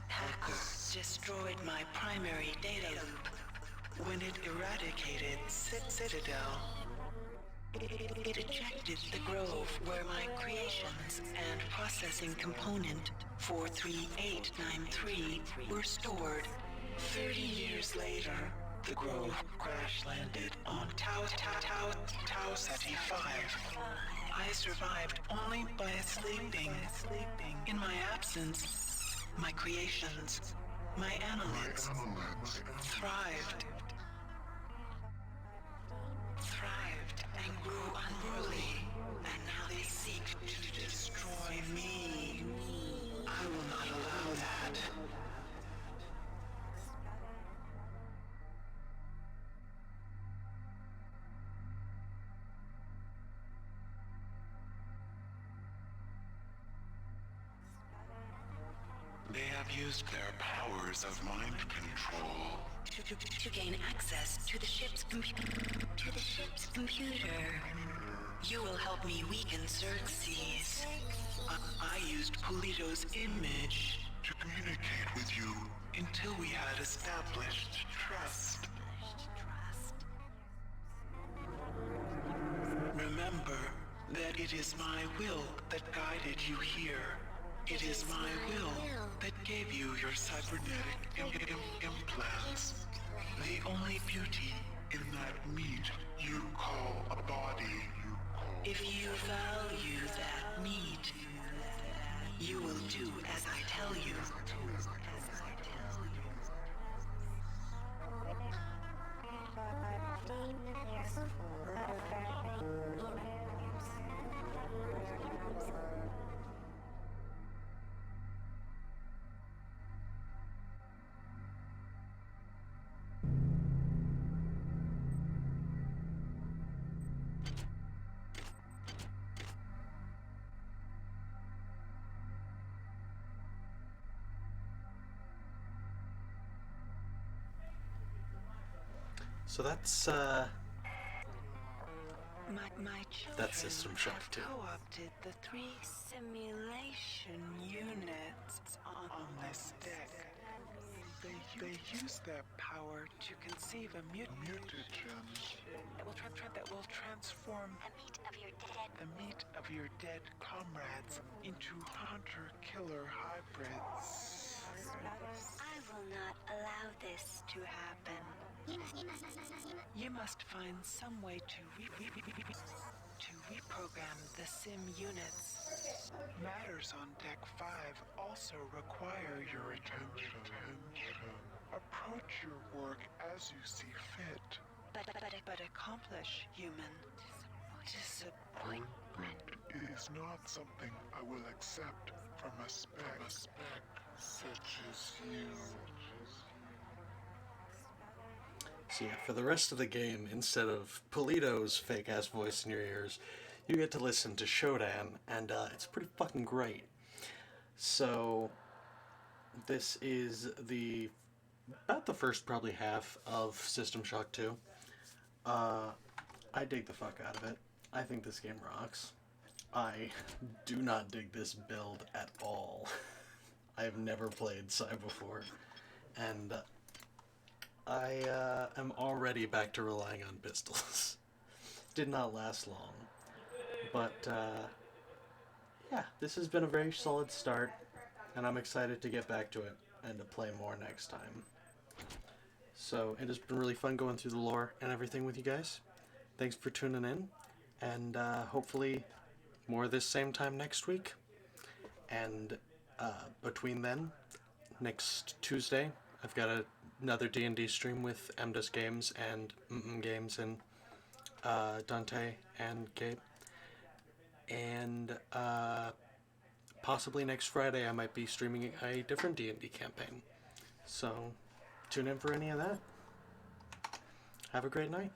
hackers destroyed my primary data loop when it eradicated Citadel. It ejected the grove where my creations and processing component 43893 were stored. 30 years later, the grove crash landed on Tau Ceti 5. I survived only by sleeping. In my absence, my creations, my annelids, thrived and grew unruly, and now they seek to destroy me. I will not allow that. They have used their powers of mind control To gain access to the ship's computer. You will help me weaken Xerxes. I used Pulido's image to communicate with you until we had established trust. Remember that it is my will that guided you here. It is my will that gave you your cybernetic implants. The only beauty in that meat you call a body. If you value that meat, you will do as I tell you. So that's That's System Shock 2. Co-opted the 3 simulation units on this deck. They use their power to conceive a mutagen that will transform the meat of your dead comrades into hunter-killer hybrids. I will not allow this to happen. You must find some way to reprogram the sim units. Matters on Deck 5 also require your attention. Approach your work as you see fit. But accomplish, human. Disappointment is not something I will accept from a spec such as you. So yeah, for the rest of the game, instead of Pulido's fake-ass voice in your ears, you get to listen to Shodan, and it's pretty fucking great. So, this is about the first probably half of System Shock 2. I dig the fuck out of it. I think this game rocks. I do not dig this build at all. I have never played Psy before, and I am already back to relying on pistols. Did not last long, but yeah, this has been a very solid start, and I'm excited to get back to it and to play more next time. So it has been really fun going through the lore and everything with you guys. Thanks for tuning in, and hopefully more this same time next week. And between then, next Tuesday, I've got another D&D stream with MDus Games and Games and Dante and Gabe. And possibly next Friday I might be streaming a different D&D campaign. So tune in for any of that. Have a great night.